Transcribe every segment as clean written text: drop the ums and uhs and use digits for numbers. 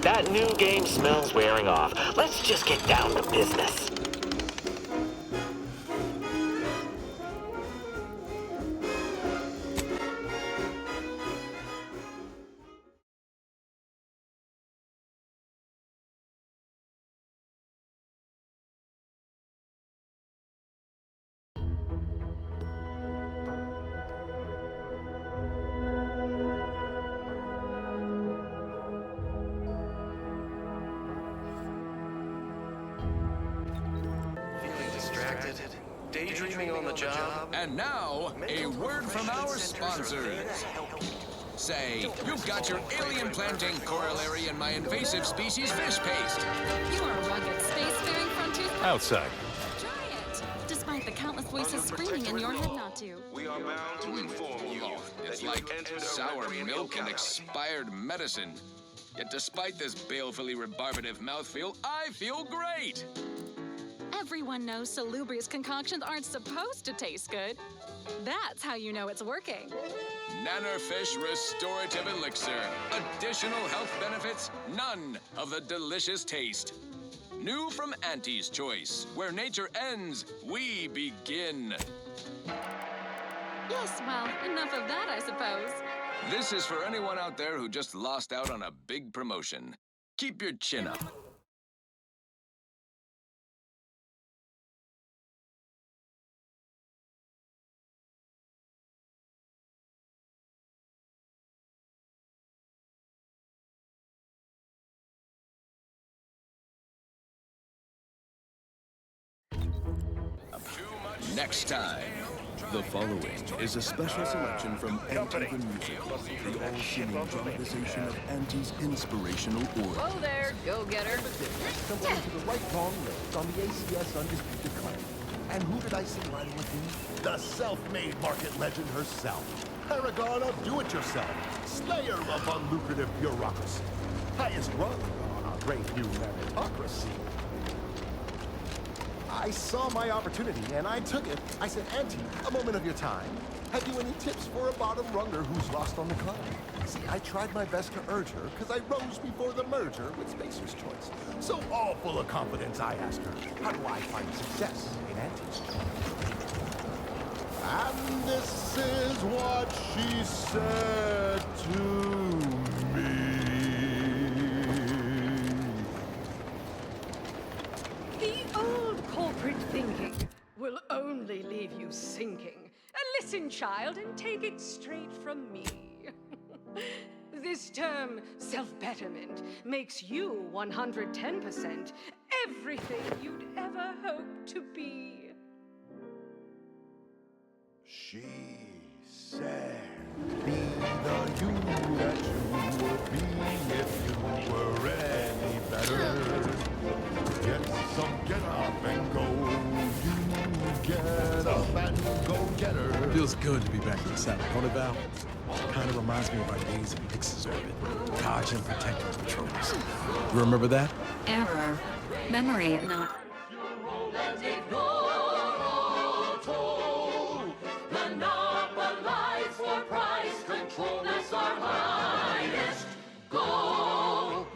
That new game smells wearing off. Let's just get down to business. Daydreaming on the job. And now, a word from our sponsors. Say, you've got your alien-planting corollary in my invasive species fish paste. You are a rugged, space-faring frontier. Outside. Try it, despite the countless voices screaming in your head not to. We are bound to inform you It's that you like have entered a sour recreational milk and galaxy. expired medicine. Yet despite this balefully rebarbative mouthfeel, I feel great. Everyone knows salubrious concoctions aren't supposed to taste good. That's how you know it's working. Nannerfish Restorative Elixir. Additional health benefits, none of the delicious taste. New from Auntie's Choice. Where nature ends, we begin. Yes, well, enough of that, I suppose. This is for anyone out there who just lost out on a big promotion. Keep your chin up. Next time. The following is a special selection from Anti the Musical, the all-singing dramatization of Anti's inspirational org. Hello there, go-getter. Someone to the right wrong roads on the ACS Undisputed Claim. And who did I see riding with me? The self-made market legend herself. Paragon of do-it-yourself. Slayer of unlucrative bureaucracy. Highest rung on our great new meritocracy. I saw my opportunity, and I took it. I said, Auntie, a moment of your time. Have you any tips for a bottom runger who's lost on the climb? See, I tried my best to urge her, because I rose before the merger with Spacer's Choice. So all full of confidence, I asked her, how do I find success in Auntie's Choice? And this is what she said to me. The old corporate thinking will only leave you sinking. Listen, child, and take it straight from me. This term, self-betterment, makes you 110% everything you'd ever hope to be. She said, be the you that you would be if you were any better. Get up and go. You get up and go get her. Feels good to be back in the saddle, don't it, Val? Kind of reminds me of our days in Nix's orbit, dodging protective patrols. You remember that? Error. Memory not. Monopolize for price control, that's our highest goal.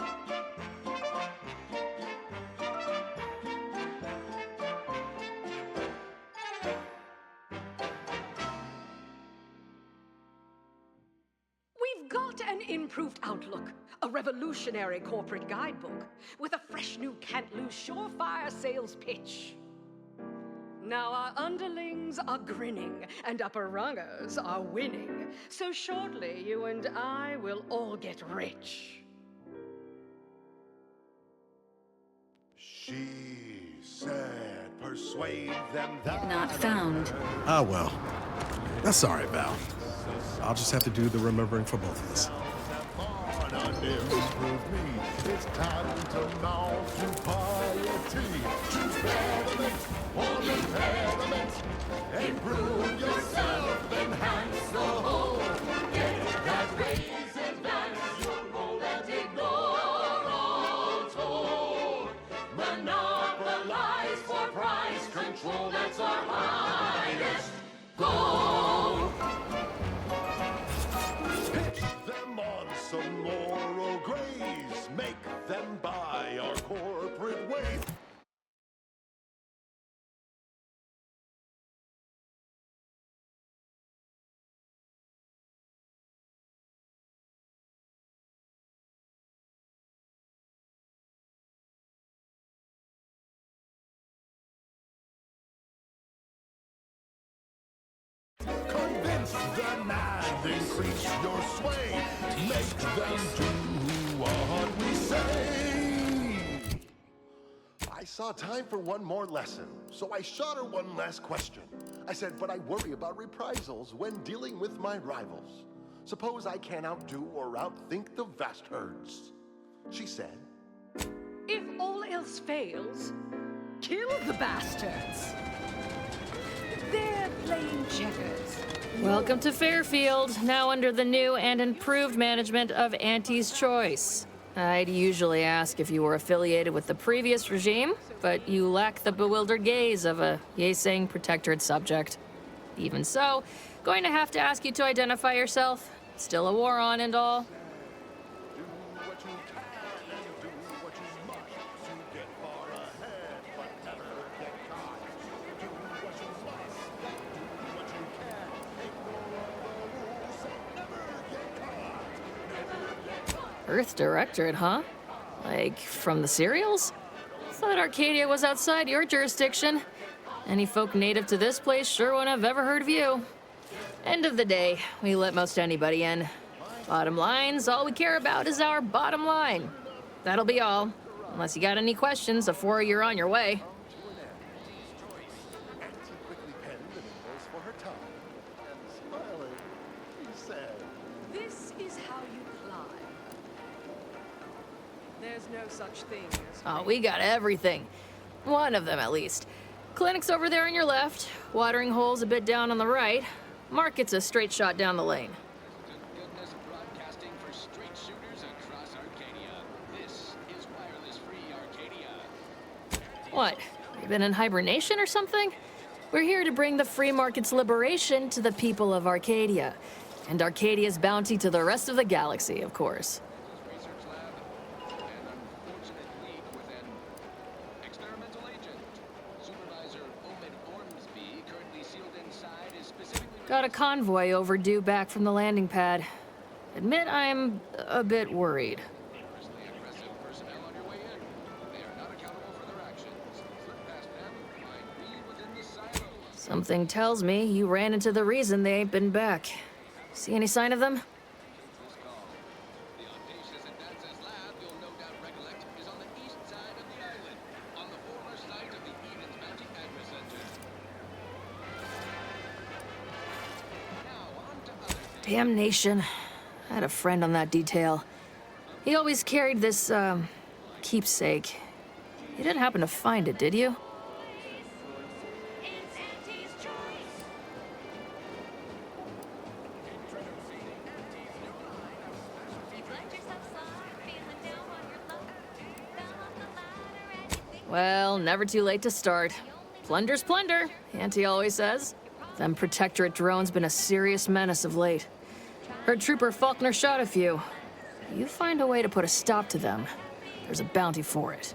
We've got an improved outlook, a revolutionary corporate guidebook with a fresh new can't-lose surefire sales pitch. Now our underlings are grinning and upper rungers are winning. So shortly, you and I will all get rich. She said, persuade them that... Not found. Ah, well. That's all right, Val. I'll just have to do the remembering for both of us. It's time to mount to piety. Choose betterment or impairment. Improve yourself, enhance the whole. Get that raise, advance your role and ignore all told. Monopolize for price control, that's our highest goal. Pitch them on some moral grace. Make against the nod, increase your sway, make them do what we say. I saw time for one more lesson, so I shot her one last question. I said, but I worry about reprisals when dealing with my rivals. Suppose I can't outdo or outthink the vast herds. She said, If all else fails, kill the bastards. They're playing checkers. Welcome to Fairfield, now under the new and improved management of Auntie's Choice. I'd usually ask if you were affiliated with the previous regime, but you lack the bewildered gaze of a yay-saying protectorate subject. Even so, going to have to ask you to identify yourself. Still a war on and all. do what you can and do what you must to get far ahead, but never get caught. Do what you must, do what you can, ignore all the rules and never get caught. Never get caught. Earth Directorate, huh? Like, from the serials? Thought Arcadia was outside your jurisdiction. Any folk native to this place sure wouldn't have ever heard of you. End of the day, we let most anybody in. Bottom line's all we care about is our bottom line. That'll be all. Unless you got any questions before you're on your way. Auntie quickly penned an invoice for her time, and smiling, she said, This is how you climb. There's no such thing as... Oh, we got everything. One of them, at least. Clinic's over there on your left. Watering hole's a bit down on the right. Market's a straight shot down the lane. Goodness broadcasting for straight shooters across Arcadia. This is wireless free Arcadia. What? You been in hibernation or something? We're here to bring the free market's liberation to the people of Arcadia. And Arcadia's bounty to the rest of the galaxy, of course. Research lab, an unfortunate leak with an experimental agent. Supervisor Omid Ormsby, currently sealed inside, is specifically... Got a convoy overdue back from the landing pad. Admit I'm a bit worried. Dangerously aggressive personnel on your way in. They are not accountable for their actions. Slip past them, might be within the silo. Something tells me you ran into the reason they ain't been back. See any sign of them? This call. The audacious advances lab, you'll no doubt recollect, is on the east side of the island, on the former site of the Eden's Bounty Agri Center. Now, on to other things. Damnation. I had a friend on that detail. He always carried this, keepsake. You didn't happen to find it, did you? It's Auntie's Choice. You've left yourself some, feeling down on your luck. Fell off the ladder and you think Well, never too late to start. Plunder's plunder, Auntie always says. Them Protectorate drones been a serious menace of late. Heard Trooper Faulkner shot a few. You find a way to put a stop to them. There's a bounty for it.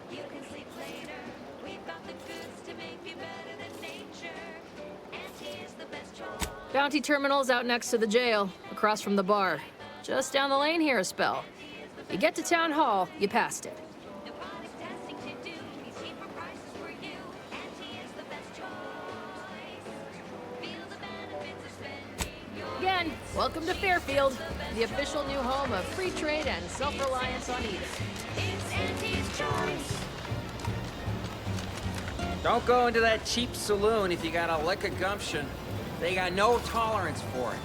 you can sleep later. We've got the goods to make you better than nature. Auntie is the best choice. Bounty terminal's out next to the jail, across from the bar. Just down the lane here a spell. You get to Town Hall, you passed it. No product testing to do. These cheaper prices for you. Auntie is the best choice. Feel the benefits of spending your Again, welcome to Fairfield, the official new home of free trade and self-reliance on Eden. It's Auntie's Choice. Don't go into that cheap saloon if you got a lick of gumption. They got no tolerance for it.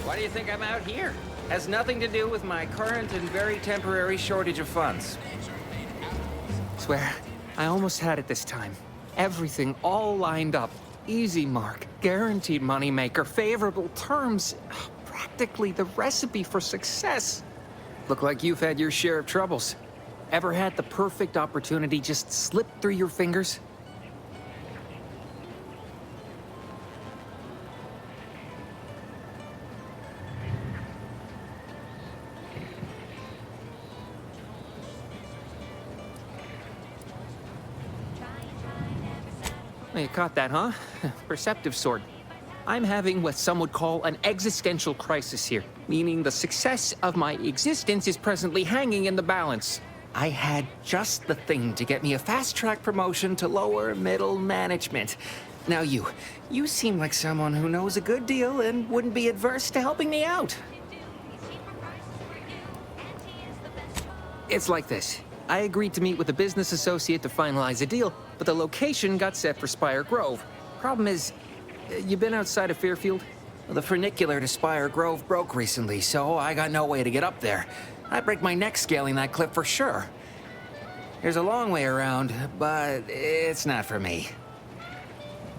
Why do you think I'm out here? Has nothing to do with my current and very temporary shortage of funds. Swear, I almost had it this time. Everything all lined up. Easy mark, guaranteed moneymaker, favorable terms. Practically the recipe for success. Look like you've had your share of troubles. Ever had the perfect opportunity just slip through your fingers? You caught that, huh? Perceptive sort. I'm having what some would call an existential crisis here, meaning the success of my existence is presently hanging in the balance. I had just the thing to get me a fast-track promotion to lower middle management. Now you seem like someone who knows a good deal and wouldn't be adverse to helping me out. It's like this. I agreed to meet with a business associate to finalize a deal, but the location got set for Spire Grove. Problem is, you been outside of Fairfield? Well, the funicular to Spire Grove broke recently, so I got no way to get up there. I'd break my neck scaling that cliff for sure. There's a long way around, but it's not for me.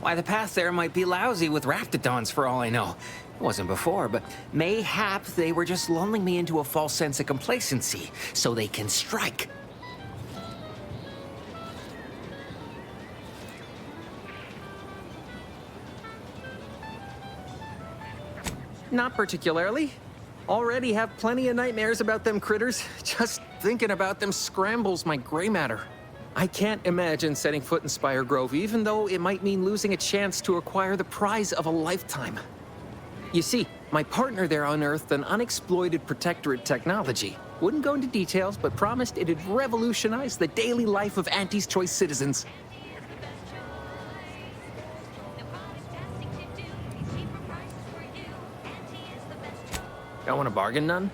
Why, the path there might be lousy with raptidons for all I know. It wasn't before, but mayhap they were just lulling me into a false sense of complacency so they can strike. Not particularly. Already have plenty of nightmares about them critters. Just thinking about them scrambles my gray matter. I can't imagine setting foot in Spire Grove, even though it might mean losing a chance to acquire the prize of a lifetime. You see, my partner there unearthed an unexploited protectorate technology. Wouldn't go into details, but promised it'd revolutionize the daily life of Auntie's Choice citizens. Don't want to bargain none?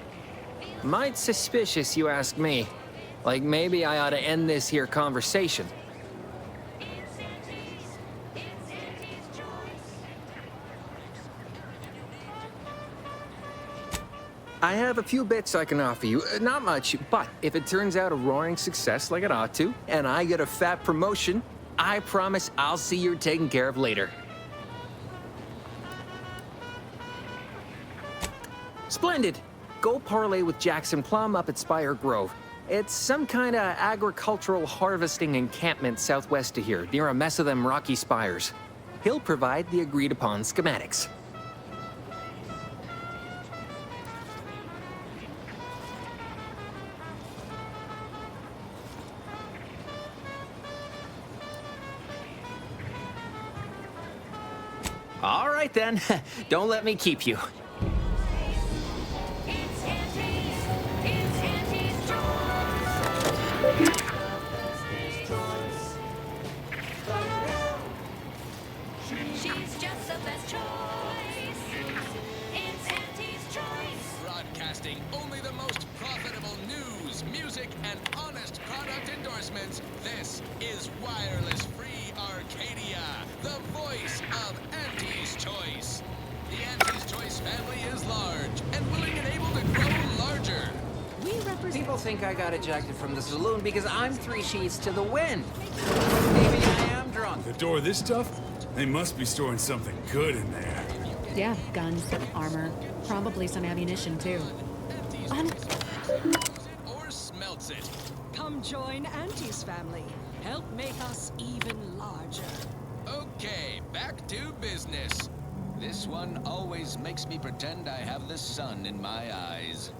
Might suspicious, you ask me. Like, maybe I ought to end this here conversation. I have a few bits I can offer you. Not much, but if it turns out a roaring success like it ought to, and I get a fat promotion, I promise I'll see you're taken care of later. Splendid. Go parlay with Jackson Plum up at Spire Grove. It's some kind of agricultural harvesting encampment southwest of here, near a mess of them rocky spires. He'll provide the agreed-upon schematics. All right, then. Don't let me keep you. She's just the best choice. It's Auntie's Choice. Broadcasting only the most profitable news, music, and honest product endorsements. This is Wireless Free Arcadia, the voice of Auntie's Choice. The Auntie's Choice family is large and willing and able to grow larger. People think I got ejected from the saloon because I'm 3 sheets to the wind. Maybe I am drunk. The door this tough? They must be storing something good in there. Yeah, guns, armor, probably some ammunition too. Or smelts it. Come join Auntie's family. Help make us even larger. Okay, back to business. This one always makes me pretend I have the sun in my eyes.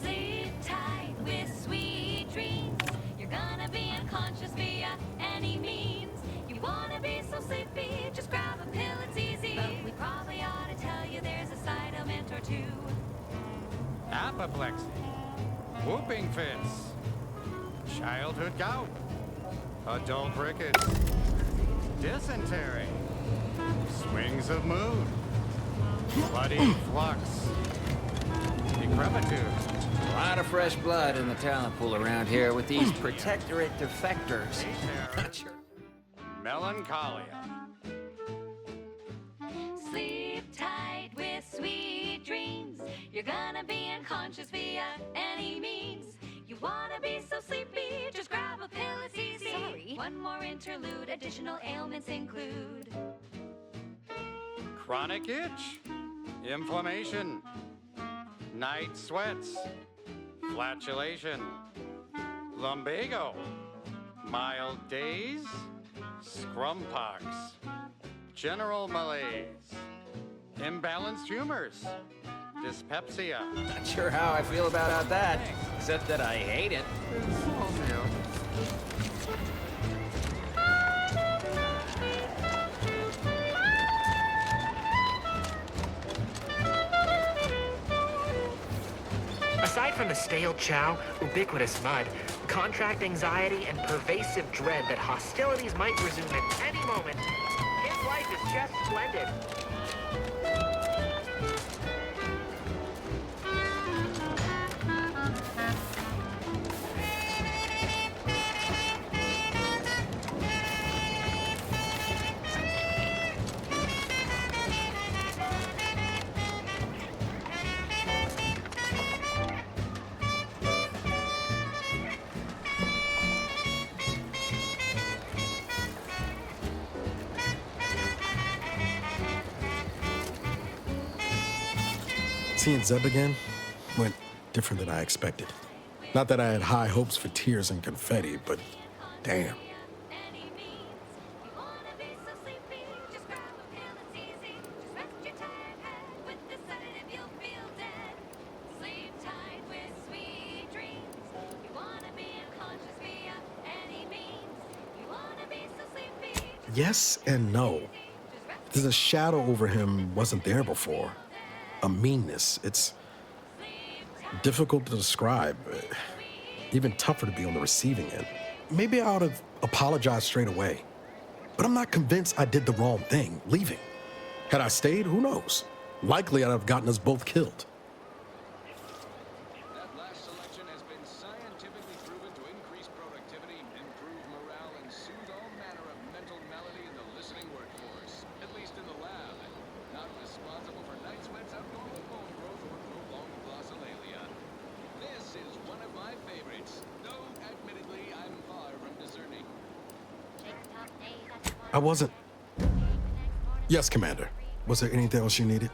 Sleep tight with sweet dreams. You're gonna be unconscious via any means. You wanna be so sleepy, just grab a pill, it's easy. But we probably ought to tell you there's a side element or two. Apoplexy, whooping fits, childhood gout, adult rickets, dysentery, swings of mood, bloody flux, decrepitude. A lot of fresh blood in the talent pool around here with these protectorate defectors. Not sure. Melancholia. Sleep tight with sweet dreams. You're gonna be unconscious via any means. You wanna be so sleepy, just grab a pill, it's easy. Sorry. One more interlude, additional ailments include Chronic itch, inflammation, night sweats, flatulation, lumbago, mild daze, scrumpox, general malaise, imbalanced humors, dyspepsia. Not sure how I feel about that, except that I hate it. Aside from from the stale chow, ubiquitous mud, contract anxiety, and pervasive dread that hostilities might resume at any moment, his life is just splendid. Seeing Zeb again went different than I expected. Not that I had high hopes for tears and confetti, but damn. Yes and no. There's a shadow over him wasn't there before. A meanness. It's difficult to describe. Even tougher to be on the receiving end. Maybe I ought to apologize straight away. But I'm not convinced I did the wrong thing, leaving. Had I stayed, who knows? Likely I'd have gotten us both killed. That last selection has been scientifically proven to increase productivity, improve morale, and soothe all manner of mental malady in the listening workforce. At least in the lab. Not responsible for night sweats, abnormal bone growth, or prolonged glossolalia. This is one of my favorites, though admittedly I'm far from discerning. I wasn't... Yes, Commander. Was there anything else you needed?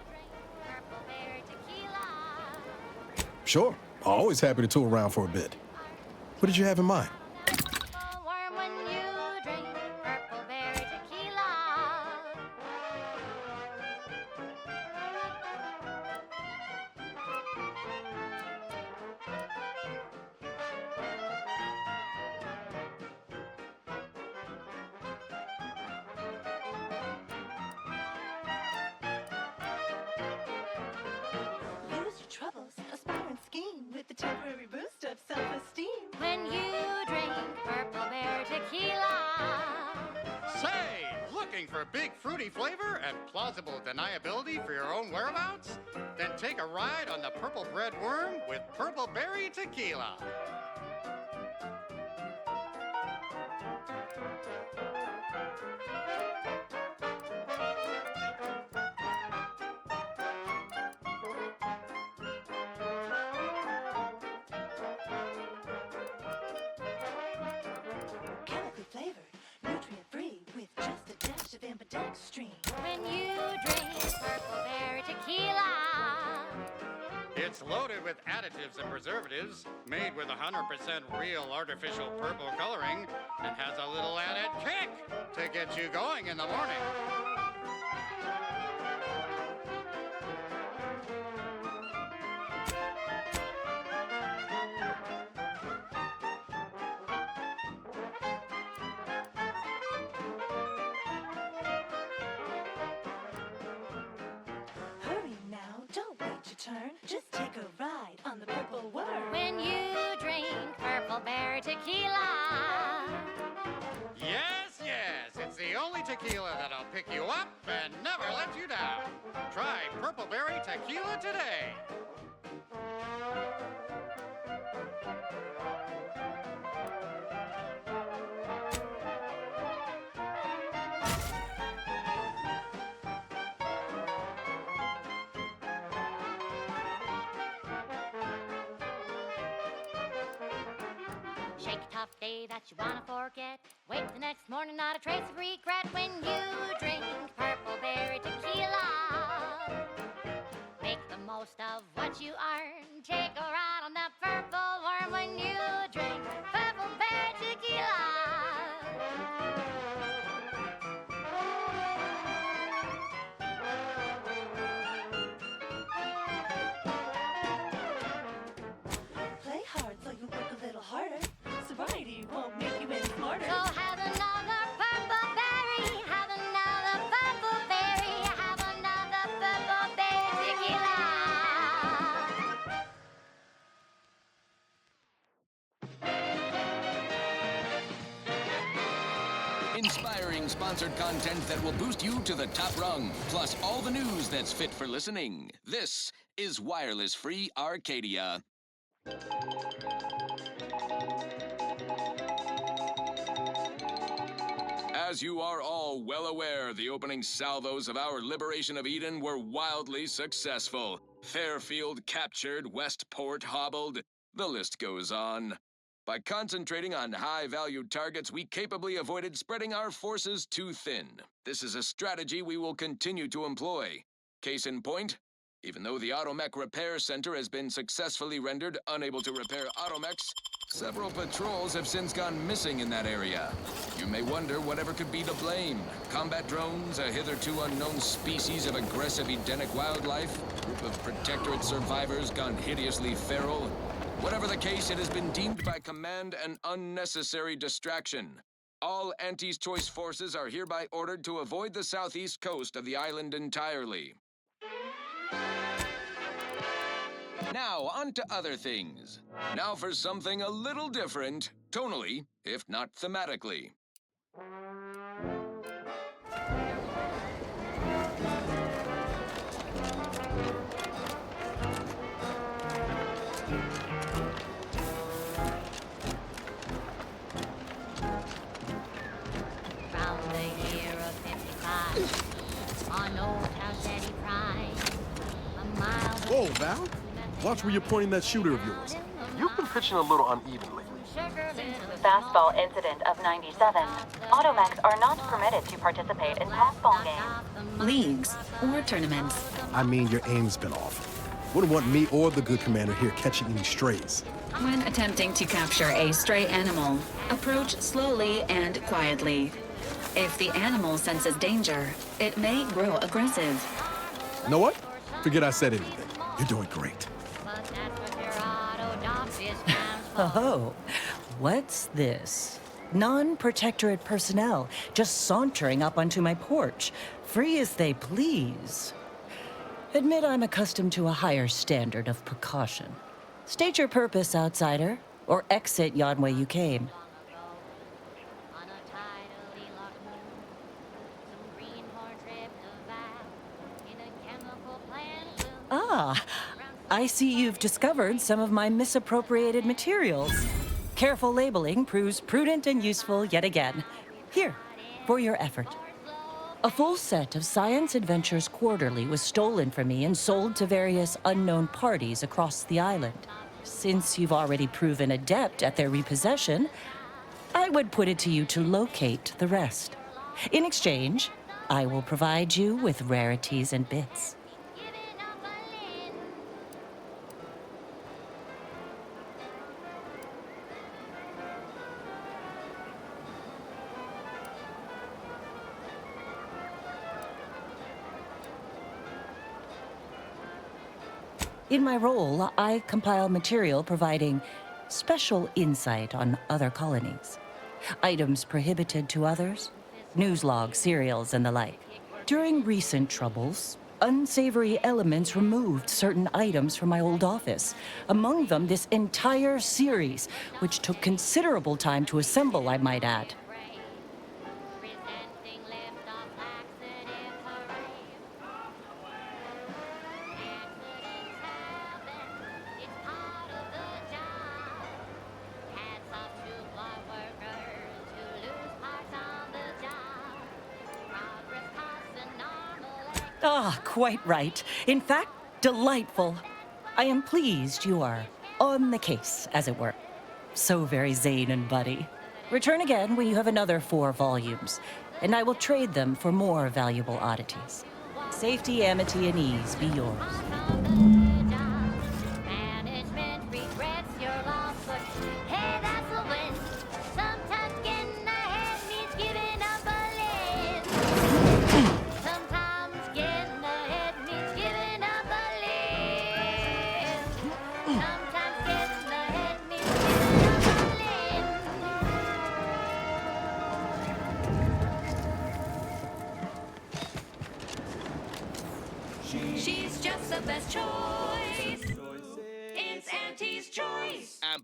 Sure. Always happy to tool around for a bit. What did you have in mind? Troubles, aspire and scheme with the temporary boost of self-esteem. When you drink Purple Berry Tequila. Say, looking for big fruity flavor and plausible deniability for your own whereabouts? Then take a ride on the Purple Bread Worm with Purple Berry Tequila. When you drink Purple Berry Tequila. It's loaded with additives and preservatives, made with 100% real artificial purple coloring, and has a little added kick to get you going in the morning. Turn. Just take a ride on the Purple Worm. When you drink Purple Berry Tequila. Yes, yes, it's the only tequila that'll pick you up and never let you down. Try Purple Berry Tequila today. Shake a tough day that you wanna forget. Wake the next morning, not a trace of regret. When you drink Purple Berry Tequila. Make the most of what you earn. Take a ride on that Purple Worm when you drink Purple Berry Tequila. Play hard so you work a little harder. Sobriety won't make you any smarter. So have another Purple Berry. Have another Purple Berry. Have another Purple Berry Tequila. Inspiring sponsored content that will boost you to the top rung, plus all the news that's fit for listening. This is Wireless Free Arcadia. As you are all well aware, the opening salvos of our liberation of Eden were wildly successful. Fairfield captured, Westport hobbled. The list goes on. By concentrating on high-valued targets, we capably avoided spreading our forces too thin. This is a strategy we will continue to employ. Case in point, even though the Automech Repair Center has been successfully rendered unable to repair automechs, several patrols have since gone missing in that area. You may wonder whatever could be to blame. Combat drones, a hitherto unknown species of aggressive Edenic wildlife, a group of Protectorate survivors gone hideously feral. Whatever the case, it has been deemed by Command an unnecessary distraction. All Anti's Choice forces are hereby ordered to avoid the southeast coast of the island entirely. Now, on to other things. Now for something a little different, tonally, if not thematically. From the year of 55, on Old House Eddie Pride, a mile. Whoa, Val. Watch where you're pointing that shooter of yours. You've been pitching a little uneven lately. Fastball incident of 97. Automechs are not permitted to participate in fastball games, leagues, or tournaments. I mean, your aim's been off. Wouldn't want me or the good commander here catching any strays. When attempting to capture a stray animal, approach slowly and quietly. If the animal senses danger, it may grow aggressive. You know what? Forget I said anything. You're doing great. Oh, what's this? Non-protectorate personnel just sauntering up onto my porch, free as they please. Admit I'm accustomed to a higher standard of precaution. State your purpose, outsider, or exit yon way you came. Ah, I see you've discovered some of my misappropriated materials. Careful labeling proves prudent and useful yet again. Here, for your effort. A full set of Science Adventures Quarterly was stolen from me and sold to various unknown parties across the island. Since you've already proven adept at their repossession, I would put it to you to locate the rest. In exchange, I will provide you with rarities and bits. In my role, I compile material providing special insight on other colonies. Items prohibited to others, news logs, serials, and the like. During recent troubles, unsavory elements removed certain items from my old office. Among them, this entire series, which took considerable time to assemble, I might add. Ah, quite right. In fact, delightful. I am pleased you are on the case, as it were. So very Zane and Buddy. Return again when you have another 4 volumes, and I will trade them for more valuable oddities. Safety, amity, and ease be yours. She's just a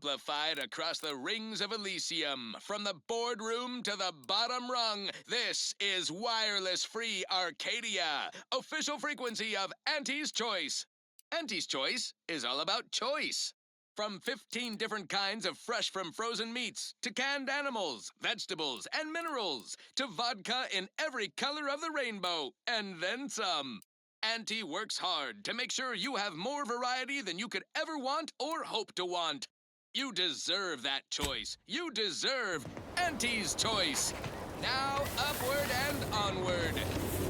amplified across the rings of Elysium. From the boardroom to the bottom rung, this is Wireless Free Arcadia, official frequency of Auntie's Choice. Auntie's Choice is all about choice. From 15 different kinds of fresh from frozen meats, to canned animals, vegetables, and minerals, to vodka in every color of the rainbow, and then some. Auntie works hard to make sure you have more variety than you could ever want or hope to want. You deserve that choice. You deserve Auntie's Choice. Now, upward and onward.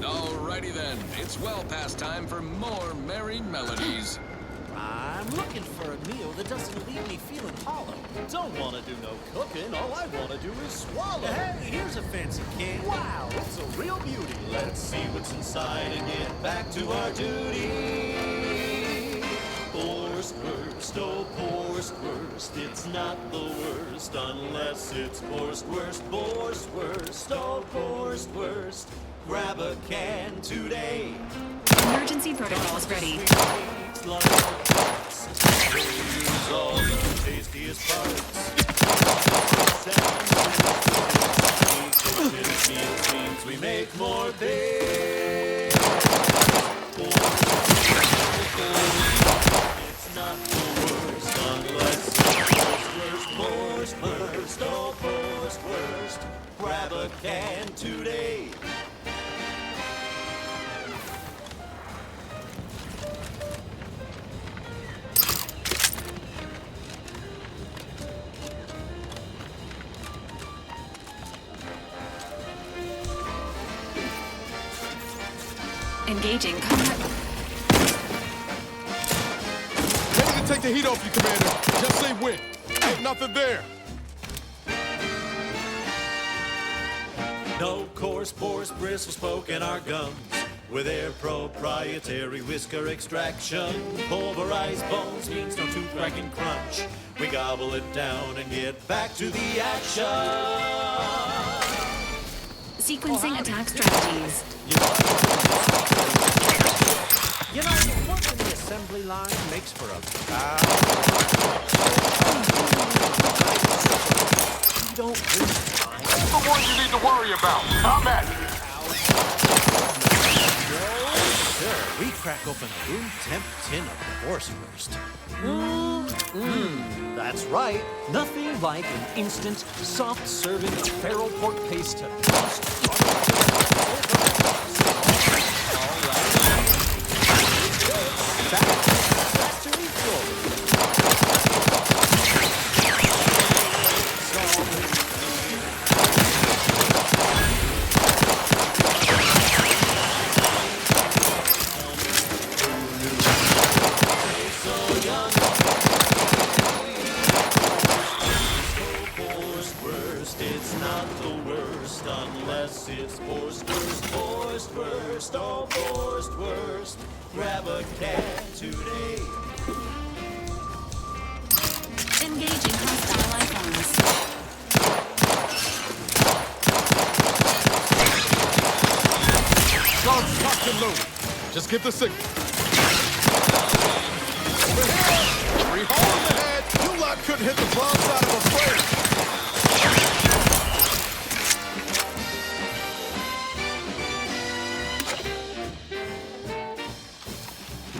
Alrighty then, it's well past time for more merry melodies. I'm looking for a meal that doesn't leave me feeling hollow. Don't want to do no cooking, all I want to do is swallow. Hey, here's a fancy can. Wow, it's a real beauty. Let's see what's inside and get back to our duty. Borscht, oh Borscht, it's not the worst unless it's Borscht, oh Borscht. Grab a can today. Emergency protocols ready. Use all the tastiest parts. Means we make more things. It's not the worst unless it's worst, oh worst. Grab a can today. Engaging combat. Ready to take the heat off you, Commander. Just say when. Ain't nothing there. No coarse pores, bristles poking our gums. With their proprietary whisker extraction. Pulverized bones means no tooth cracking crunch. We gobble it down and get back to the action. Sequencing attack strategies. You know, working the assembly line makes for a You don't waste time. The ones you need to worry about. I'm at it. Sure, we crack open a room temp tin of the Borscht. That's right. Nothing like an instant, soft serving feral pork paste to factory floor. It's not the worst unless it's Borscht, oh Borscht. Grab a can today. Engaging hostile icons. Guns locked and loaded. Just get the signal. Over here! 3 holes ahead! You lot couldn't hit the wrong side of a frame!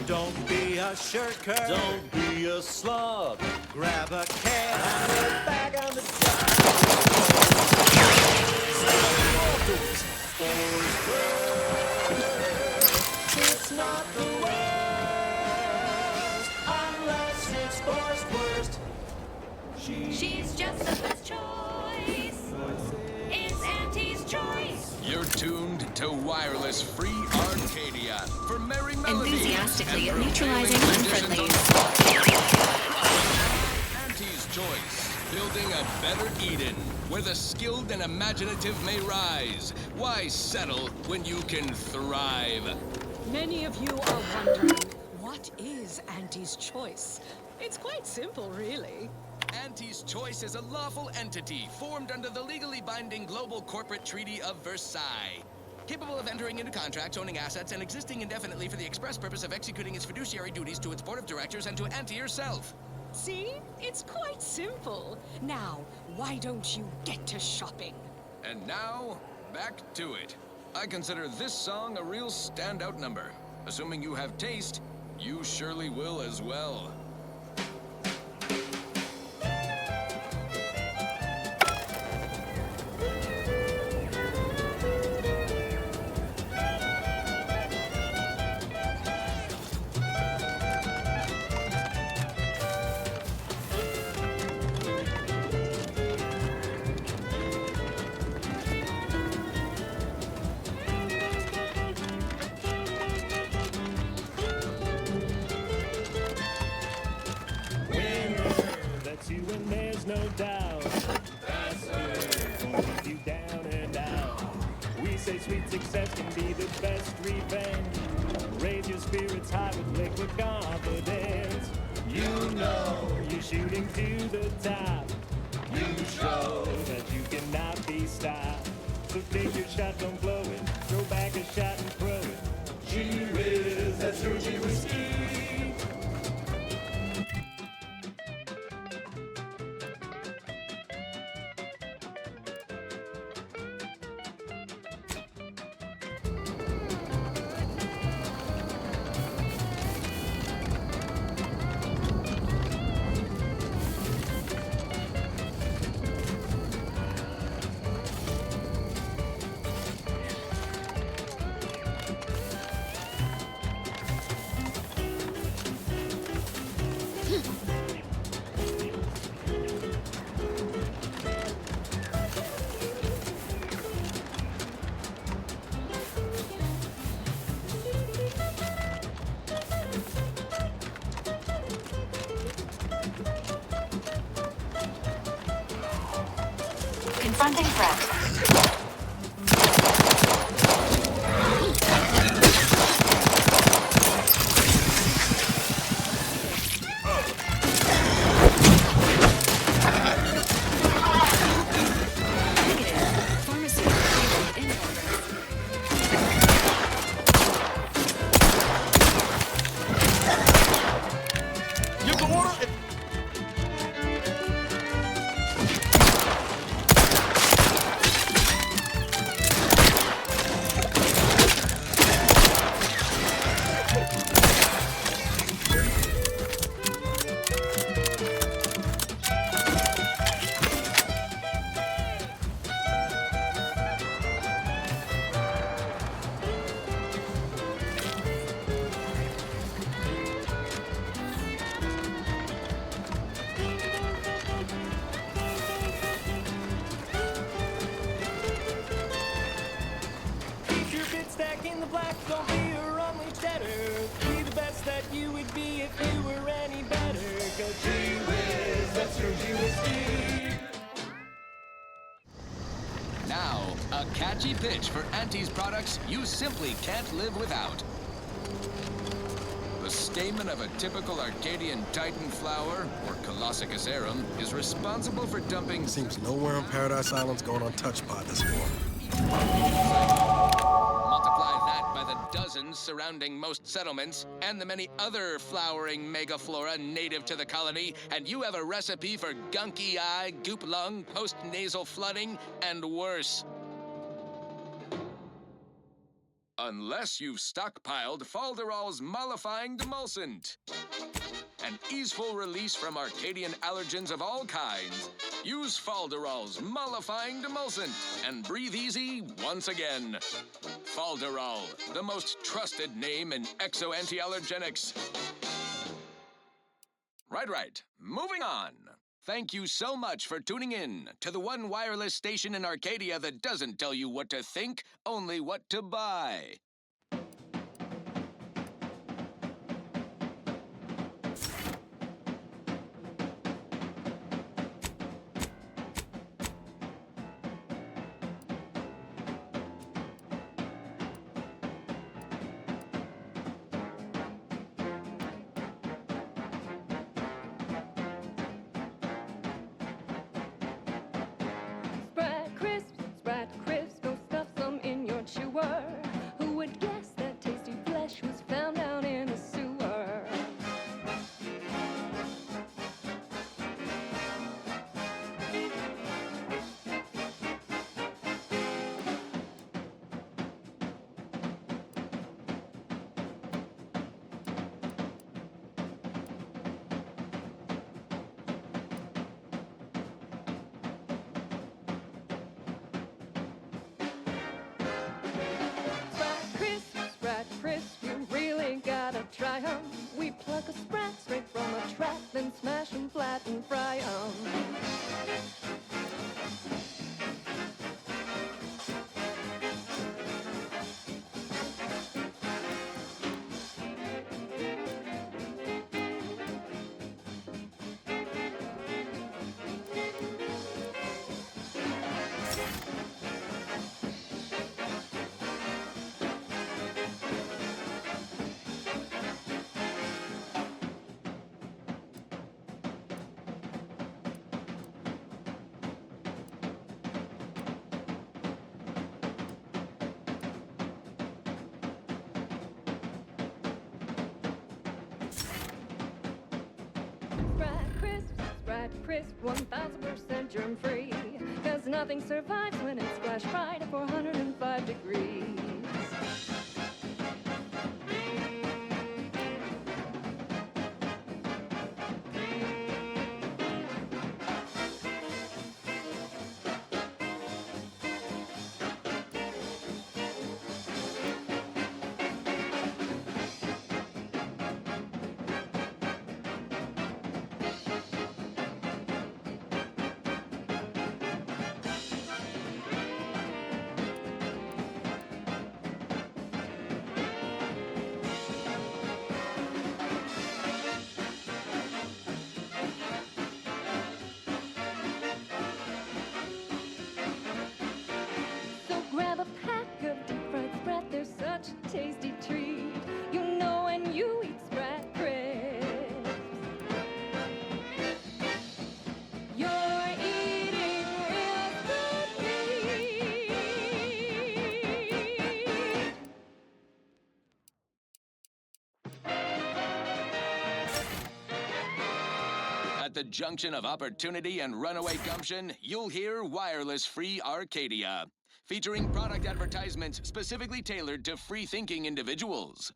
Don't be a shirker. Don't be a slug. Grab a can and we're back on the job. It's not the worst unless it's Borscht. She's just the best choice. It's Auntie's Choice. You're tuned to Wireless Free Arcadia for merry melodies. Enthusiastically neutralizing unfriendlies. Auntie's Choice, building a better Eden, where the skilled and imaginative may rise. Why settle when you can thrive? Many of you are wondering, what is Auntie's Choice? It's quite simple, really. Auntie's Choice is a lawful entity formed under the legally binding Global Corporate Treaty of Versailles. Capable of entering into contracts, owning assets, and existing indefinitely for the express purpose of executing its fiduciary duties to its board of directors and to Auntie herself. See? It's quite simple. Now, why don't you get to shopping? And now, back to it. I consider this song a real standout number. Assuming you have taste, you surely will as well. That's you and there's no doubt. That's good. Won't keep you down and out. We say sweet success can be the best revenge. Raise your spirits high with liquid confidence. You know you're shooting to the top. You show that you cannot be stopped. So take your shot, don't blow it. Throw back a shot and throw it. Gee whiz, that's Georgie whiskey. Confronting threat. In the black, don't be a runly debtor. Be the best that you would be if you were any better. Go gee whiz, that's your G whiskey. Now, a catchy pitch for Auntie's products you simply can't live without. The stamen of a typical Arcadian Titan flower, or Colossicus arum, is responsible for dumping... Seems nowhere on Paradise Island's going untouched by this war. Multiply that by the dozens surrounding most settlements and the many other flowering megaflora native to the colony, and you have a recipe for gunky eye, goop lung, post-nasal flooding, and worse. Unless you've stockpiled Falderall's mollifying demulcent. An easeful release from Arcadian allergens of all kinds. Use Falderall's mollifying demulcent and breathe easy once again. Falderall, the most trusted name in exo-anti-allergenics. Right. Moving on. Thank you so much for tuning in to the one wireless station in Arcadia that doesn't tell you what to think, only what to buy. Spread crisps, go stuff some in your chewer. Who would fat and fry 'em. Sprite crisp, 1000% germ free. Cause nothing survives when it's flash fried at 405 degrees. Tasty treat, you know when you eat Sprite crisp, you're eating real good meat. At the junction of opportunity and runaway gumption, you'll hear Wireless Free Arcadia, featuring product advertisements specifically tailored to free-thinking individuals.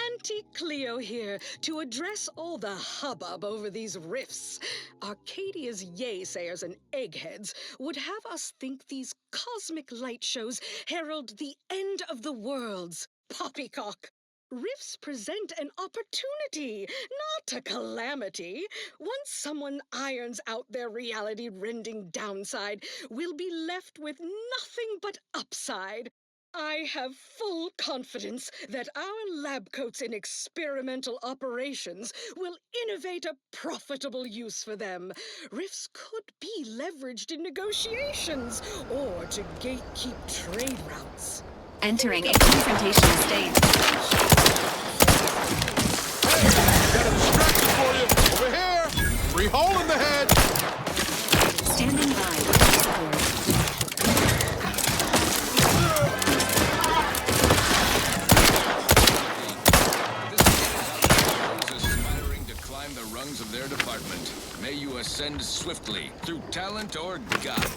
Auntie Cleo here to address all the hubbub over these riffs. Arcadia's yay-sayers and eggheads would have us think these cosmic light shows herald the end of the worlds. Poppycock! Riffs present an opportunity, not a calamity. Once someone irons out their reality-rending downside, we'll be left with nothing but upside. I have full confidence that our lab coats in experimental operations will innovate a profitable use for them. Riffs could be leveraged in negotiations or to gatekeep trade routes. Entering a confrontational state. Got a distraction for you! Over here! 3 hole in the head! Standing by with support. Those aspiring to climb the rungs of their department. May you ascend swiftly through talent or God.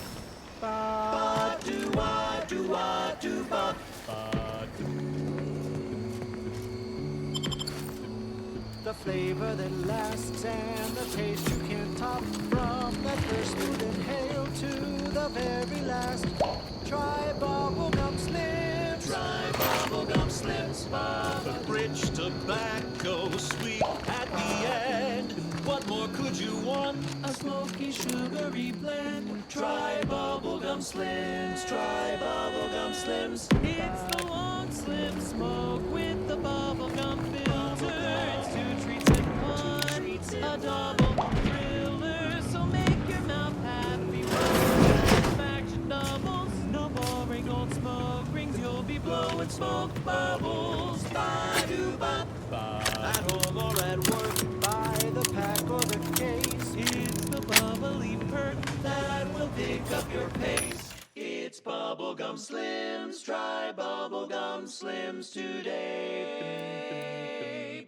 The flavor that lasts and the taste you can't top, from that first smooth inhale to the very last. Try bubblegum slims. Try bubblegum slims. The rich tobacco sweet at the end. What more could you want? A smoky, sugary blend. Try bubblegum slims. Try bubblegum slims. It's the long slim smoke with the bubblegum filter. It's 2 treats in one. A double thriller, so make your mouth happy. Satisfaction doubles. No boring old smoke rings. You'll be blowing smoke bubbles. Ba-do-bop. At home or at work, by the pack or the case. It's the bubbly perk that will pick up your pace. It's bubblegum slims. Try bubblegum slims today.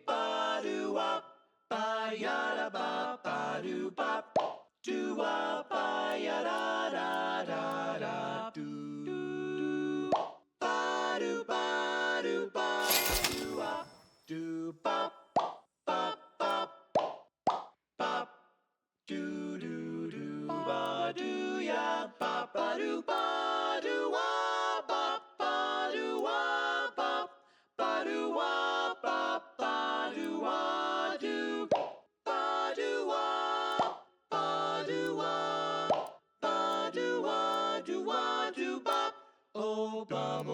Ba-do-wop. Ba-ya-da-ba. Ba-do-bop. Do-wop. Ba-ya-da-da-da-da. Do. Ba-do-ba-do-ba. Do-wop. Do-bop. Bop-bop. Bop. Do-do-do. Ba-do-ya. Ba-ba-do-ba-do-wop. Bop. Ba-do-wop. Bop. Ba-do-wop.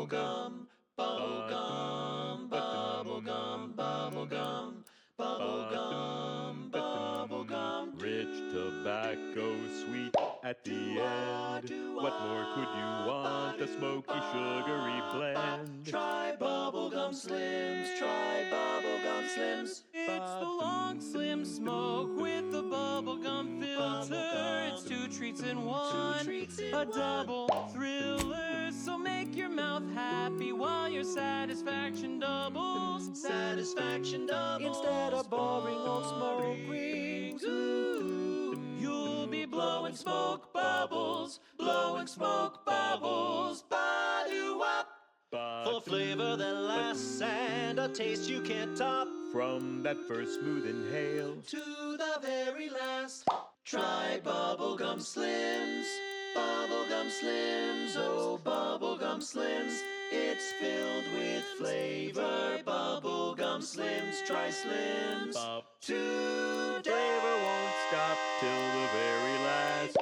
Bubblegum, bubblegum, bubblegum, bubblegum, bubblegum, bubblegum. Rich tobacco, sweet at the end. What more could you want? A smoky, sugary blend. Try Bubblegum Slims, try Bubblegum Slims. It's the long slim smoke with the bubblegum filter. It's two treats in one, a double thriller. So make your mouth happy while your satisfaction doubles. Satisfaction doubles. Instead of boring old smoke rings, You'll be blowing smoke bubbles, blowing smoke bubbles. Ba-doo-wop. Full of flavor that lasts and a taste you can't top. From that first smooth inhale To the very last, try Bubblegum Slims. Bubblegum Slims, oh Bubblegum Slims. It's filled with flavor. Bubblegum Slims, try Slims. Today. Flavor won't stop till the very last.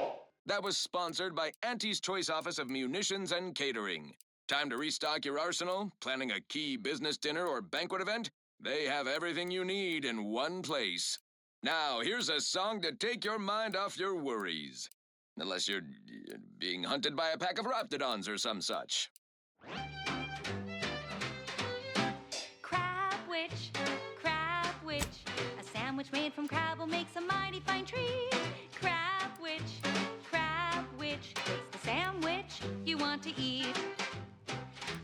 That was sponsored by Auntie's Choice Office of Munitions and Catering. Time to restock your arsenal? Planning a key business dinner or banquet event? They have everything you need in one place. Now, here's a song to take your mind off your worries. Unless you're being hunted by a pack of raptidons or some such. Crab witch, a sandwich made from crabble makes a mighty fine treat. Crab witch, it's the sandwich you want to eat.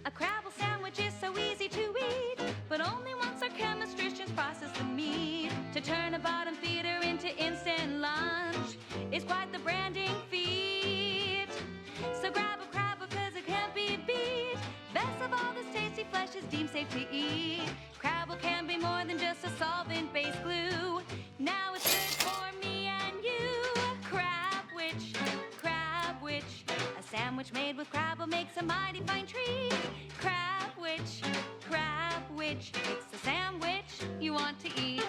A crabble sandwich is so easy to eat, but only once our chemistricians process the meat. To turn a bottom feeder into instant lunch is quite the branding feat. So grab a crabble cause it can't be beat. Best of all, this tasty flesh is deemed safe to eat. Crabble can be more than just a solvent-based glue. Now it's good for me and you. Crab witch, a sandwich made with crabble makes a mighty fine treat. Crab witch, it's the sandwich you want to eat.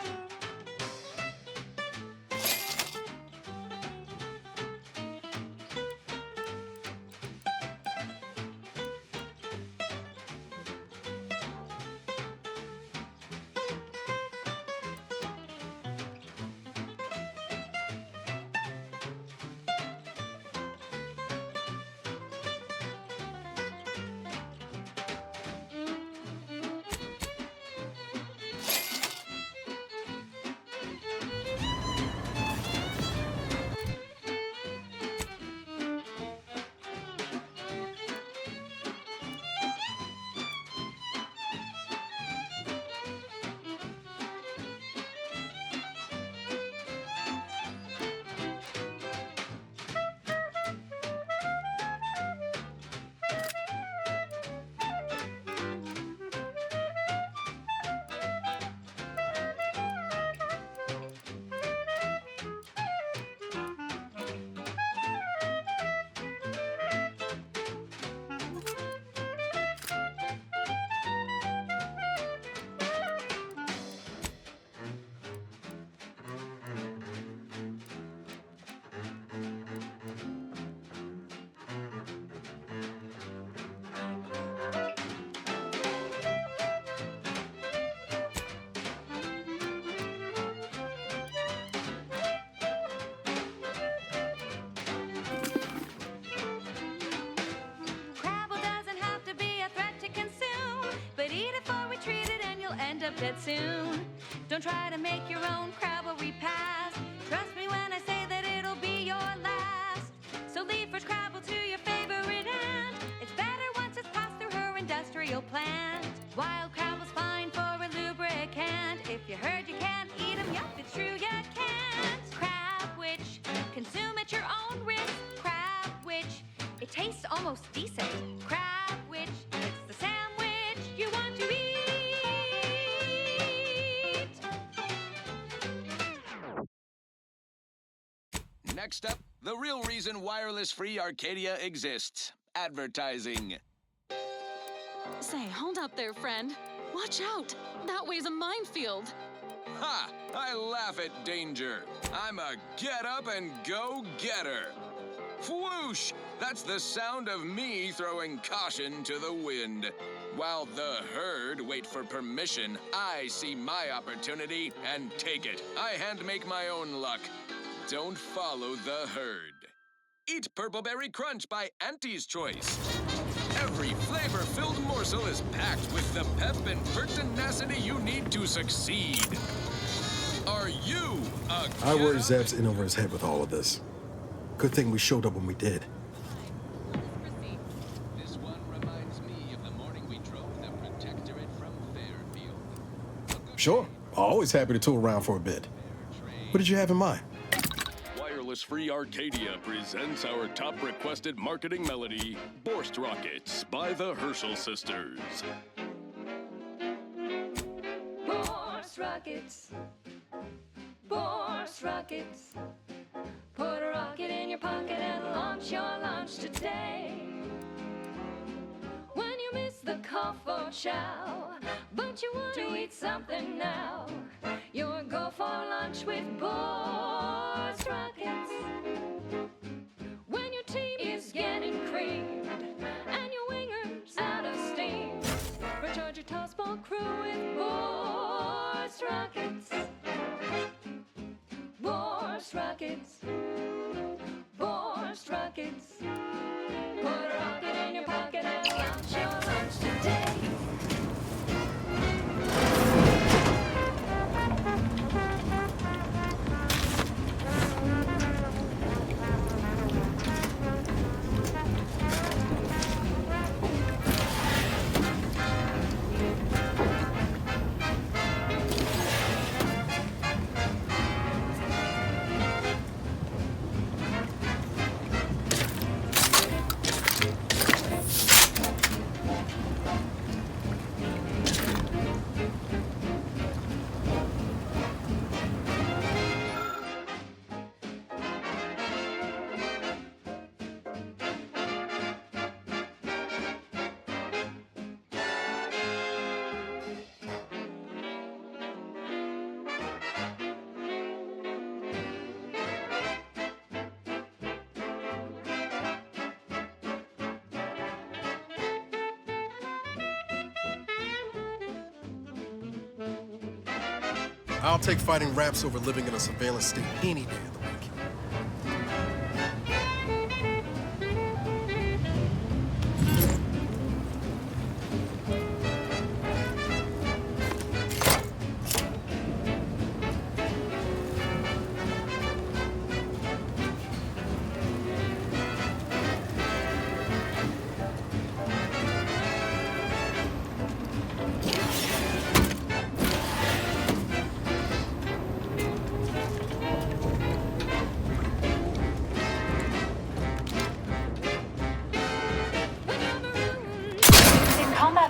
Dead soon. Don't try to make your own crabble repast. Trust me when I say that it'll be your last. So leave fresh crabble to your favorite aunt. It's better once it's passed through her industrial plant. Wild crabble's fine for a lubricant. If you heard you can't eat them, yup, it's true you can't. Crab witch, consume at your own risk. Crab witch, it tastes almost decent. Crab witch, it's the sandwich you want to eat. Next up, the real reason wireless-free Arcadia exists. Advertising. Say, hold up there, friend. Watch out. That way's a minefield. Ha! I laugh at danger. I'm a get-up-and-go-getter. Whoosh! That's the sound of me throwing caution to the wind. While the herd wait for permission, I see my opportunity and take it. I hand make my own luck. Don't follow the herd. Eat Purpleberry Crunch by Auntie's Choice. Every flavor-filled morsel is packed with the pep and pertinacity you need to succeed. Are you a I worry Zeb's in over his head with all of this. Good thing we showed up when we did. This one reminds me of the morning we drove the Protectorate from Fairfield. Sure, always happy to tool around for a bit. What did you have in mind? Wireless Free Arcadia presents our top requested marketing melody, Borst Rockets by the Herschel Sisters. Borst rockets. Borst rockets. Put a rocket in your pocket and launch your lunch today. When you miss the call for chow, but you want to eat something now, you'll go for lunch with Borst rockets. When your team is getting creamed and your wingers out of steam, recharge your tossball crew with Borst rockets. Borst rockets. Borst rockets. Put a rocket in your pocket and launch your lunch today. I'll take fighting raps over living in a surveillance state any day of the week.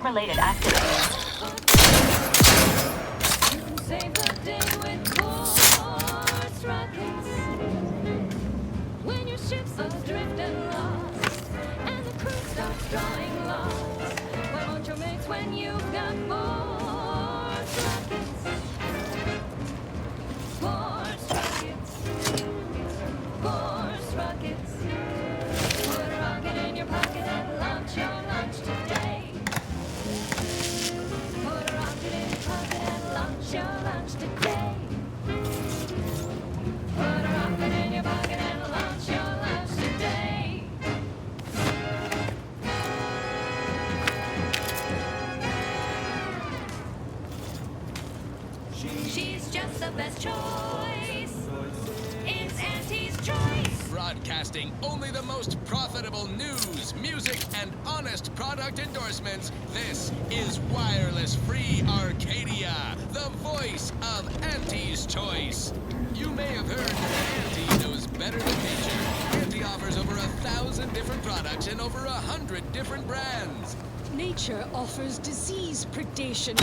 Related activities. Save the day with Borst rockets. When your ship's adrift and lost, and the crew stops drawing lots, why won't your mates when you've got Borst rockets? Borst rockets. Borst rockets. Put a rocket in your pocket and launch your lunch today. Put a rocket in your pocket and launch your lunch today. Put a rocket in your pocket and launch your lunch today. She's just the best choice. It's Auntie's Choice. Broadcasting only the most profitable news, music, and honest product endorsements, this is Wireless Free Arcadia, the voice of Auntie's Choice. You may have heard that Auntie knows better than nature. Auntie offers over 1,000 different products in over 100 different brands. Nature offers disease predation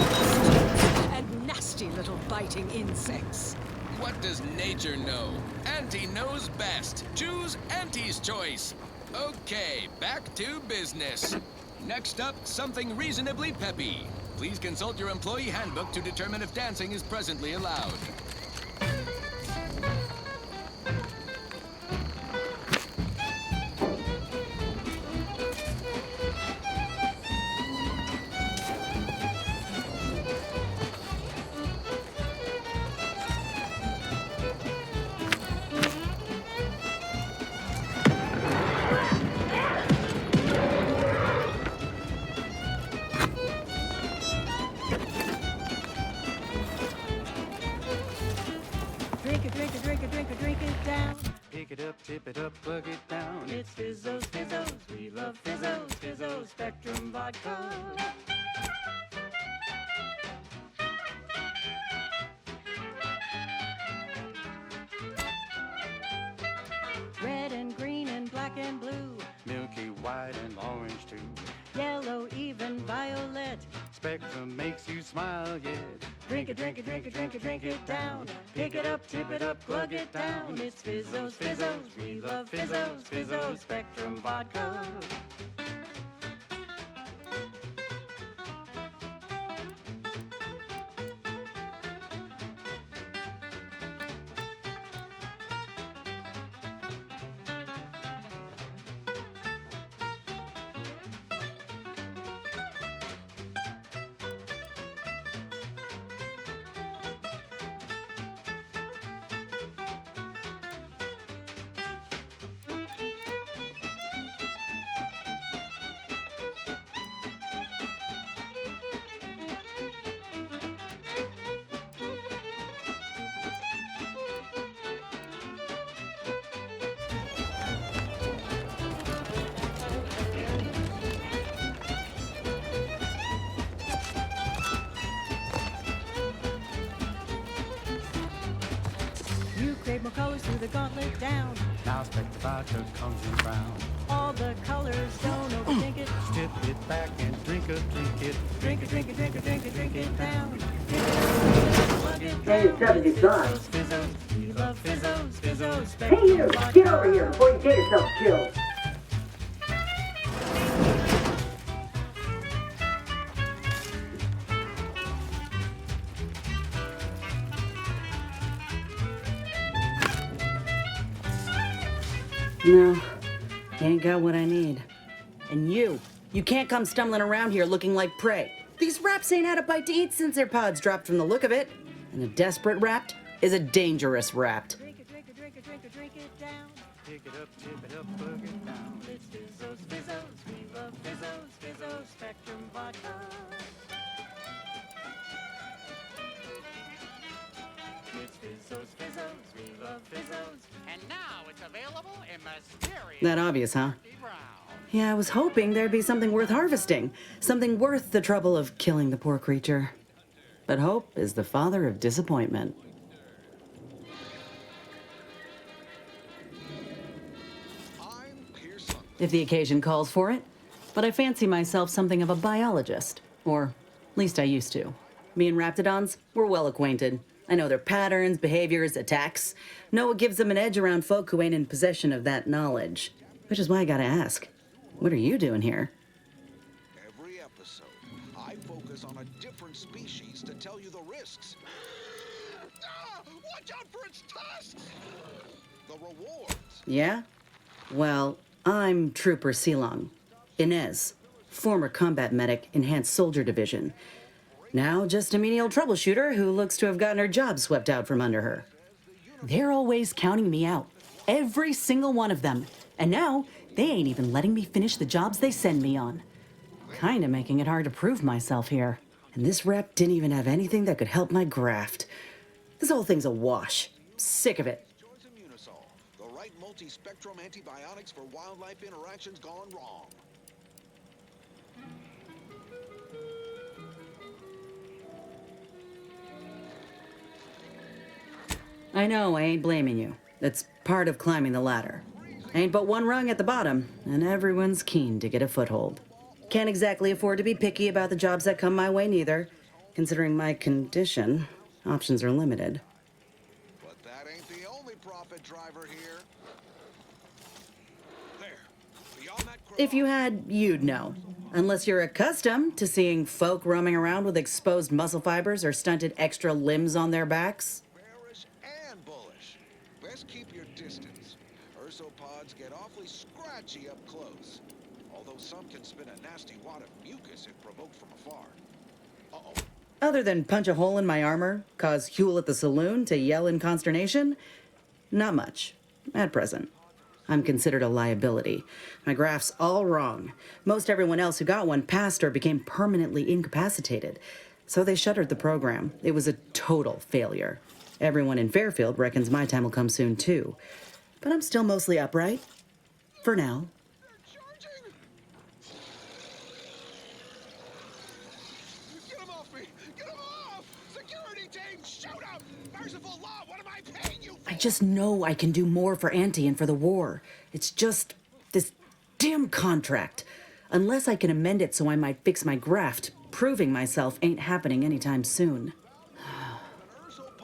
and nasty little biting insects. What does nature know? Auntie knows best. Choose Auntie's Choice. Okay, back to business. Next up, something reasonably peppy. Please consult your employee handbook to determine if dancing is presently allowed. drink it down. Pick it up, tip it up, plug it down. It's Fizzos, Fizzos, we love Fizzos, Fizzos Spectrum Vodka. Red and green and black and blue. Milky white and orange too. Yellow, even violet. Spectrum makes you smile yet. Drink it, drink it, drink it, drink it, drink it down. Pick it up, tip it up, plug it down. It's Fizzos, Fizzos, we love Fizzos, Fizzos Spectrum Vodka. Crave more colors through the gauntlet down. Now Spectrum Vodka comes in brown. All the colors, don't overthink it. Tip it back and drink it, drink it. Drink it, drink it, drink it, drink it, drink it down. Hey, it's 75. Fizzos, we love Fizzos, Fizzos, Hey you, get over here before you get yourself killed. No, you ain't got what I need. And you can't come stumbling around here looking like prey. These raps ain't had a bite to eat since their pods dropped from the look of it. And a desperate rapt is a dangerous rapt. Drink it, drink it, drink it, drink it, drink it down. Pick it up, tip it up, plug it down. It's Fizzos, Fizzos, we love Fizzos, Fizzos Spectrum Vodka. It's Fizzos, Fizzos, we love Fizzos. And now it's available in mysterious. That obvious, huh? Yeah, I was hoping there'd be something worth harvesting. Something worth the trouble of killing the poor creature. But hope is the father of disappointment. If the occasion calls for it. But I fancy myself something of a biologist. Or, at least I used to. Me and Raptidons, we're well acquainted. I know their patterns, behaviors, attacks. Know what gives them an edge around folk who ain't in possession of that knowledge. Which is why I gotta ask, what are you doing here? Every episode, I focus on a different species to tell you the risks. Watch out for its tusks! The rewards. Yeah? Well, I'm Trooper Silong. Inez, former combat medic, Enhanced Soldier Division. Now just a menial troubleshooter who looks to have gotten her job swept out from under her. They're always counting me out. Every single one of them. And now, they ain't even letting me finish the jobs they send me on. Kinda making it hard to prove myself here. And this rep didn't even have anything that could help my graft. This whole thing's a wash. Sick of it. The right multi-spectrum antibiotics for wildlife interactions gone wrong. I know, I ain't blaming you. That's part of climbing the ladder. Ain't but one rung at the bottom, and everyone's keen to get a foothold. Can't exactly afford to be picky about the jobs that come my way neither. Considering my condition, options are limited. But that ain't the only profit driver here. If you had, you'd know. Unless you're accustomed to seeing folk roaming around with exposed muscle fibers or stunted extra limbs on their backs. And bullish. Best keep your distance. Ursopods get awfully scratchy up close. Although some can spit a nasty wad of mucus if provoked from afar. Uh-oh. Other than punch a hole in my armor, cause Huel at the saloon to yell in consternation, not much, at present. I'm considered a liability. My graph's all wrong. Most everyone else who got one passed or became permanently incapacitated. So they shuttered the program. It was a total failure. Everyone in Fairfield reckons my time will come soon, too. But I'm still mostly upright. For now. Get him off me! Get him off! Security team, shoot him! Merciful law, what am I paying you for? I just know I can do more for Auntie and for the war. It's just this damn contract. Unless I can amend it so I might fix my graft, proving myself ain't happening anytime soon.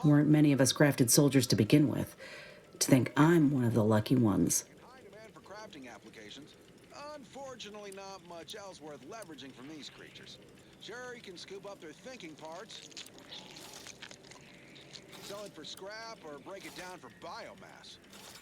Weren't many of us crafted soldiers to begin with. To think I'm one of the lucky ones. High demand for crafting applications. Unfortunately, not much else worth leveraging from these creatures. Sure, you can scoop up their thinking parts, sell it for scrap, or break it down for biomass.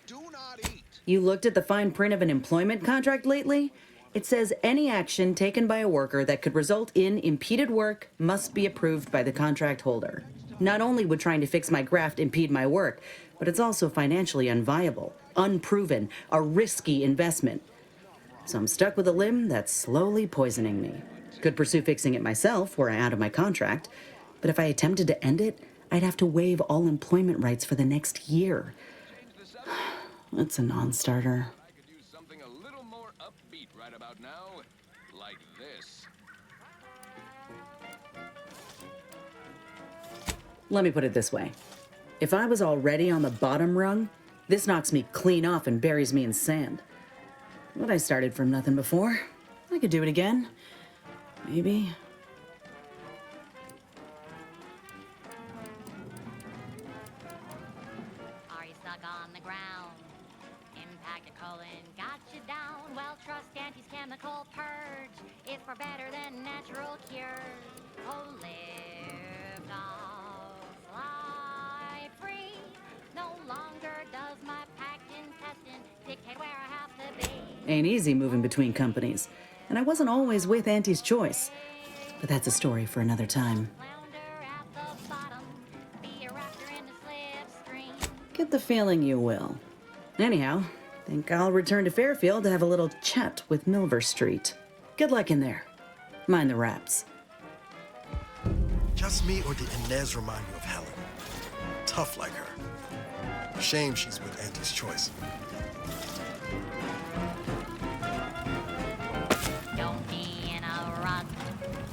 Do not eat. You looked at the fine print of an employment contract lately? It says any action taken by a worker that could result in impeded work must be approved by the contract holder. Not only would trying to fix my graft impede my work, but it's also financially unviable, unproven, a risky investment. So I'm stuck with a limb that's slowly poisoning me. Could pursue fixing it myself were I out of my contract, but if I attempted to end it, I'd have to waive all employment rights for the next year. It's a non-starter. I could use something a little more upbeat right about now, like this. Let me put it this way. If I was already on the bottom rung, this knocks me clean off and buries me in sand. But I started from nothing before. I could do it again. Maybe. Are you stuck on the ground? Impacted colon got you down. Well, trust Auntie's chemical purge. It's far better than natural cures. Oh, live dogs, fly free. No longer does my packed intestine dictate where I have to be. Ain't easy moving between companies. And I wasn't always with Auntie's choice. But that's a story for another time. Get the feeling you will. Anyhow, think I'll return to Fairfield to have a little chat with Milver Street. Good luck in there. Mind the wraps. Just me, or did Inez remind you of Helen? Tough like her. Shame she's with Auntie's choice. Don't be in a rut,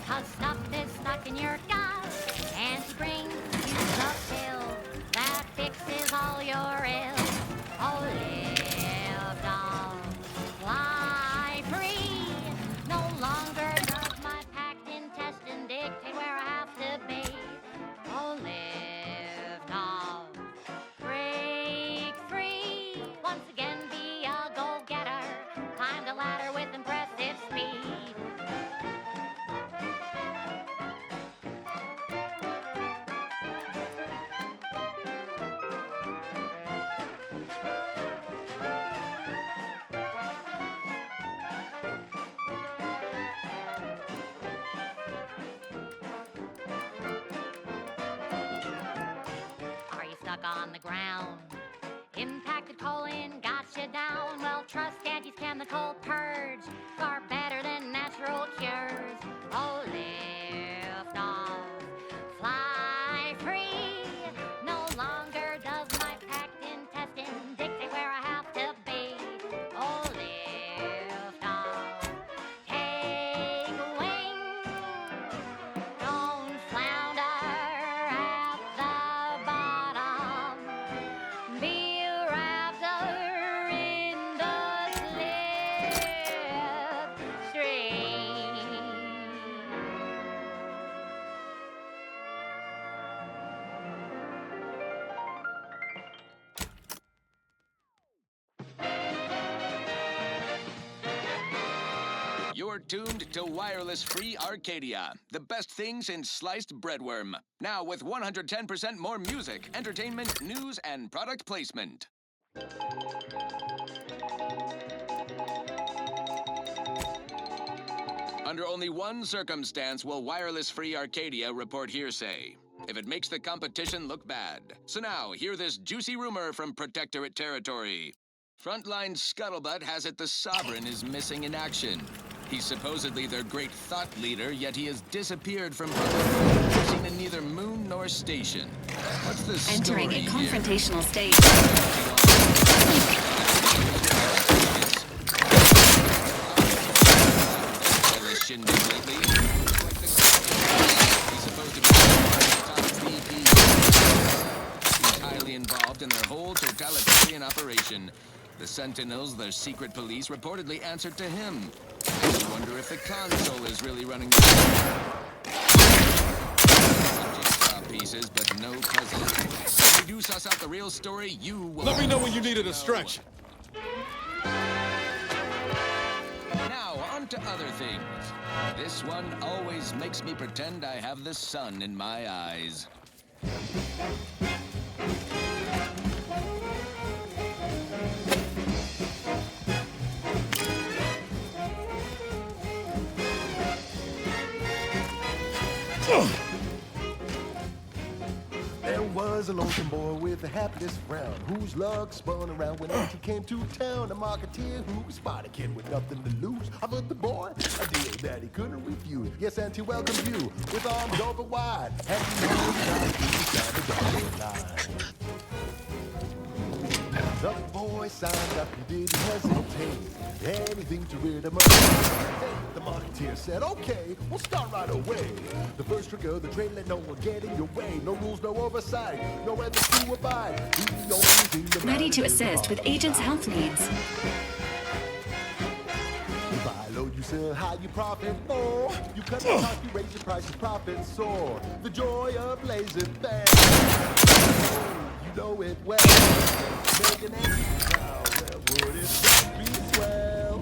'cause stuff is stuck in your gut. And she brings you the pill that fixes all your ills. Oh, live, dog, fly free. No longer does my packed intestine dictate where I have to be. Oh, live, dog, break free. Once again, be a go-getter. Climb the ladder with impressive speed. Are you stuck on the ground? Impacted colon got you down. Well, trust Auntie's chemical purge. Far better than natural cures. Oh, live, dog, fly free. No longer does my packed intestine dictate where I have to be. Oh, live, dog, take wing. Don't flounder at the bottom. Be a raptor in the slipstream. You're tuned to Wireless Free Arcadia, the best things in sliced breadworm. Now with 110% more music, entertainment, news, and product placement. Under only one circumstance will Wireless Free Arcadia report hearsay. If it makes the competition look bad. So now, hear this juicy rumor from Protectorate territory. Frontline Scuttlebutt has it the Sovereign is missing in action. He's supposedly their great thought leader, yet he has disappeared from public, seen in neither moon nor station. What's the story Entering a here? confrontational stage. Shindig lately. He's supposed to be top VP. He's highly involved in their whole totalitarian operation. The Sentinels, their secret police, reportedly answered to him. I wonder if the console is really running the jigsaw pieces, but no puzzle. When we do suss out the real story, you will... Let me know when you need a distraction. Now, on to other things. This one always makes me pretend I have the sun in my eyes. There was a lonesome boy with the happiest frown, whose luck spun around when he came to town. A marketeer who spotted a kid with nothing to lose. Offered the boy a deal that he couldn't refuse. Yes, Auntie welcomed you with arms open wide. And he knows how to stand the dotted line. The boy signed up, he didn't hesitate. Anything to rid him of. The marketeer said, okay, we'll start right away. The first trick of the trade, let no one get in your way. No rules, no oversight, no ethics to abide. Ready to assist with agents' health needs. You buy low, you sell high, you profit more. You cut the cost, you raise your prices, profit soar. The joy of blazing fast. You know it well. Making it proud, well, would it be swell?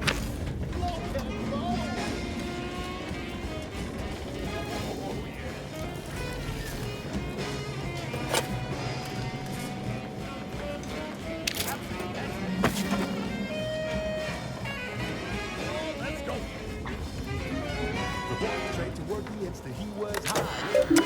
Look and roll. Let's go. The boy straight to work, the instant he was high. You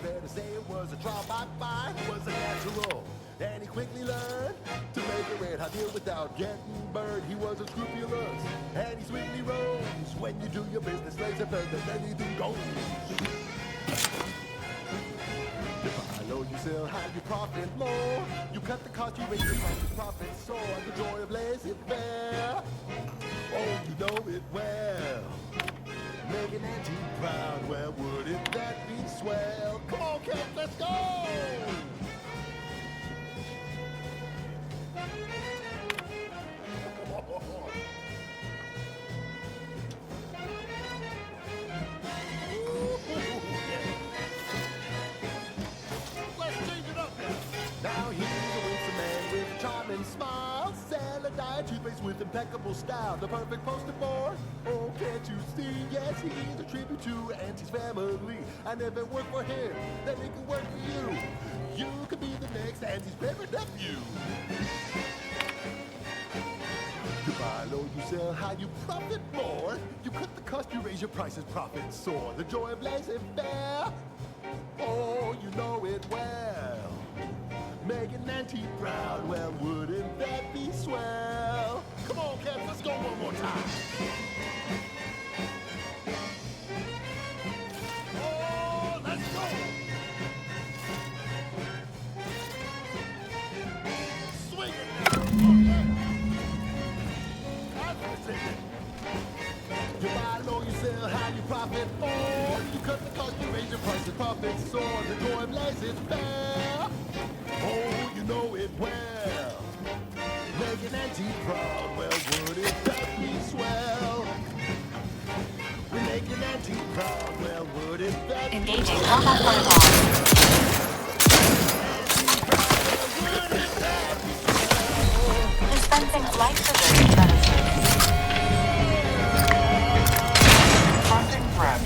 better say it was a trial by fire, it was a natural. And he quickly learned to make a red hot deal without getting burned. He was unscrupulous, and he sweetly rose. When you do your business, laser further than anything goes. You buy low, you sell high, you profit more. You cut the cost, you raise the price, you profit soar. The joy of laissez-faire. Oh, you know it well. Making Auntie proud, well, wouldn't that be swell? Come on, kids, let's go! Let's change it up now. Now he's a winsome man with a charming smile. Sell a diet toothpaste with impeccable style. The perfect poster boy. Oh, can't you see? Yes, he's a tribute to Auntie's family. I never worked for him, then he can work for you. You could be the next Auntie's favorite nephew. You buy low, you sell high, you profit more. You cut the cost, you raise your prices, profit soar. The joy of laissez-faire. Oh, you know it well. Making Auntie proud, well, wouldn't that be swell? Come on, cats, let's go one more time. Oh, let's go. Swing it now. You buy low, you sell high, you profit more. You cut the cost, you raise your prices, profit soar. The joy of laissez-faire. Oh, you know it well. Making Auntie proud, well, wouldn't that be swell? We're making Auntie proud, well, wouldn't that be Engaging combat protocol. Dispensing life-preserving medicine. Confronting threat.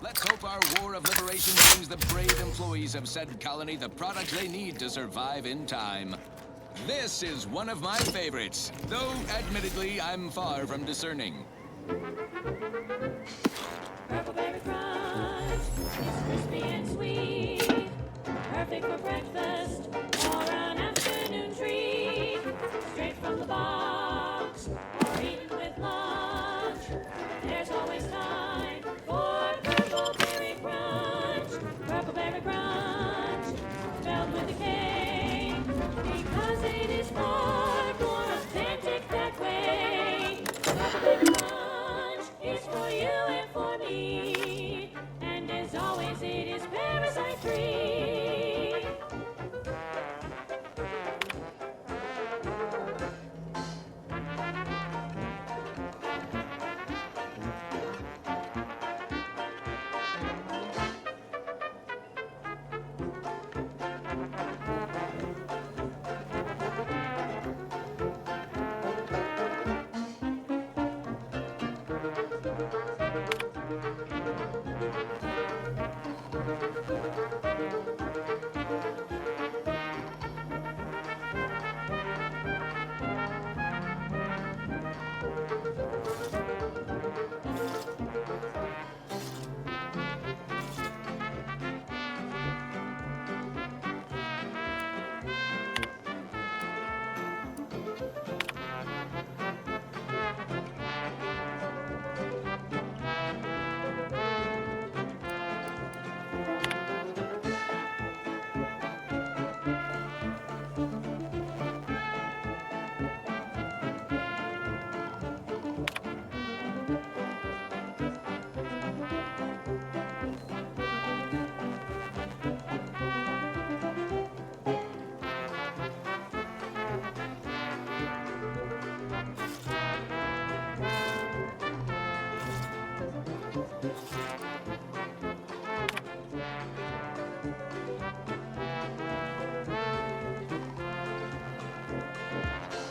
Let's hope our war of liberation brings the brave employees of said colony the products they need to survive in time. This is one of my favorites, though admittedly I'm far from discerning. Purple baby crunch, it's crispy and sweet. Perfect for breakfast or an afternoon treat. Straight from the box or eaten with lunch. There's always time for Purple Berry Crunch. Purple Berry Crunch, spelled with a K, because it is far more authentic that way. Purple Berry Crunch is for you and for me, and as always it is parasite free.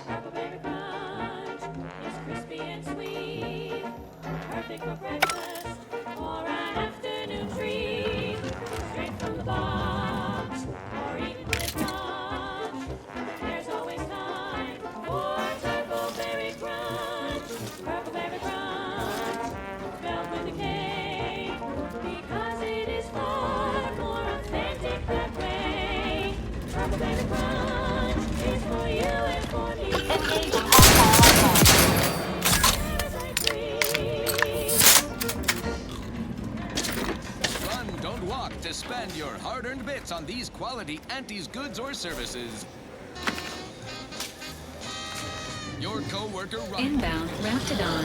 Purple Berry Crunch is crispy and sweet. Perfect for breakfast or an afternoon treat. Straight from the box or eaten with lunch. There's always time for Purple Berry Crunch. Purple Berry Crunch, spelled with a K, because it is far more authentic that way. Purple Berry Crunch is for you and for me. Parasite free. Run, don't walk to spend your hard-earned bits on these quality Auntie's goods or services. Your co-worker Ryan. Inbound Raptidon.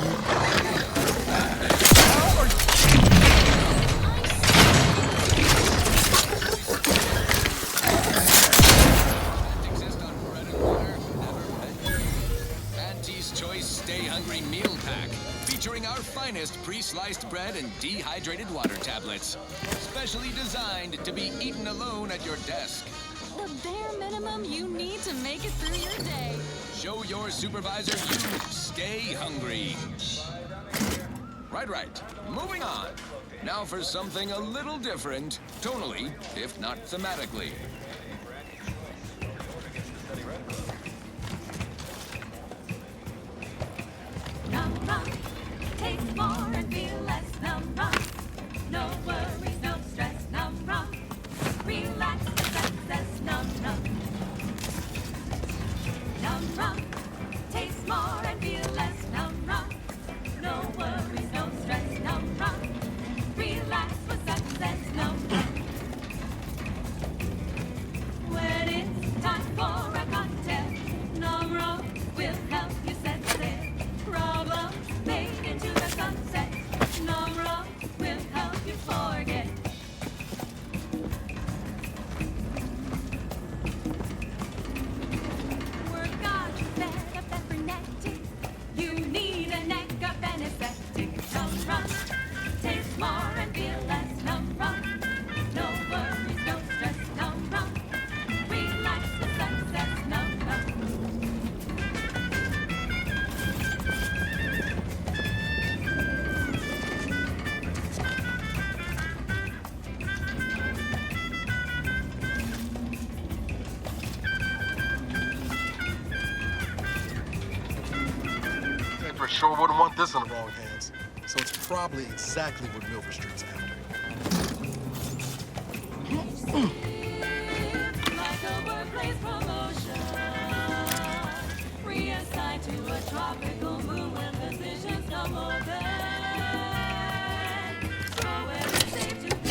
Exist on bread and water, never veggie. Auntie's Choice Stay Hungry Meal Pack, featuring our finest pre-sliced bread and dehydrated water tablets. Specially designed to be eaten alone at your desk. The bare minimum you need to make it through your day. Show your supervisor you stay hungry. Right. Moving on. Now for something a little different, tonally, if not thematically. Num rum, taste more and feel less. Num rum, no worries, no stress. Num rum, relax with success. Num rum, num rum, taste more and feel less. Num rum, no worries, no stress. Num rum, relax with success. Num rum. When it's time for a cocktail, num rum will help you set sail. Problems made into the sunset. Num rum will help you forget. Work on your bed of peppernetti. You need a neck of anesthetic. Num rum, taste more and feel less. Num rum, no worries, no stress. Num rum, relax the success. Num rum. I for sure wouldn't want this in the wrong hands. So it's probably exactly what Milford Street's after. place promotion. Reassigned to a tropical moon when positions no more than. So it's safe to be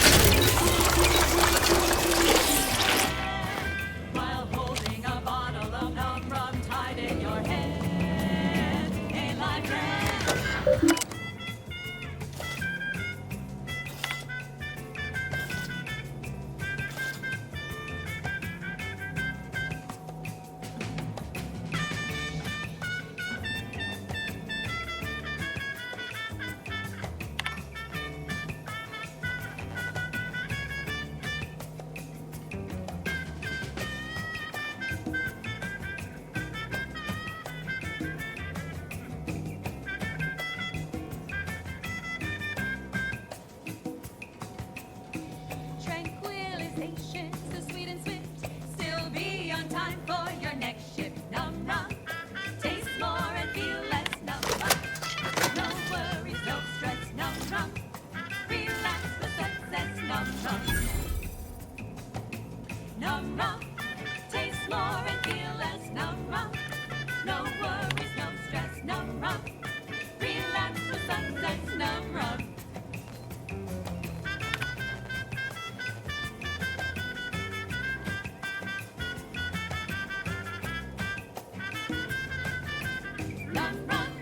while holding a bottle of numb rum tied in your head. Ain't like that. Tranquilization, so sweet and swift. Still be on time for your next shift. Num rum, taste more and feel less. Num rum, no worries, no stress. Num rum, relax for success. Num rum, num rum, taste more and feel less. Num rum, no worries, no stress. Num rum, relax for success. Num rum. Num rum,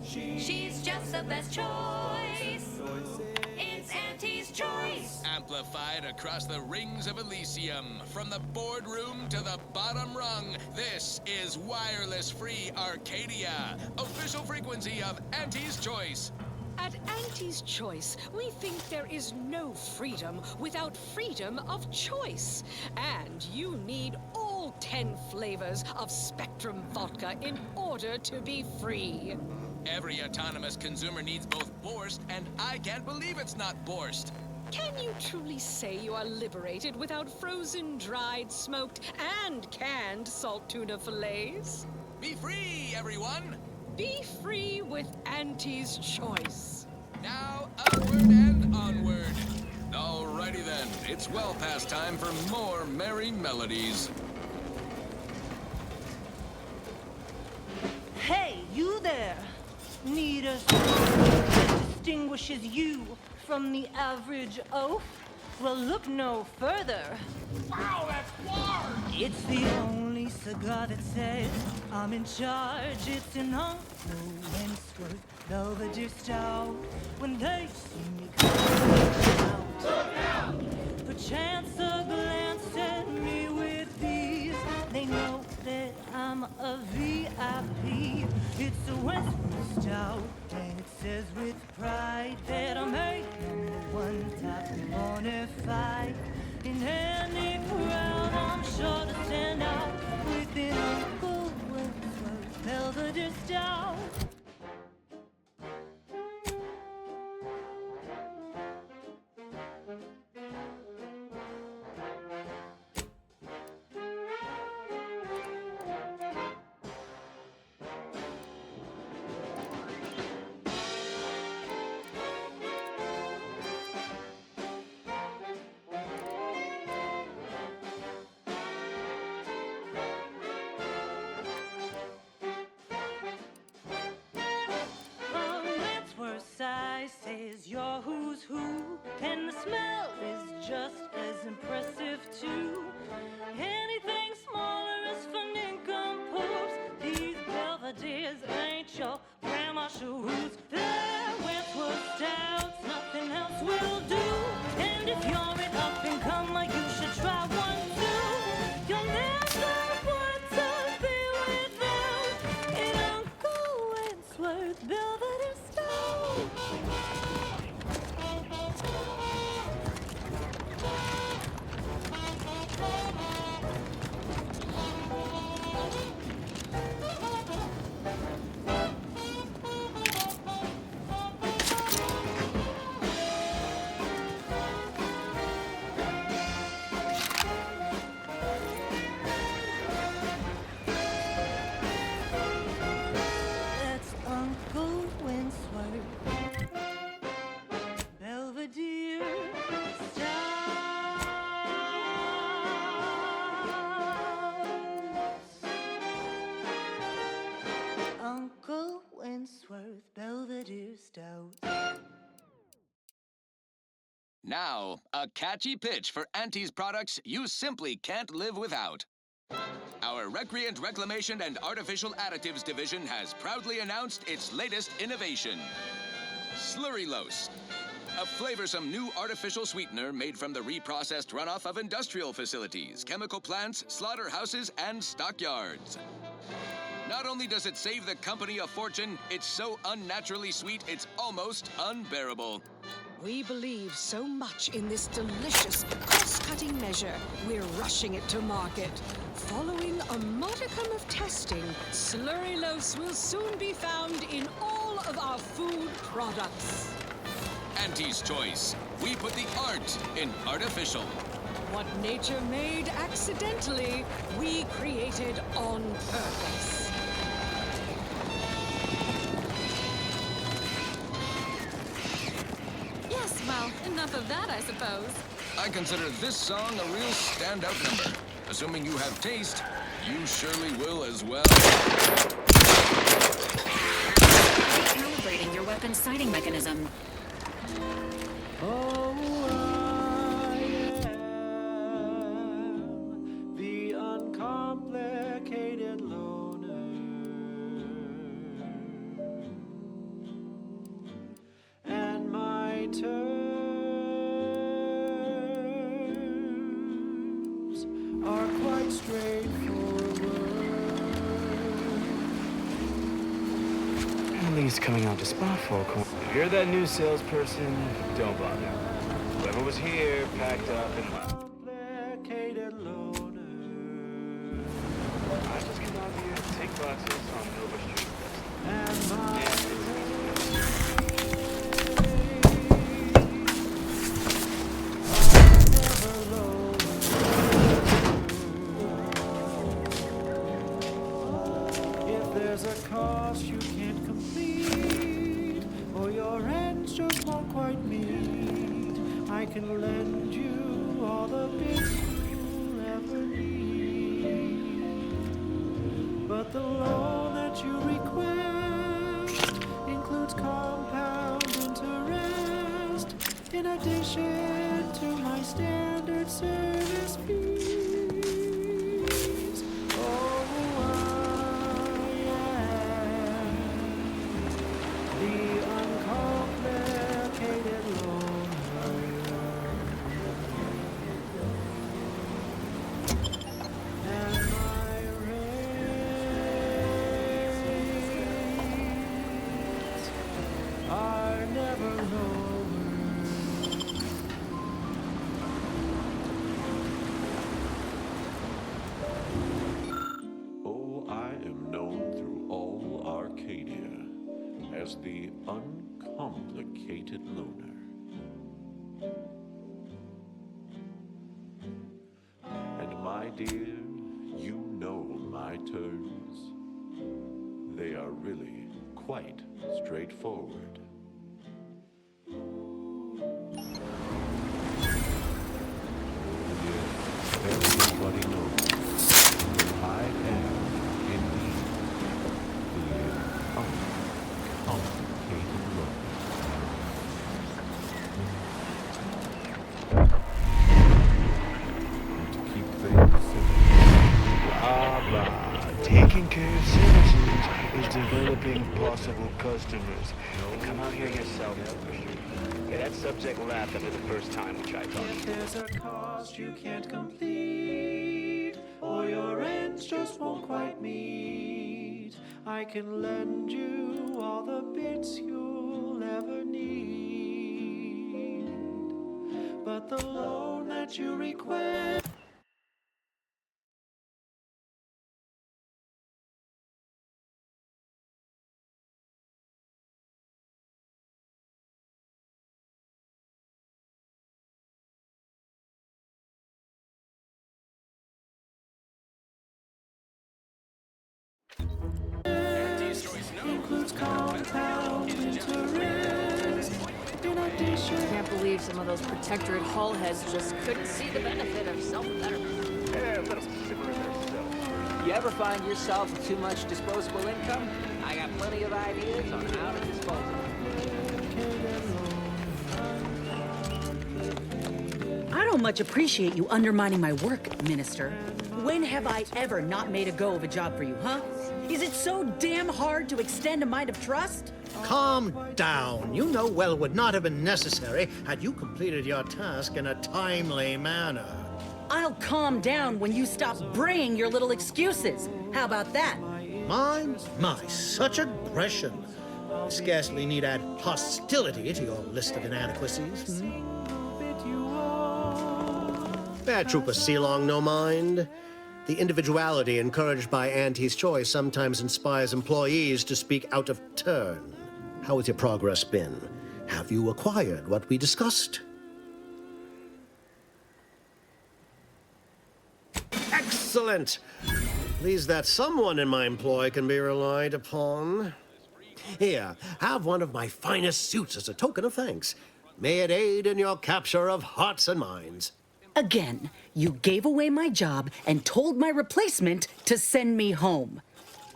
she's just the best choice. It's Auntie's choice. Amplified across the rings of Elysium, from the boardroom to the bottom rung, this is Wireless Free Arcadia, official frequency of Auntie's Choice. At Auntie's Choice, we think there is no freedom without freedom of choice. And you need all 10 flavors of Spectrum vodka in order to be free. Every autonomous consumer needs both Borst, and I can't believe it's not Borst. Can you truly say you are liberated without frozen, dried, smoked, and canned salt tuna fillets? Be free, everyone! Be free with Auntie's Choice. Now, upward and onward. Alrighty then, it's well past time for more merry melodies. Hey, you there! Need a song that distinguishes you from the average oaf? Well, look no further. Wow, that's large! It's the only cigar that says I'm in charge. It's an Uncle Wentworth Belvedere Stout. When they see me coming out, perchance a glance at me with these, they know that I'm a VIP. It's a Wentworth Stout, and it says with pride that I'm a #1 top bona fide. In any crowd, I'm sure to stand out with an Uncle Wentworth Belvedere Stout. Says you're who's who, and the smell is just as impressive too. Anything smaller is for nincompoops. These Belvederes ain't your grandma shoes. They're Wentworth Stouts, nothing else will do. And if you're an up and comer, you should try one too. You'll never want to be without an Uncle Wentworth Belvedere Stout. Now, a catchy pitch for Auntie's products you simply can't live without. Our Recreant Reclamation and Artificial Additives division has proudly announced its latest innovation, Slurrylose, a flavorsome new artificial sweetener made from the reprocessed runoff of industrial facilities, chemical plants, slaughterhouses, and stockyards. Not only does it save the company a fortune, it's so unnaturally sweet it's almost unbearable. We believe so much in this delicious, cost-cutting measure, we're rushing it to market. Following a modicum of testing, Slurrylose will soon be found in all of our food products. Auntie's Choice. We put the art in artificial. What nature made accidentally, we created on purpose. Yes, well, enough of that, I suppose. I consider this song a real standout number. Assuming you have taste, you surely will as well. Calibrating your weapon's sighting mechanism. Oh, I am the uncomplicated loner, and my terms are quite straightforward. At least coming out to spot folk. If you're that new salesperson, don't bother. Whoever was here packed up and left. Complicated loner. I just came out here to take classes on Nova Street. And my if there's a cost you can't complete, or your ends just won't quite meet, I can lend you all the bits you'll ever need. But the loan that you request includes compound interest, in addition to my standard service fees. Oh, I am the uncomplicated loner, and my rates are never lowered. Oh, I am known through all Arcadia as the uncomplicated loner. And my dear, you know my terms. They are really quite straightforward. Everybody knows that I am indeed the uncomplicated loner. To keep things simple. Blah, blah. Taking care of citizens is developing possible customers. Come out here yourself. Yeah, that subject laughed after the first time we tried talking. If there's a cost you can't complete, or your ends just won't quite meet, I can lend you all the bits you'll ever need. But the loan that you request includes compound interest, in addition. I can't believe some of those protectorate hull heads just couldn't see the benefit of self-betterment. Yeah, a little simpler yourself. You ever find yourself with too much disposable income? I got plenty of ideas on how to dispose of it. don't much appreciate you undermining my work, Minister. When have I ever not made a go of a job for you, huh? Is it so damn hard to extend a mind of trust? Calm down. You know well would not have been necessary had you completed your task in a timely manner. I'll calm down when you stop bringing your little excuses. How about that? My, such aggression. Scarcely need add hostility to your list of inadequacies. Fair Trooper Sealong, no mind. The individuality encouraged by Auntie's choice sometimes inspires employees to speak out of turn. How has your progress been? Have you acquired what we discussed? Excellent! Pleased that someone in my employ can be relied upon. Here, have one of my finest suits as a token of thanks. May it aid in your capture of hearts and minds. Again, you gave away my job and told my replacement to send me home.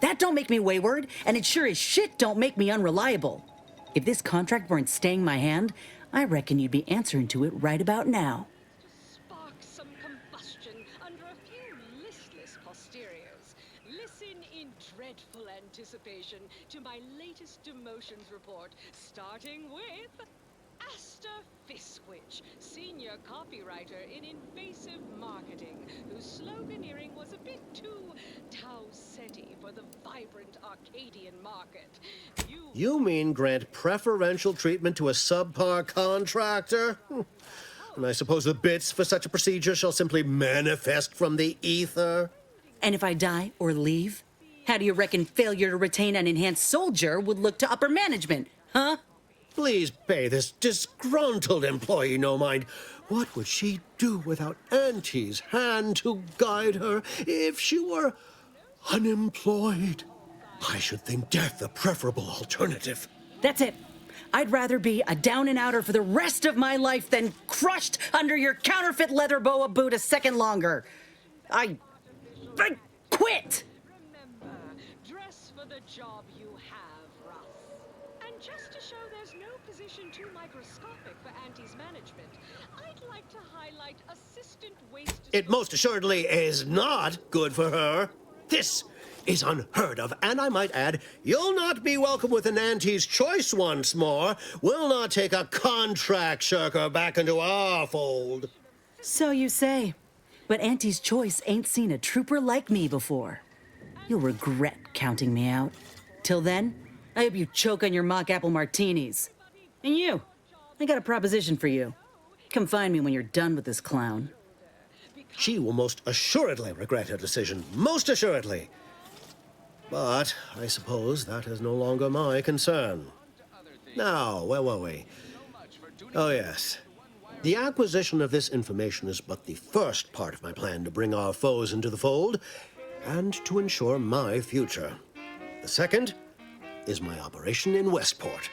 That don't make me wayward, and it sure as shit don't make me unreliable. If this contract weren't staying my hand, I reckon you'd be answering to it right about now. Spark some combustion under a few listless posteriors. Listen in dreadful anticipation to my latest demotions report, starting with Asta Fiskwich, senior copywriter in invasive marketing, whose sloganeering was a bit too Tau-Ceti for the vibrant Arcadian market. You mean grant preferential treatment to a subpar contractor? And I suppose the bits for such a procedure shall simply manifest from the ether? And if I die or leave, how do you reckon failure to retain an enhanced soldier would look to upper management, huh? Please pay this disgruntled employee no mind. What would she do without Auntie's hand to guide her if she were unemployed? I should think death a preferable alternative. That's it. I'd rather be a down-and-outer for the rest of my life than crushed under your counterfeit leather boa boot a second longer. I quit! Remember, dress for the job you have, Russ. And just to show there's no position too microscopic for Auntie's management, I'd like to highlight assistant waste... It most assuredly is not good for her. This is unheard of, and I might add, you'll not be welcome with an Auntie's choice once more. We'll not take a contract shirker back into our fold. So you say. But Auntie's choice ain't seen a trooper like me before. You'll regret counting me out. Till then, I hope you choke on your mock apple martinis. And you, I got a proposition for you. Come find me when you're done with this clown. She will most assuredly regret her decision, most assuredly. But I suppose that is no longer my concern. Now, where were we? Oh, yes. The acquisition of this information is but the first part of my plan to bring our foes into the fold and to ensure my future. The second is my operation in Westport.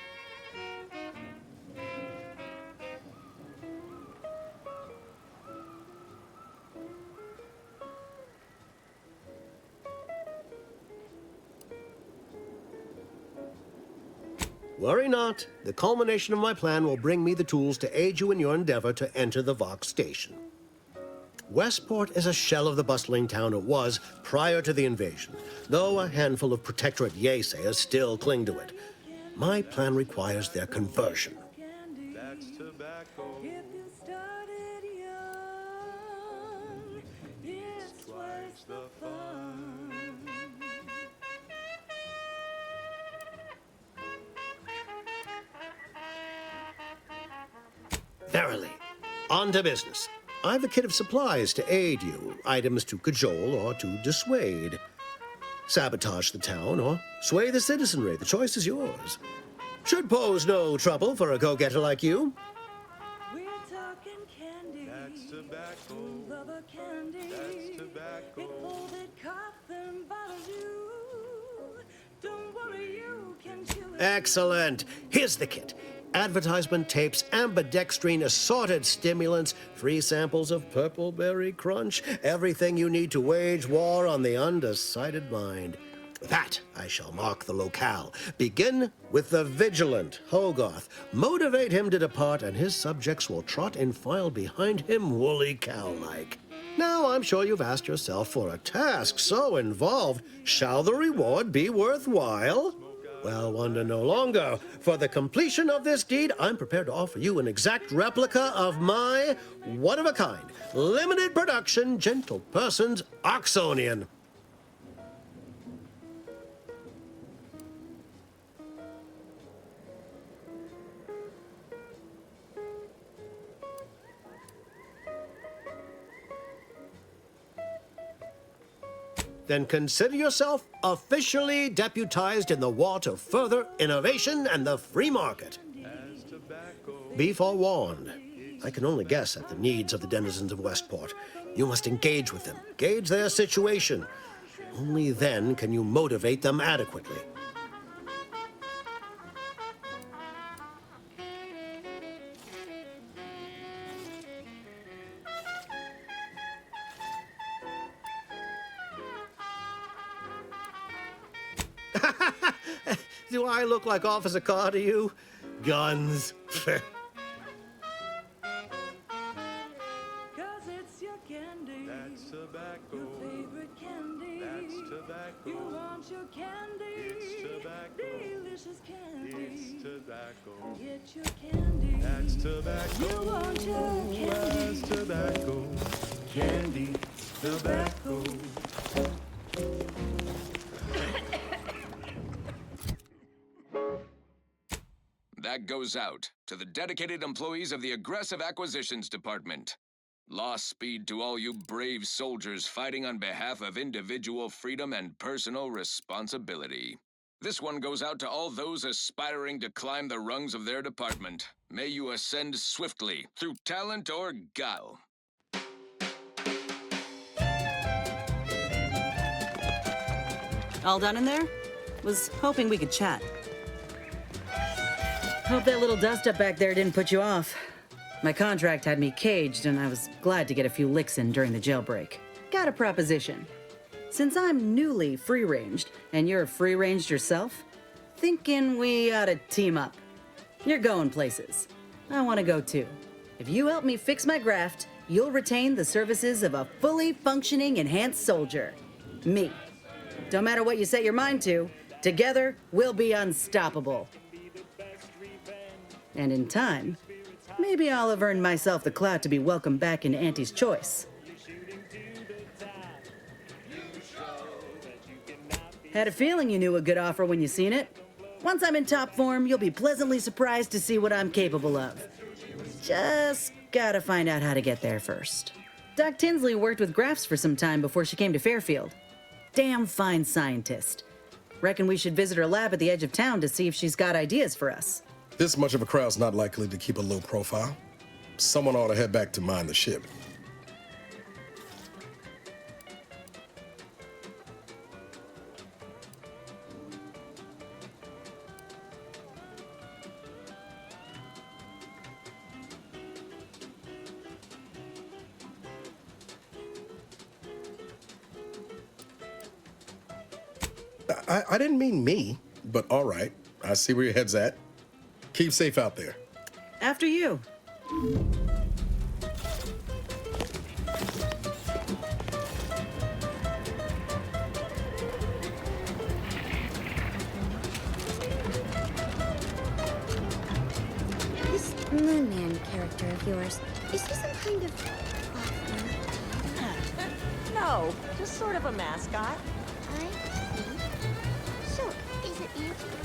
Worry not. The culmination of my plan will bring me the tools to aid you in your endeavor to enter the Vox station. Westport is a shell of the bustling town it was prior to the invasion, though a handful of Protectorate Yesayers still cling to it. My plan requires their conversion. That's tobacco. If you started young, it's twice the fun. Verily. On to business. I've a kit of supplies to aid you, items to cajole or to dissuade. Sabotage the town or sway the citizenry. The choice is yours. Should pose no trouble for a go-getter like you. We're talking candy. That's tobacco. Rubber candy. That's tobacco. It folded coffin bottles you. Don't worry, you can chew it. Excellent. Here's the kit. Advertisement tapes, ambidextrine, assorted stimulants, free samples of Purple Berry Crunch, everything you need to wage war on the undecided mind. With that, I shall mark the locale. Begin with the vigilant Hogarth. Motivate him to depart, and his subjects will trot in file behind him woolly cow-like. Now, I'm sure you've asked yourself, for a task so involved, shall the reward be worthwhile? Well, wonder no longer. For the completion of this deed, I'm prepared to offer you an exact replica of my one-of-a-kind, limited production, gentle person's Oxonian. Then consider yourself officially deputized in the war to further innovation and the free market. Be forewarned. I can only guess at the needs of the denizens of Westport. You must engage with them, gauge their situation. Only then can you motivate them adequately. Do I look like Officer Carr to you? Guns. Cause it's your candy. That's tobacco. Your favorite candy. That's tobacco. You want your candy. It's tobacco. Delicious candy. It's tobacco. Get your candy. That's tobacco. You want your candy. That's tobacco. Candy. Tobacco. That goes out to the dedicated employees of the Aggressive Acquisitions Department. Lost speed to all you brave soldiers fighting on behalf of individual freedom and personal responsibility. This one goes out to all those aspiring to climb the rungs of their department. May you ascend swiftly through talent or guile. All done in there? Was hoping we could chat. Hope that little dust-up back there didn't put you off. My contract had me caged, and I was glad to get a few licks in during the jailbreak. Got a proposition. Since I'm newly free-ranged, and you're free-ranged yourself, thinking we ought to team up. You're going places. I want to go too. If you help me fix my graft, you'll retain the services of a fully functioning enhanced soldier. Me. Don't matter what you set your mind to, together we'll be unstoppable. And in time, maybe I'll have earned myself the clout to be welcomed back into Auntie's Choice. Had a feeling you knew a good offer when you seen it. Once I'm in top form, you'll be pleasantly surprised to see what I'm capable of. Just gotta find out how to get there first. Doc Tinsley worked with Grafts for some time before she came to Fairfield. Damn fine scientist. Reckon we should visit her lab at the edge of town to see if she's got ideas for us. This much of a crowd's not likely to keep a low profile. Someone ought to head back to mind the ship. I didn't mean me, but all right. I see where your head's at. Keep safe out there. After you. This Moon Man character of yours, is he some kind of No, just sort of a mascot. I see. So, is it Auntie?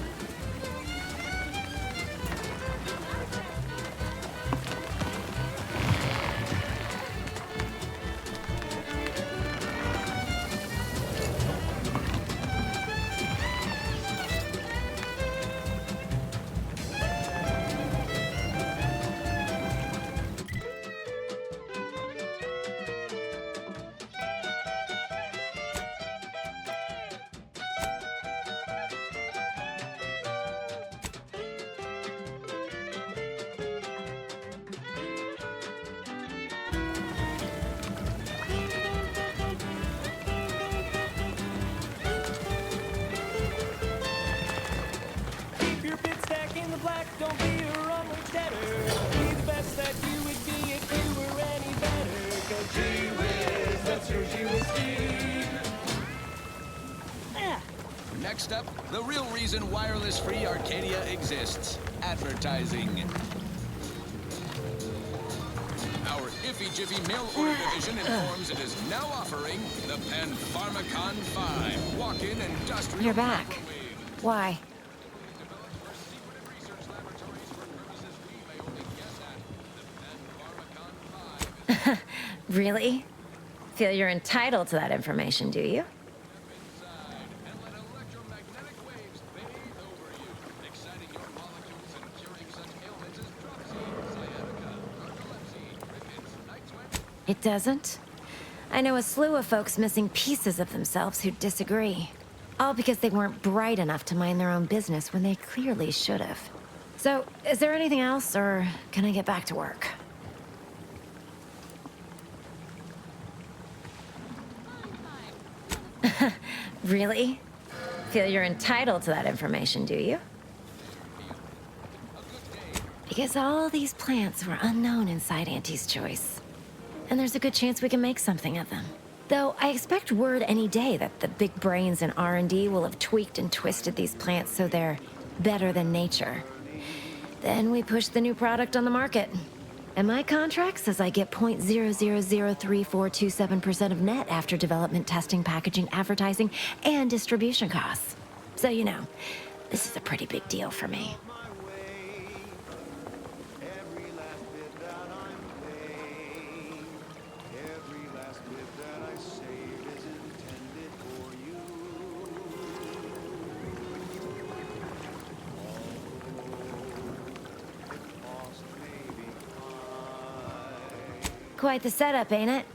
Next up, the real reason wireless-free Arcadia exists: advertising. Our Iffy Jiffy mail order division informs it is now offering the Pen Pharmacon 5 walk-in industrial. You're back. Why? Really? Feel you're entitled to that information, do you? It doesn't? I know a slew of folks missing pieces of themselves who disagree. All because they weren't bright enough to mind their own business when they clearly should have. So, is there anything else, or can I get back to work? Really? Feel you're entitled to that information, do you? Because all these plants were unknown inside Auntie's Choice. And there's a good chance we can make something of them. Though I expect word any day that the big brains in R&D will have tweaked and twisted these plants so they're better than nature. Then we push the new product on the market. And my contract says I get 0.003427% of net after development, testing, packaging, advertising, and distribution costs. So you know, this is a pretty big deal for me. Quite the setup, ain't it?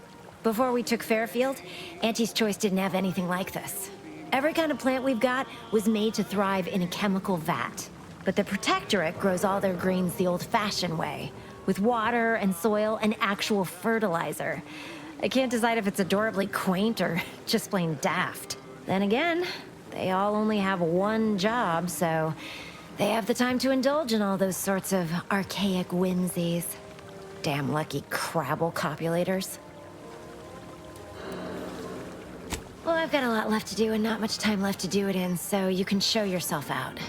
Before we took Fairfield, Auntie's Choice didn't have anything like this. Every kind of plant we've got was made to thrive in a chemical vat. But the Protectorate grows all their greens the old-fashioned way, with water and soil and actual fertilizer. I can't decide if it's adorably quaint or just plain daft. Then again, they all only have one job, so they have the time to indulge in all those sorts of archaic whimsies. Damn lucky Crabble copulators. Well, I've got a lot left to do and not much time left to do it in, so you can show yourself out.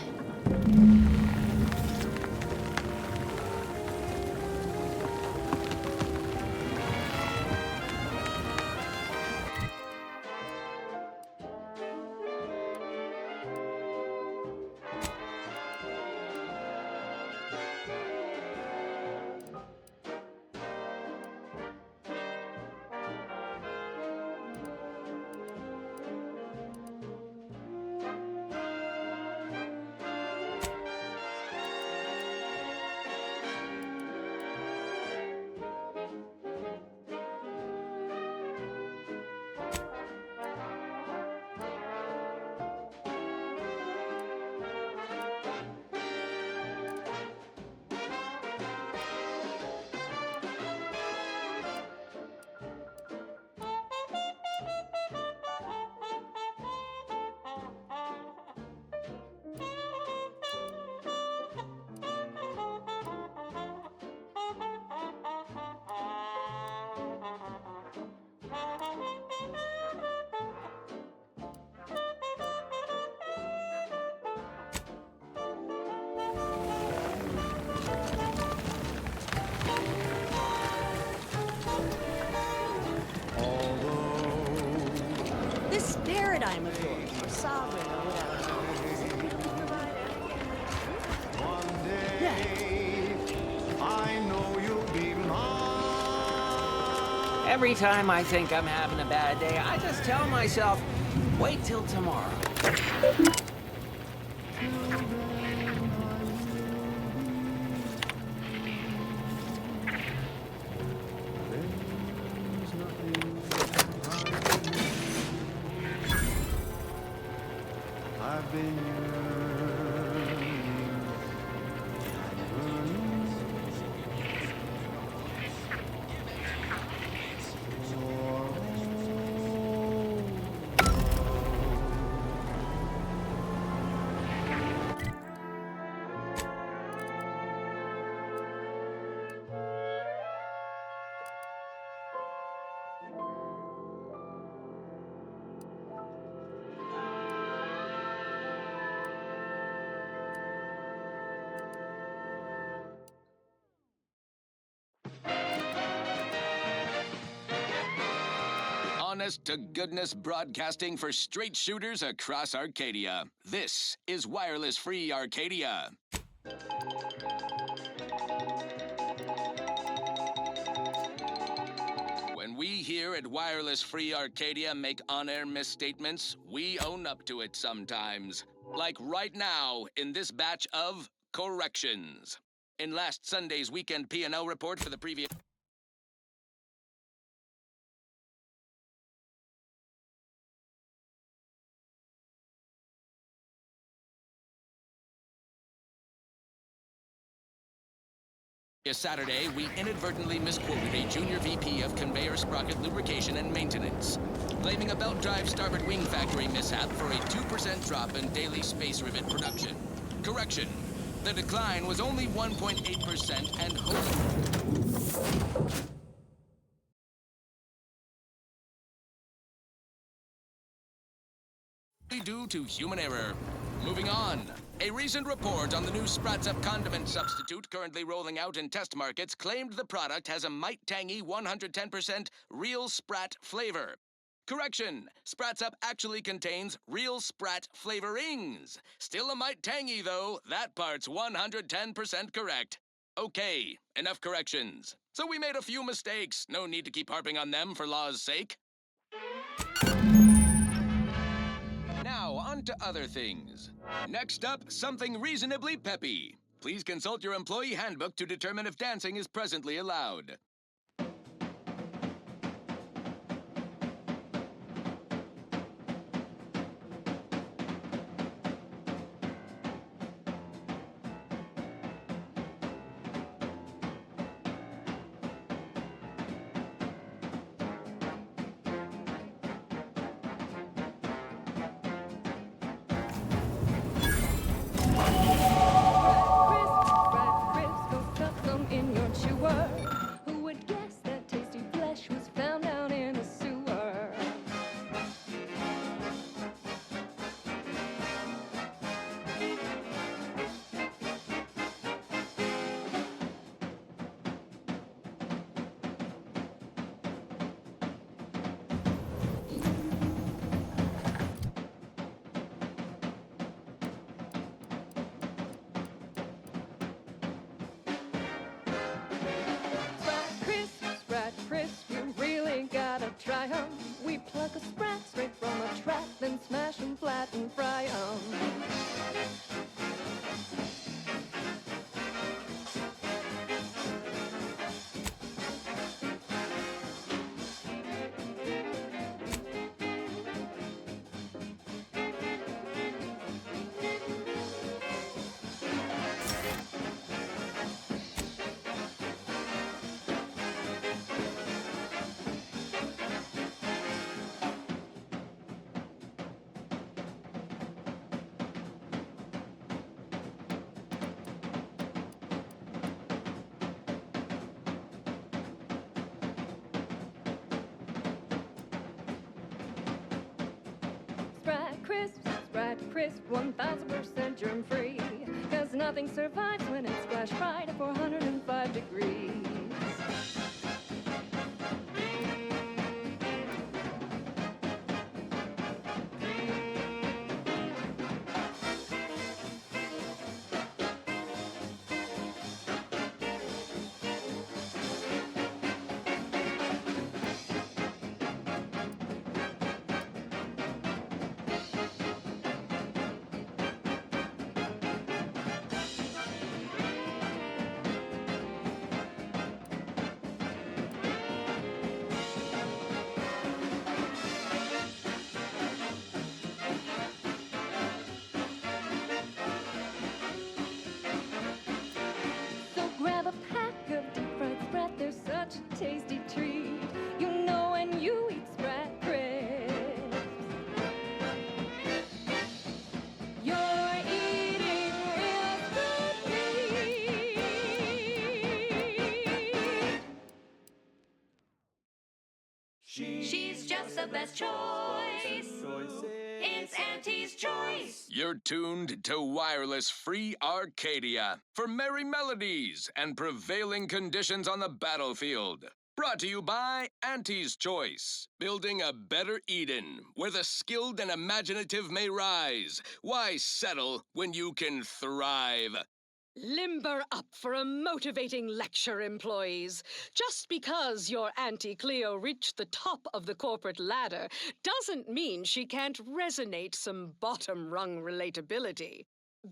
This paradigm of yours, sovereign or whatever. I know you'll be mine. Every time I think I'm having a bad day, I just tell myself, wait till tomorrow. I've been honest to goodness broadcasting for straight shooters across Arcadia. This is Wireless Free Arcadia. When we here at Wireless Free Arcadia make on-air misstatements, we own up to it sometimes. Like right now in this batch of corrections. In last Sunday's weekend P&L report for the previous... Saturday, we inadvertently misquoted a junior VP of conveyor sprocket lubrication and maintenance, blaming a belt drive starboard wing factory mishap for a 2% drop in daily space rivet production. Correction. The decline was only 1.8% and due to human error. Moving on. A recent report on the new Sprats Up condiment substitute currently rolling out in test markets claimed the product has a might tangy 110% real Sprat flavor. Correction. Sprats Up actually contains real Sprat flavorings. Still a might tangy, though. That part's 110% correct. Okay, enough corrections. So we made a few mistakes. No need to keep harping on them for law's sake. Now, on to other things. Next up, something reasonably peppy. Please consult your employee handbook to determine if dancing is presently allowed. Who would guess that tasty flesh was found down in the sewer? Sprat crisp, you really gotta try 'em. We pluck a sprat straight from a trap, then smash 'em flat and fry 'em. Sprat crisp, 1000% germ free. 'Cause nothing survives when it's flash fried at 405 degrees. Such a tasty treat, you know, when you eat Sprat crisp. You're eating real Sprat meat. She's just the best choice. It's Auntie's choice. You're tuned to Wireless Free Arcadia for merry melodies and prevailing conditions on the battlefield. Brought to you by Auntie's Choice. Building a better Eden, where the skilled and imaginative may rise. Why settle when you can thrive? Limber up for a motivating lecture, employees. Just because your Auntie Cleo reached the top of the corporate ladder doesn't mean she can't resonate some bottom-rung relatability.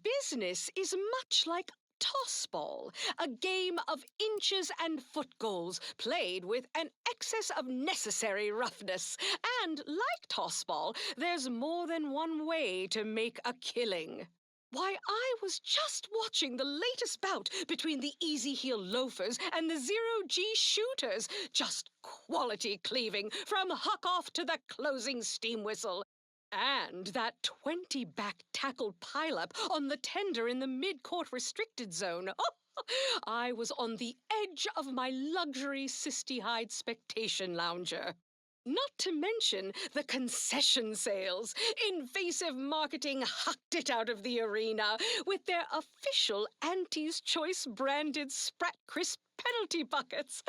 Business is much like tossball, a game of inches and foot goals played with an excess of necessary roughness. And like tossball, there's more than one way to make a killing. Why, I was just watching the latest bout between the Easy Heel Loafers and the Zero-G Shooters. Just quality cleaving from huck-off to the closing steam whistle. And that 20-back tackle pileup on the tender in the mid-court restricted zone. I was on the edge of my luxury Sisty-Hide spectation lounger. Not to mention the concession sales. Invasive marketing hucked it out of the arena with their official Auntie's Choice branded Sprat Crisp penalty buckets.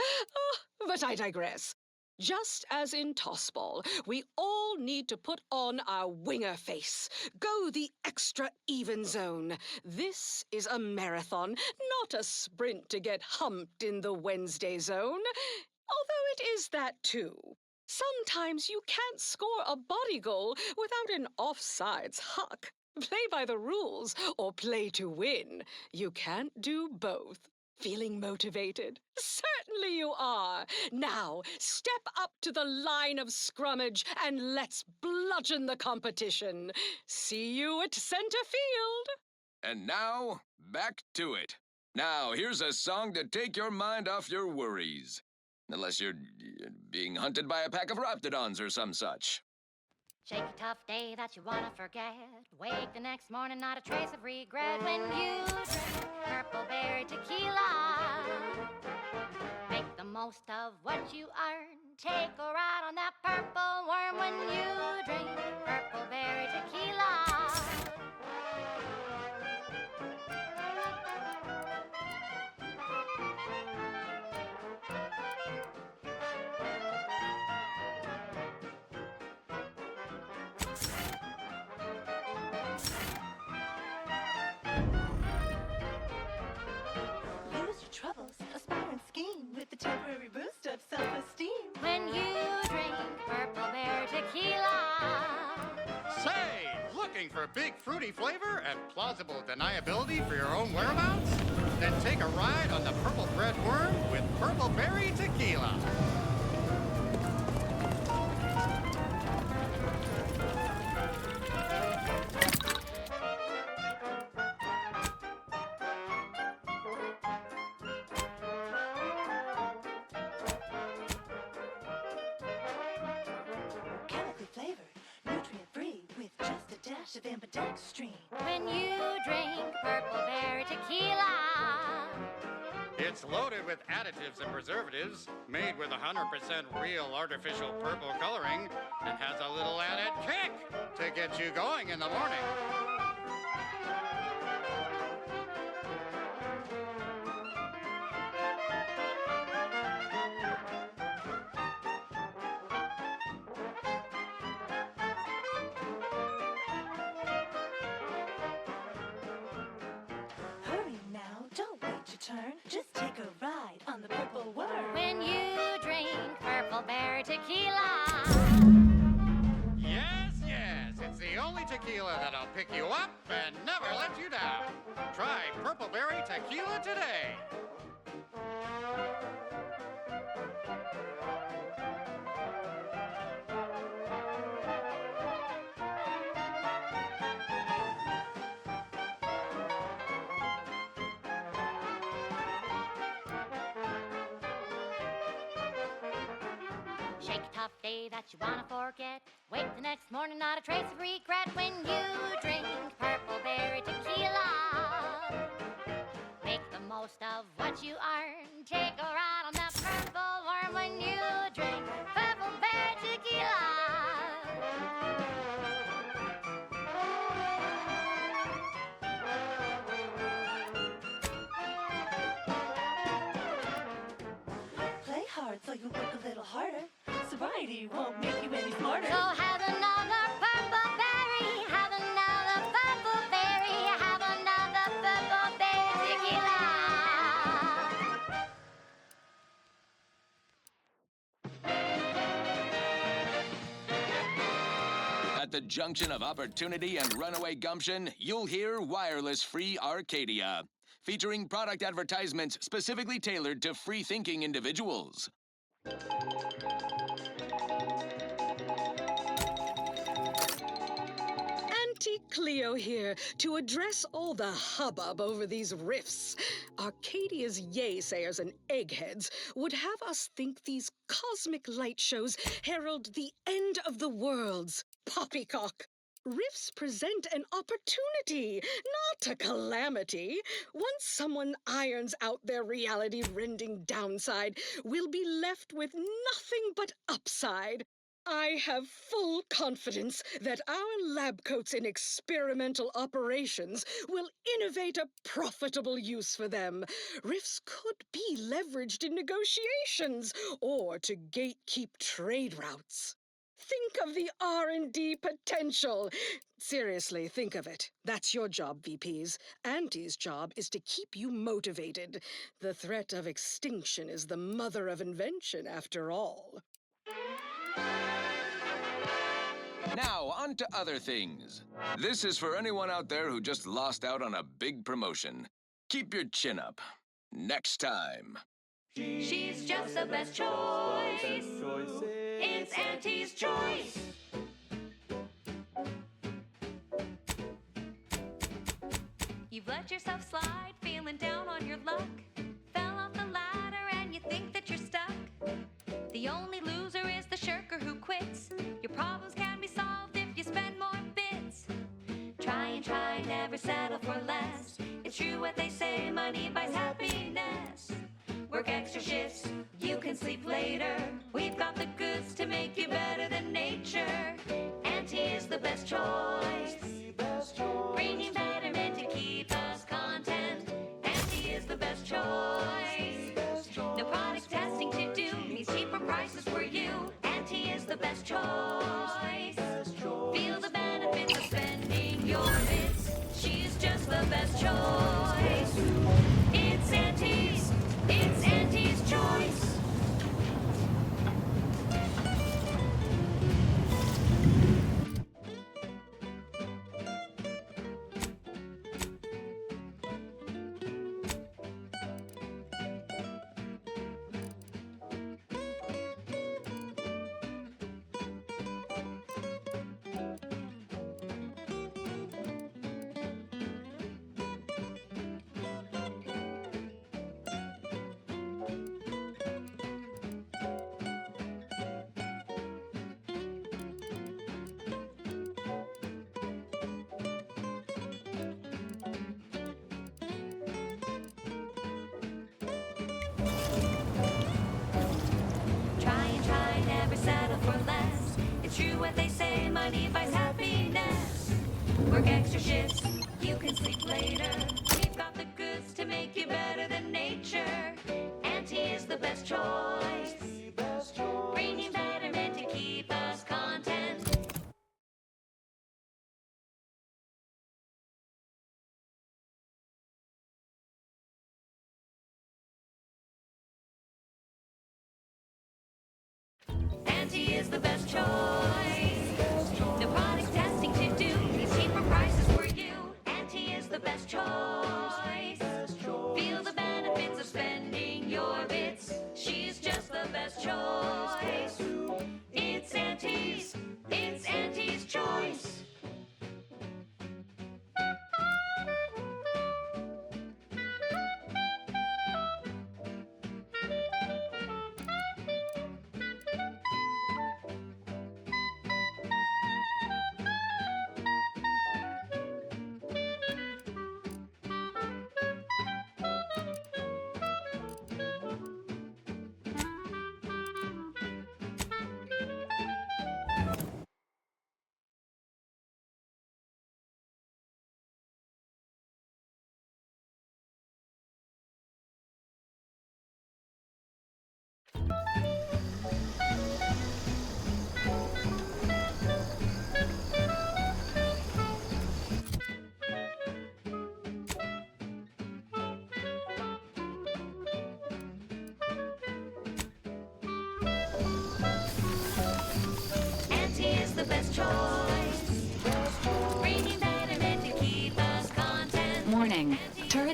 But I digress. Just as in tossball, we all need to put on our winger face. Go the extra even zone. This is a marathon, not a sprint to get humped in the Wednesday zone. Although it is that too. Sometimes you can't score a body goal without an offsides huck. Play by the rules or play to win. You can't do both. Feeling motivated? Certainly you are. Now, step up to the line of scrummage and let's bludgeon the competition. See you at center field. And now, back to it. Now, here's a song to take your mind off your worries. Unless you're being hunted by a pack of raptidons or some such. Shake a tough day that you wanna forget. Wake the next morning, not a trace of regret. When you drink purple berry tequila, make the most of what you earn. Take a ride on that purple worm. When you drink purple berry tequila. Troubles, aspire and scheme with the temporary boost of self-esteem. When you drink purple berry tequila. Say, looking for big fruity flavor and plausible deniability for your own whereabouts? Then take a ride on the purple bread worm with purple berry tequila. Of ambidextrine. When you drink purple berry tequila. It's loaded with additives and preservatives, made with 100% real artificial purple coloring, and has a little added kick to get you going in the morning. Turn, just take a ride on the purple worm. When you drink purple berry tequila. Yes, yes, it's the only tequila that'll pick you up and never let you down. Try purple berry tequila today. Shake a tough day that you wanna forget. Wake the next morning, not a trace of regret. When you drink purple berry tequila. Make the most of what you earn. Take a ride on that purple worm. When you drink purple berry tequila. Play hard so you work a little harder. Sobriety won't make you any smarter. So have another purple berry, have another purple berry, have another purple berry tequila. At the junction of opportunity and runaway gumption, you'll hear wireless-free Arcadia, featuring product advertisements specifically tailored to free-thinking individuals. Auntie Cleo here to address all the hubbub over these riffs. Arcadia's yay-sayers and eggheads would have us think these cosmic light shows herald the end of the worlds. Poppycock! Riffs present an opportunity, not a calamity. Once someone irons out their reality-rending downside, we'll be left with nothing but upside. I have full confidence that our lab coats in experimental operations will innovate a profitable use for them. Riffs could be leveraged in negotiations or to gatekeep trade routes. Think of the R&D potential. Seriously, think of it. That's your job, VPs. Auntie's job is to keep you motivated. The threat of extinction is the mother of invention, after all. Now, on to other things. This is for anyone out there who just lost out on a big promotion. Keep your chin up. Next time. She's just the best choice. It's Auntie's choice. You've let yourself slide, feeling down on your luck. Fell off the ladder and you think that you're stuck. The only loser is the shirker who quits. Your problems can be solved if you spend more bits. Try and try, never settle for less. It's true what they say, money buys happiness. Work extra shifts, you can sleep later. We've got the goods to make you better than nature. Auntie is the best choice. Bringing betterment to keep us content. Auntie is the best choice. No product testing to do, means cheaper prices for you. Auntie is the best choice. Feel the benefits of spending your bits. She's just the best choice. It's Auntie's. It's Auntie's choice. Settle for less. It's true what they say, money buys happiness. Work extra shifts, you can sleep later. We've got the goods to make you better than nature. Auntie is the best choice. Bringing betterment to keep us content. Auntie is the best choice. No product testing to do, these cheaper prices for you. Auntie is the best choice. Feel the benefits of spending your bits. She's just the best choice. It's Auntie's. It's Auntie's choice.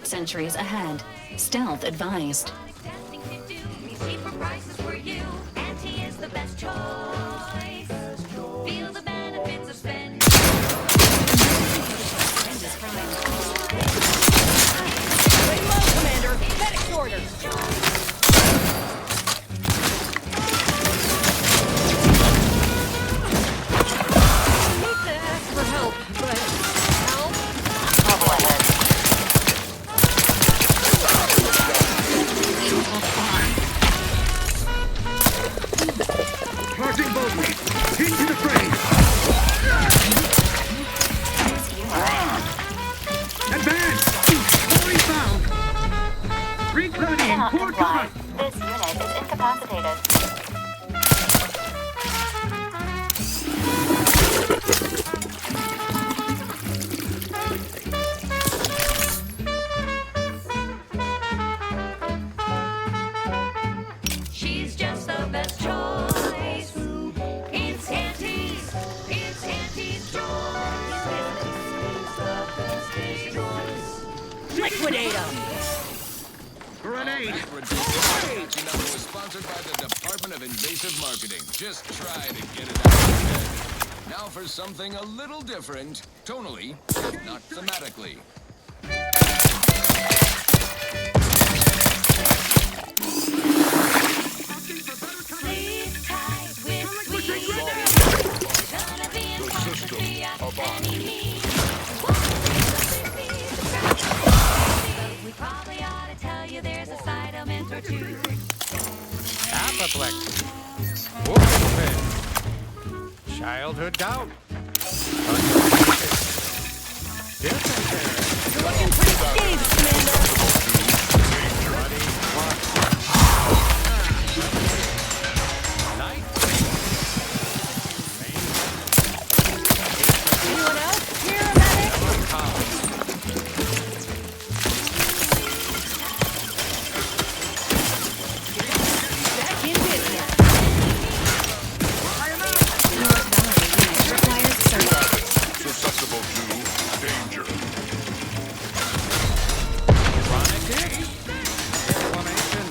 sentries ahead. Stealth advised. Testing to do means cheaper prices for you. Auntie is the best choice. Feel the benefits of spending. Lay low, Commander. Medic orders. Hate to ask for help, but help? Trouble ahead. Charging boldly. Into the frame. Advance. Fully found. Reclaiming core command. This unit is incapacitated. She's just the best choice. It's Auntie's. It's Auntie's choice. Liquidate them. Grenade. Number was sponsored by the Department of Invasive Marketing. Just try to get it out of your head. Now for something a little different, tonally, not thematically. Sleep tight with sweet. Gonna be in constant any means. We probably ought to tell you there's a side element or two. Apoplexy, whooping fit, childhood gout, dysentery. You're looking pretty shaved, Commander. Bloody flux. Night. Anyone else here, medic? Back in business. Required service. Susceptible to danger. Chronic itch, inflammation,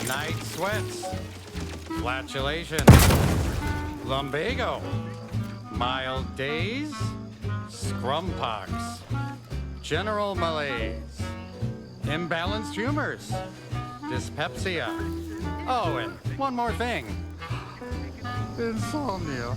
night sweats, flatulation, lumbago, mild days, scrumpox, general malaise, imbalanced humors, dyspepsia. Oh, and one more thing. Insomnia.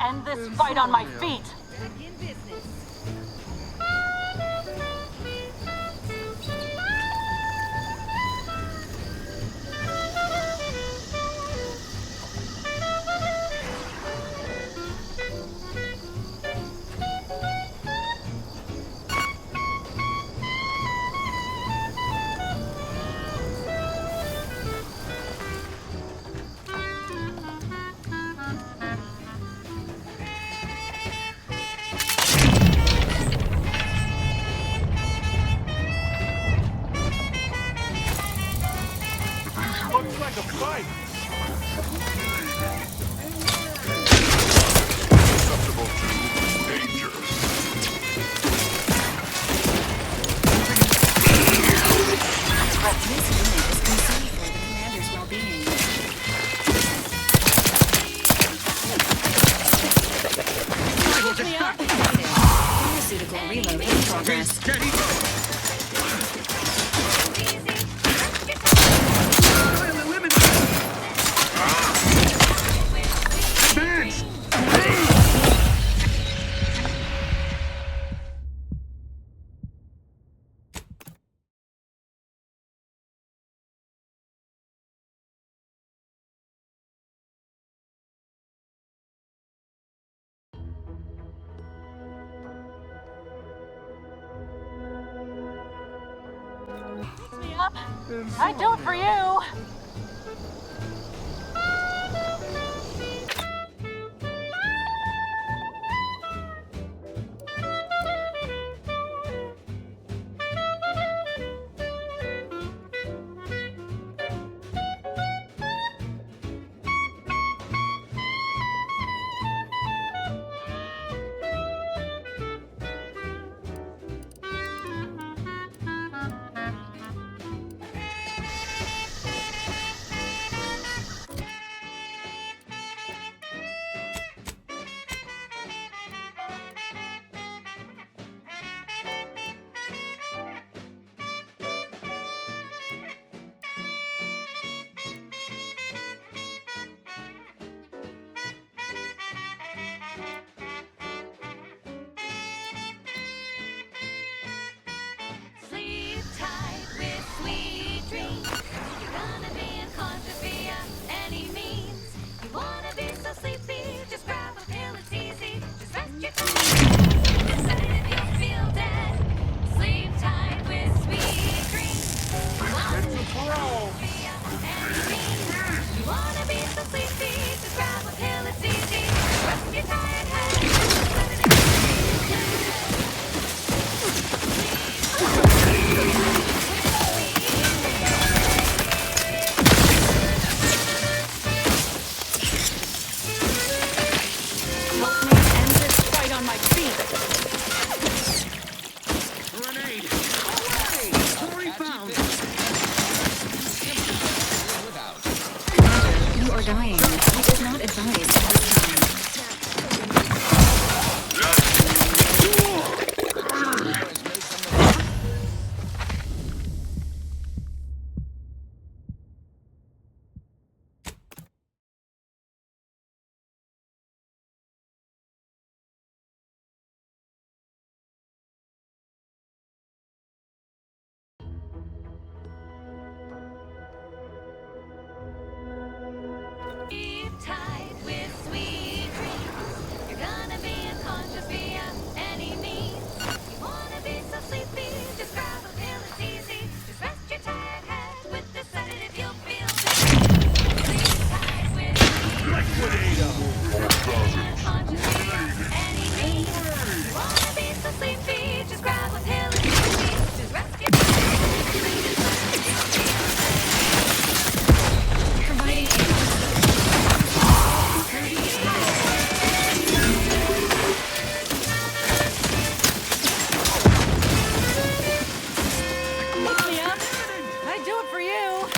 End this fight on my feet. Back in business. Reload in progress. Advance! Me up. I'd do it for you. Sleep tight with sweet dreams. You're gonna be unconscious via any means. You wanna be so sleepy, just grab a pill, it's easy. Just rest your sedative, you'll feel dead. Sleep tight with sweet dreams. You wanna be unconscious via any means. You wanna be so sleepy, just grab a pill, it's easy. Just rest your tired head. Sedative, you'll feel dead. Help me end this fight on my feet. Grenade! Away! Quarry found! You are dying. I did not advise this time. Sleep tight with sweet dreams. You're gonna be unconscious via any means. You wanna be so sleepy, just grab a pill, it's easy. Just rest your tired head with the sedative, you'll feel better. Sleep tight with sweet dreams. You're gonna be unconscious via any means. You wanna be so sleepy, just grab a pill, it's easy. Just rest your tired head with the sedative, you'll feel better. Providing aid. Pick me up. I'd do it for you.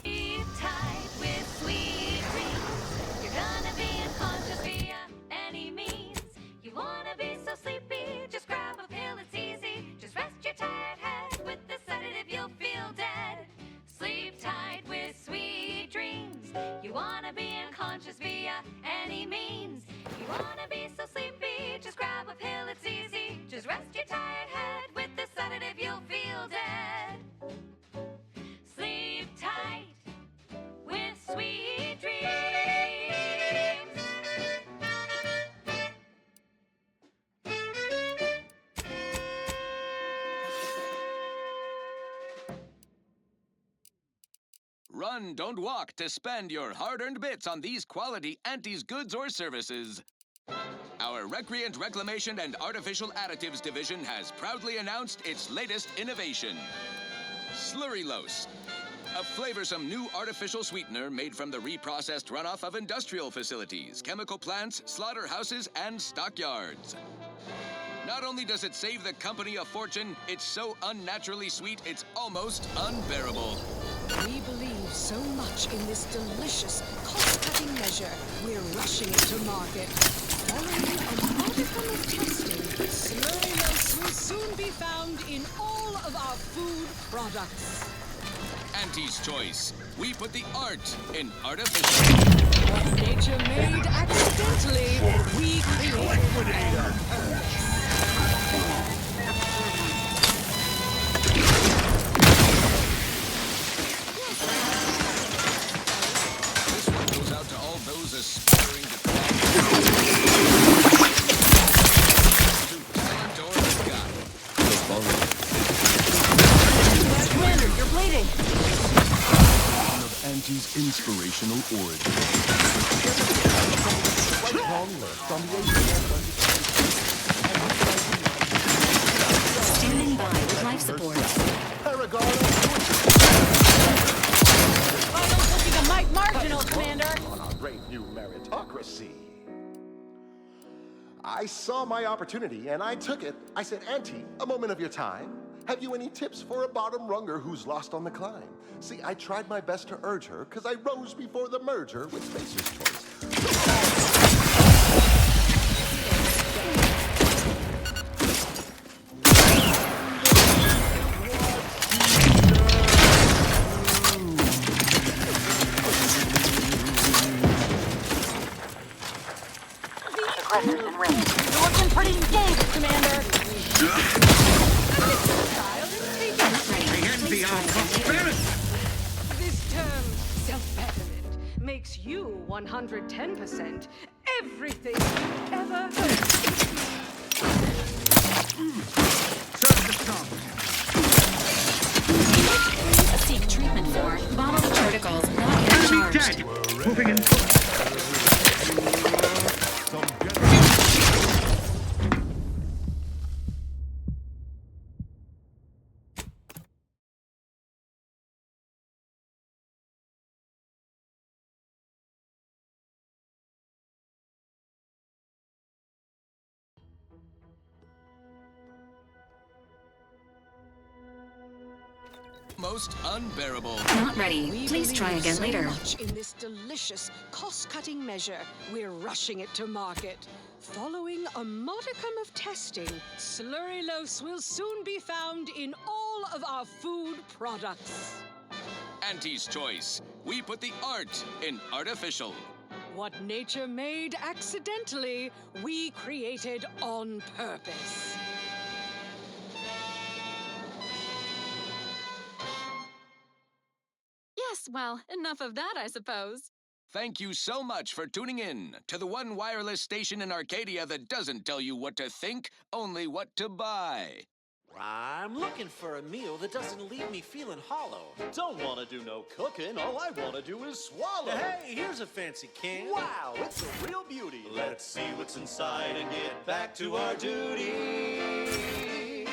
Sleep tight with sweet dreams. You're gonna be unconscious via any means. You wanna be so sleepy, just grab a pill, it's easy. Just rest your tired head with the sedative, you'll feel dead. Sleep tight with sweet dreams. You wanna be unconscious via any means. You wanna be so sleepy, just grab a pill, it's easy. Just rest your tired head with the sedative, you'll feel dead. Sleep tight with sweet dreams. Run, don't walk to spend your hard-earned bits on these quality Auntie's goods or services. our Recreant Reclamation and Artificial Additives Division has proudly announced its latest innovation, Slurrylose, a flavorsome new artificial sweetener made from the reprocessed runoff of industrial facilities, chemical plants, slaughterhouses, and stockyards. Not only does it save the company a fortune, it's so unnaturally sweet, it's almost unbearable. We believe so much in this delicious, cost-cutting measure, we're rushing it to market. Following a modicum of testing, Slurrylose will soon be found in all of our food products. Auntie's Choice. We put the art in artificial. What nature made accidentally, we create. This one goes out to all those aspiring to talent or God. Commander, you're bleeding. Of Auntie's inspirational origin. Standing by with life support. Finals looking a mite marginal, Commander. On our great new meritocracy. I saw my opportunity and I took it. I said, Auntie, a moment of your time. Have you any tips for a bottom runger who's lost on the climb? See, I tried my best to urge her because I rose before the merger with Spacer's Choice. You're looking pretty engaged, Commander. This term, self-betterment, makes you 110% everything you've ever heard. Seek treatment for bodily particles not yet charged. Moving in. Most unbearable. Not ready. Please try again later. Much in this delicious, cost-cutting measure, we're rushing it to market. Following a modicum of testing, Slurrylose will soon be found in all of our food products. Auntie's Choice. We put the art in artificial. What nature made accidentally, we created on purpose. Yes, well, enough of that, I suppose. Thank you so much for tuning in to the one wireless station in Arcadia that doesn't tell you what to think, only what to buy. I'm looking for a meal that doesn't leave me feeling hollow. Don't want to do no cooking. All I want to do is swallow. Hey, here's a fancy can. Wow, it's a real beauty. Let's see what's inside and get back to our duty.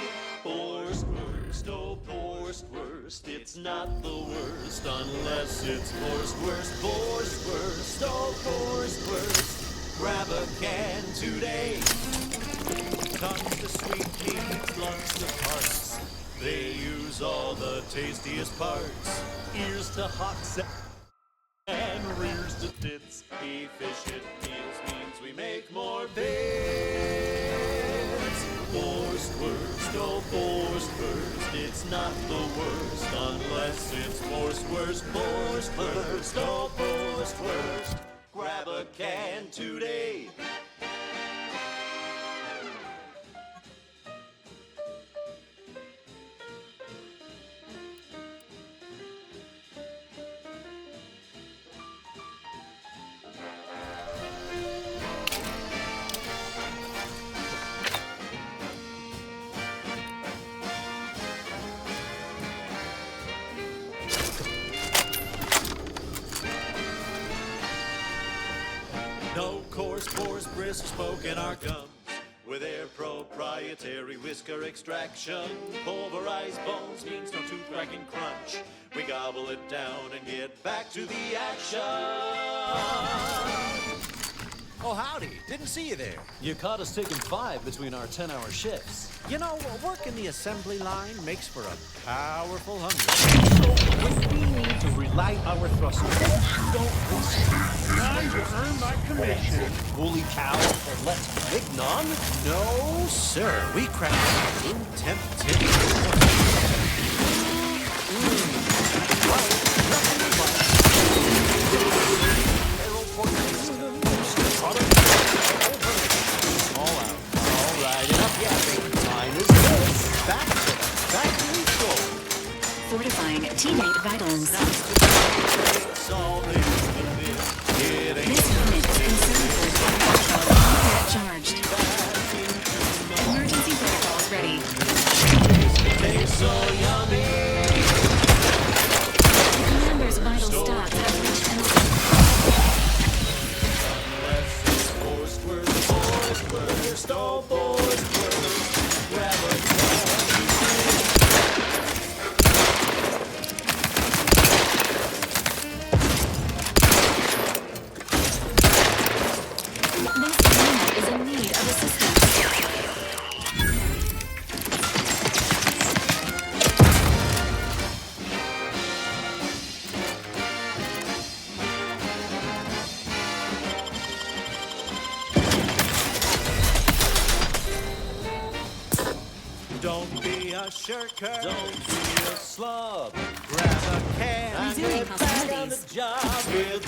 Poorest worst, oh poorest worst. It's not the worst unless it's poorest worst. Poorest worst, oh poorest worst. Grab a can today. Tons to sweet peas, lots of parts. They use all the tastiest parts. Ears to hocks and rears to tits. Efficient means we make more bits. Worst, worst, oh worst, worst. It's not the worst unless it's worst, worst, worst, worst, oh worst, worst. Grab a can today. No pores, brisk smoke in our gums. With their proprietary whisker extraction, pulverized bones means no tooth cracking crunch. We gobble it down and get back to the action. Oh, howdy. Didn't see you there. You caught us taking 5 between our 10-hour shifts. You know, working the assembly line makes for a powerful hunger. So when we need to relight our thrusters, don't listen. Time to earn my commission. Holy cow, let's big none? No, sir. We cracked room temp Fortifying teammate vitals. This unit is concerned for charged. Emergency protocols ready. The commander's vital stats have reached an Don't be a shirker. Don't be a slub. Grab a can and get back on the job with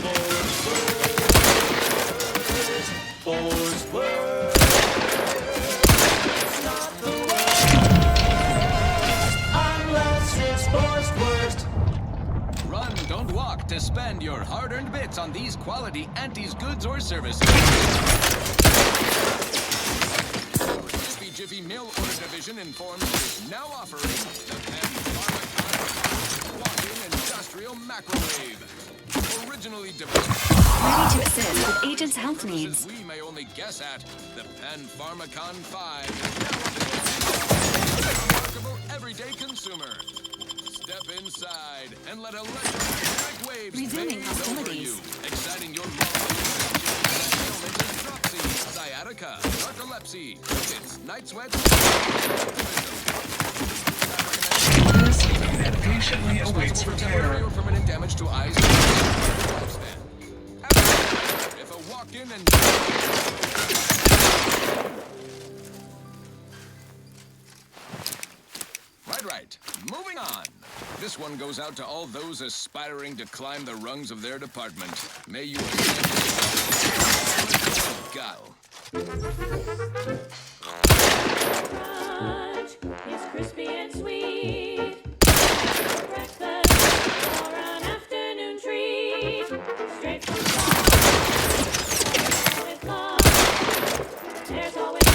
Force Word. It's not the worst unless it's forced worst. Run, don't walk to spend your hard-earned bits on these quality Auntie's goods or services. Jiffy Mill Order Division informs it is now offering the Penn Pharmacon Walking Industrial Macrowave. Originally developed. ready to assist with agents' health needs. We may only guess at the Penn Pharmacon 5 is now available. Remarkable everyday consumer. Step inside and let electromagnetic waves Resuming phase over hostilities. you, exciting your muscles. Sciatica, narcolepsy, rickets, night sweats. And patiently awaits repair. Or permanent damage to eyes. If a walk-in and... Right. Moving on. This one goes out to all those aspiring to climb the rungs of their department. May you go. Crunch is crispy and sweet. Breakfast or an afternoon treat. Straight from the farm with love. There's always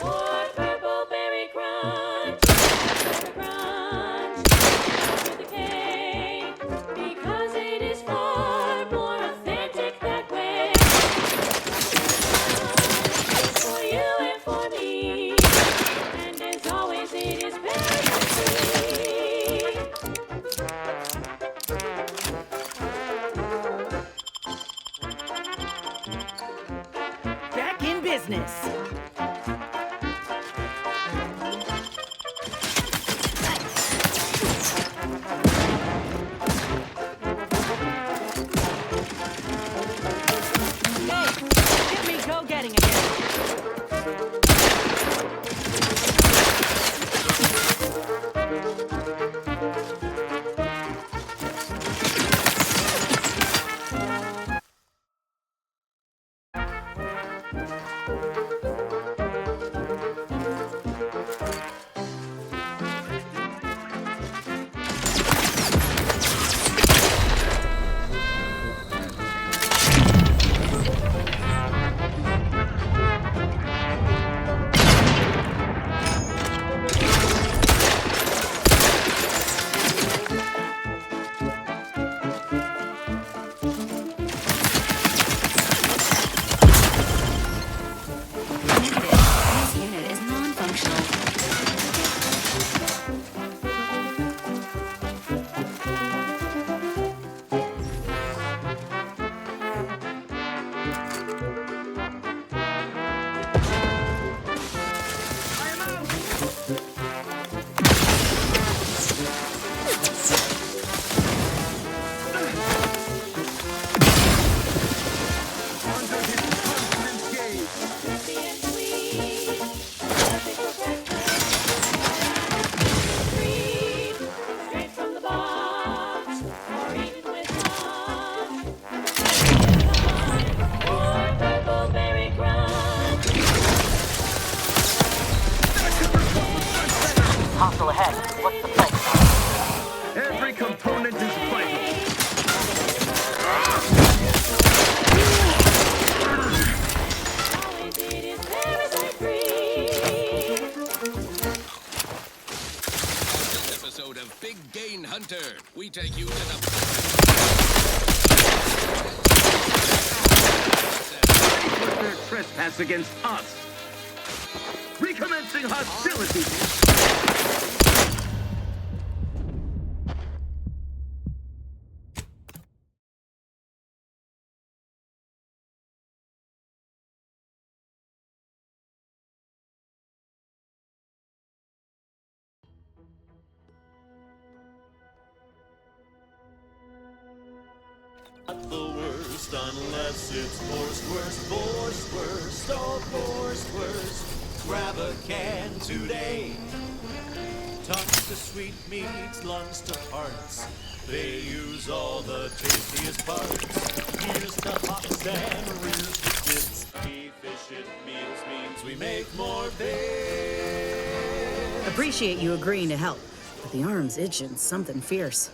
or purple berry crunch. Berry crunch with a K, because it is far more authentic that way. For you and for me, and as always it is very Back in business. Hey, get me go-getting again. Hostile ahead. What's the place? Every component is vital. This episode of Big Gain Hunter, we take you to the... Put their trespass against us. Recommencing hostilities. Not the worst unless it's worst, oh worst. Grab a can today. Tongues to sweet meats, lungs to hearts. They use all the tastiest parts. Here's to hops and rears to bits. Efficient meals means we make more bits. Appreciate you agreeing to help, but the arm's itching something fierce.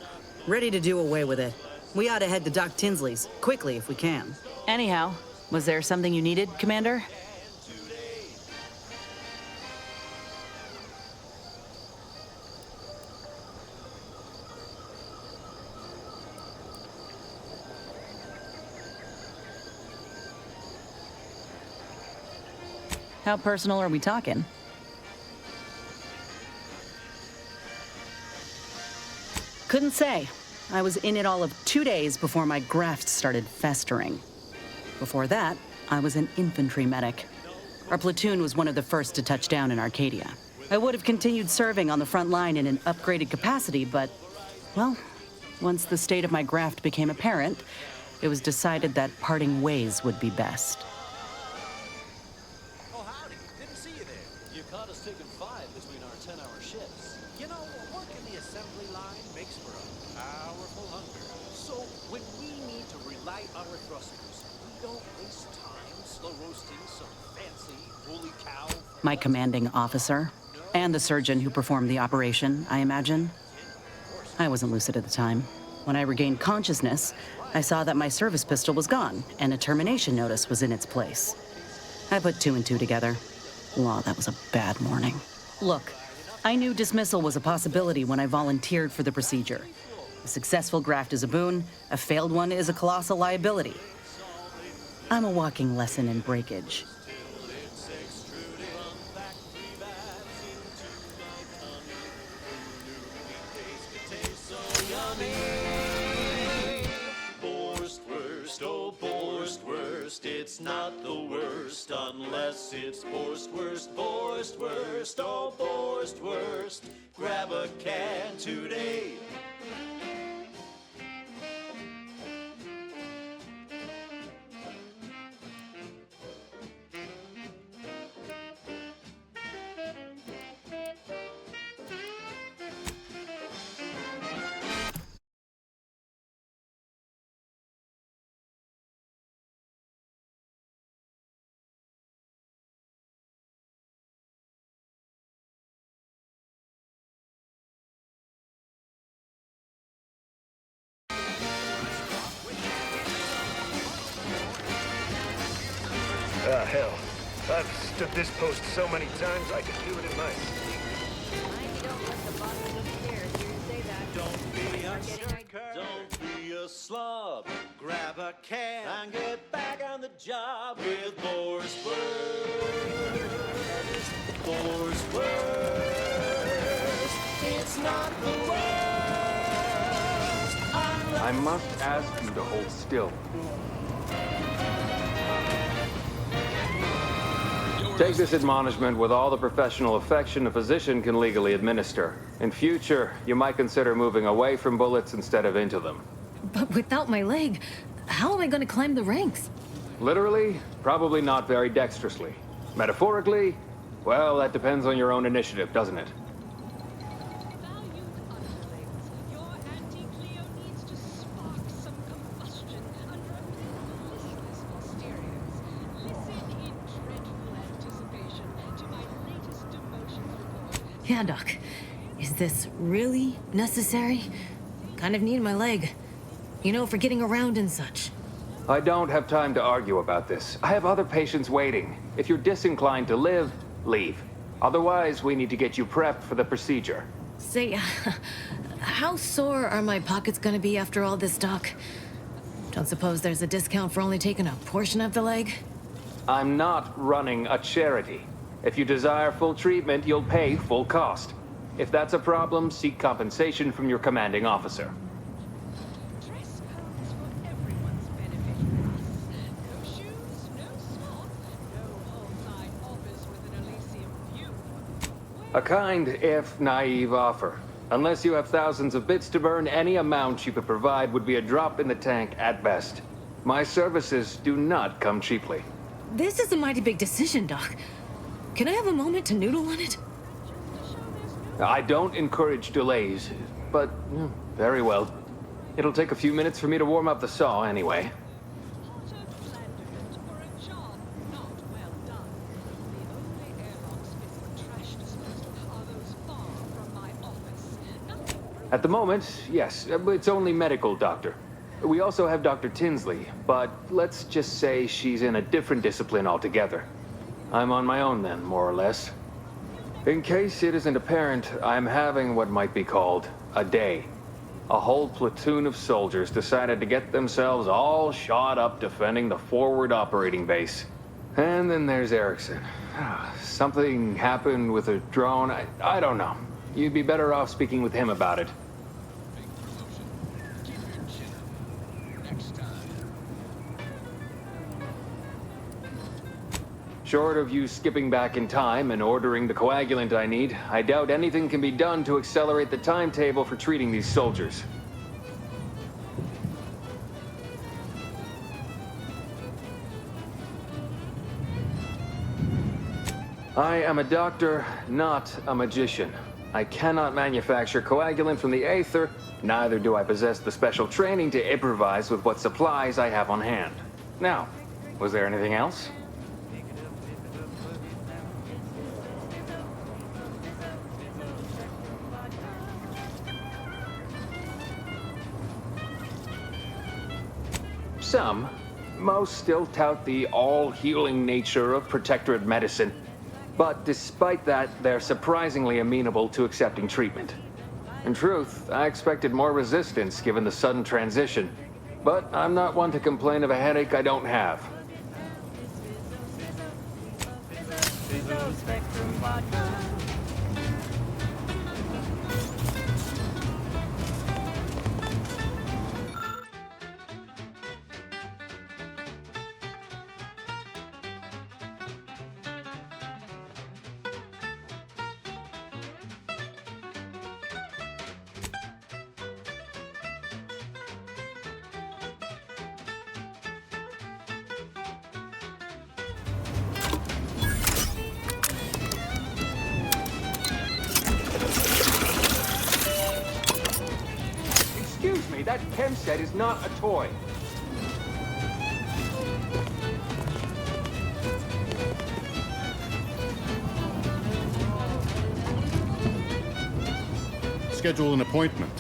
Ready to do away with it. We ought to head to Doc Tinsley's, quickly if we can. Anyhow, was there something you needed, Commander? How personal are we talking? Couldn't say. I was in it all of 2 days before my graft started festering. Before that, I was an infantry medic. Our platoon was one of the first to touch down in Arcadia. I would have continued serving on the front line in an upgraded capacity, but, well, once the state of my graft became apparent, it was decided that parting ways would be best. Oh, howdy. Didn't see you there. You caught us taking 5 between our 10-hour shifts. You know, work in the assembly line makes for a powerful hunger. So when we need to relight our thrusters, we don't waste time slow roasting some fancy woolly cow. My commanding officer, and the surgeon who performed the operation, I imagine. I wasn't lucid at the time. When I regained consciousness, I saw that my service pistol was gone, and a termination notice was in its place. I put 2 and 2 together. Wow, that was a bad morning. Look, I knew dismissal was a possibility when I volunteered for the procedure. A successful graft is a boon, a failed one is a colossal liability. I'm a walking lesson in breakage. It's not the worst unless it's worst, oh worst. Grab a can today. Ah, hell. I've stood this post so many times I could do it in my sleep. Don't be a slob. Grab a can and get back on the job with Boar's Worst. It's not the worst. I must ask you to hold still. Take this admonishment with all the professional affection a physician can legally administer. In future, you might consider moving away from bullets instead of into them. But without my leg, how am I going to climb the ranks? Literally, probably not very dexterously. Metaphorically, well, that depends on your own initiative, doesn't it? Yeah, Doc. this really necessary? Kind of need my leg. You know, for getting around and such. I don't have time to argue about this. I have other patients waiting. If you're disinclined to live, leave. Otherwise, we need to get you prepped for the procedure. Say, how sore are my pockets gonna be after all this, Doc? Don't suppose there's a discount for only taking a portion of the leg? I'm not running a charity. If you desire full treatment, you'll pay full cost. If that's a problem, seek compensation from your commanding officer. A kind, if naive offer. Unless you have thousands of bits to burn, any amount you could provide would be a drop in the tank at best. My services do not come cheaply. This is a mighty big decision, Doc. Can I have a moment to noodle on it? I don't encourage delays, but very well. It'll take a few minutes for me to warm up the saw anyway. At the moment, yes, it's only medical, Doctor. We also have Dr. Tinsley, but let's just say she's in a different discipline altogether. I'm on my own then, more or less. In case it isn't apparent, I'm having what might be called a day. A whole platoon of soldiers decided to get themselves all shot up defending the forward operating base. And then there's Erickson. Something happened with a drone. I don't know. You'd be better off speaking with him about it. Short of you skipping back in time and ordering the coagulant I need, I doubt anything can be done to accelerate the timetable for treating these soldiers. I am a doctor, not a magician. I cannot manufacture coagulant from the aether, neither do I possess the special training to improvise with what supplies I have on hand. Now, was there anything else? Some, most still tout the all-healing nature of protectorate medicine. But despite that, they're surprisingly amenable to accepting treatment. In truth, I expected more resistance given the sudden transition. But I'm not one to complain of a headache I don't have. Excuse me, that chem set is not a toy. Schedule an appointment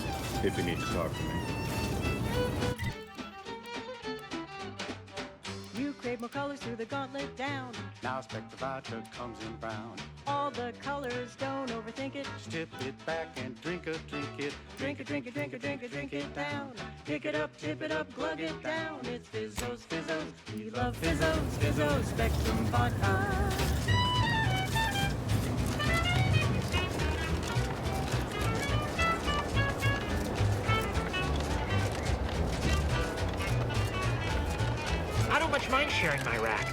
if you need to talk to me. You crave more colors through the gauntlet down. Now Spectravita comes in brown. All the colors, don't overthink it. Tip it back and drink it. Drink it, drink it, drink it, drink it, drink it down. Pick it up, tip it up, glug it down. It's Fizzos, Fizzos. We love Fizzos, Fizzos, Spectrum Vodka. I don't much mind sharing my rack.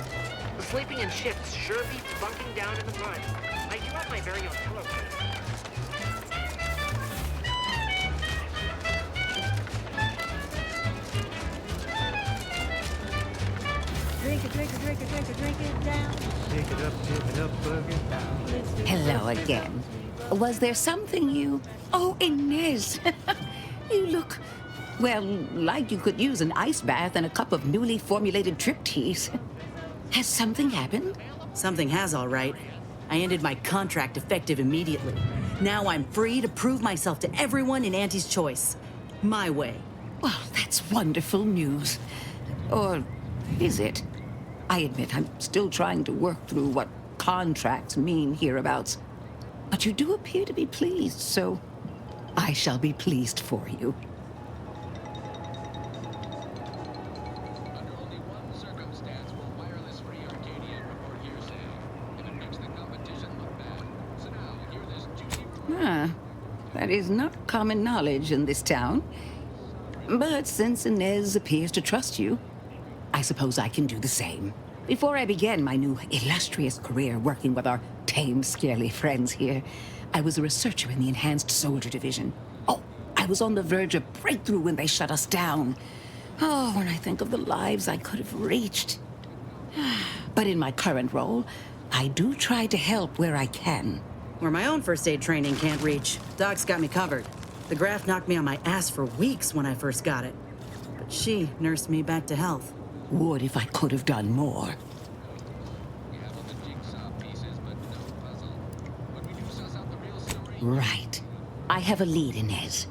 The sleeping in shifts sure beats bunking down in the mud. I do have my very own pillowcase. Drink it, drink it, drink it, drink it, drink it down. Pick it up, tip it up, plug it down. Hello again. Was there something you... Oh, Inez! You look, well, like you could use an ice bath and a cup of newly formulated trip teas. Has something happened? Something has, all right. I ended my contract effective immediately. Now I'm free to prove myself to everyone in Auntie's Choice. My way. Well, that's wonderful news. Or is it? I admit I'm still trying to work through what contracts mean hereabouts. But you do appear to be pleased, so I shall be pleased for you. That is not common knowledge in this town. But since Inez appears to trust you, I suppose I can do the same. Before I began my new illustrious career working with our tame, scaly friends here, I was a researcher in the Enhanced Soldier Division. Oh, I was on the verge of breakthrough when they shut us down. Oh, when I think of the lives I could have reached. But in my current role, I do try to help where I can. Where my own first aid training can't reach, Doc's got me covered. The graft knocked me on my ass for weeks when I first got it. But she nursed me back to health. Would if I could have done more. Right. I have a lead, Inez.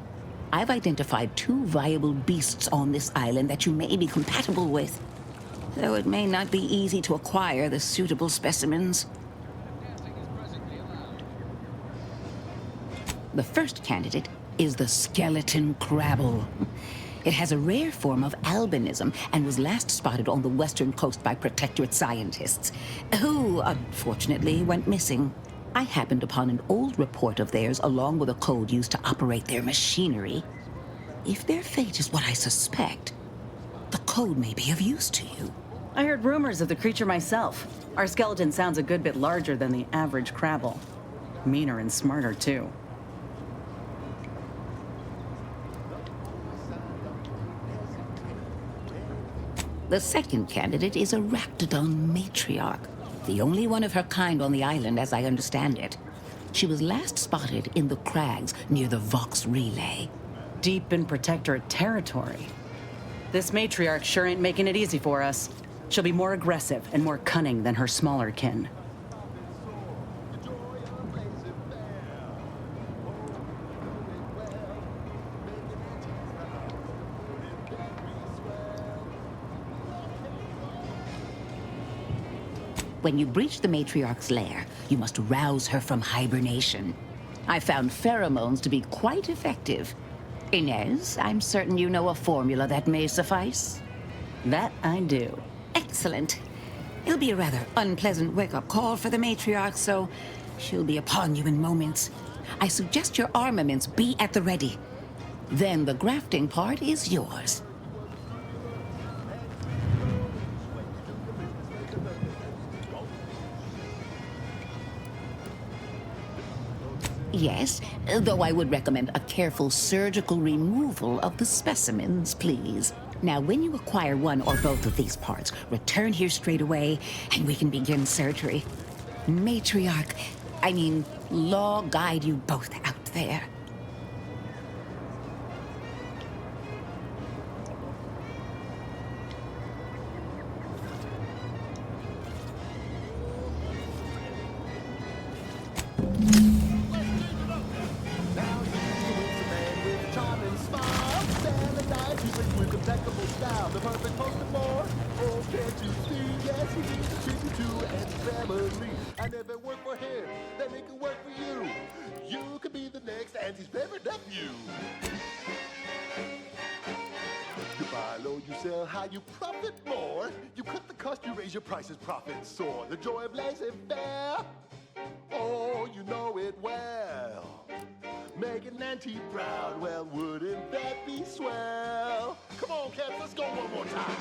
I've identified 2 viable beasts on this island that you may be compatible with. Though it may not be easy to acquire the suitable specimens. The first candidate is the skeleton crabble. It has a rare form of albinism and was last spotted on the western coast by protectorate scientists, who, unfortunately, went missing. I happened upon an old report of theirs along with a code used to operate their machinery. If their fate is what I suspect, the code may be of use to you. I heard rumors of the creature myself. Our skeleton sounds a good bit larger than the average crabble. Meaner and smarter, too. The second candidate is a raptidon matriarch, the only one of her kind on the island as I understand it. She was last spotted in the crags near the Vox Relay. Deep in protectorate territory. This matriarch sure ain't making it easy for us. She'll be more aggressive and more cunning than her smaller kin. When you breach the matriarch's lair, you must rouse her from hibernation. I found pheromones to be quite effective. Inez, I'm certain you know a formula that may suffice. That I do. Excellent. It'll be a rather unpleasant wake-up call for the matriarch, so she'll be upon you in moments. I suggest your armaments be at the ready. Then the grafting part is yours. Yes, though I would recommend a careful surgical removal of the specimens, please. Now, when you acquire one or both of these parts, return here straight away, and we can begin surgery. Law guide you both out there. And if it worked for him, then it can work for you. You could be the next Auntie's favorite nephew. You buy low, you sell high, you profit more. You cut the cost, you raise your prices, profits soar. The joy of laissez-faire. Oh, you know it well. Making Auntie proud, well, wouldn't that be swell? Come on, cats, let's go one more time.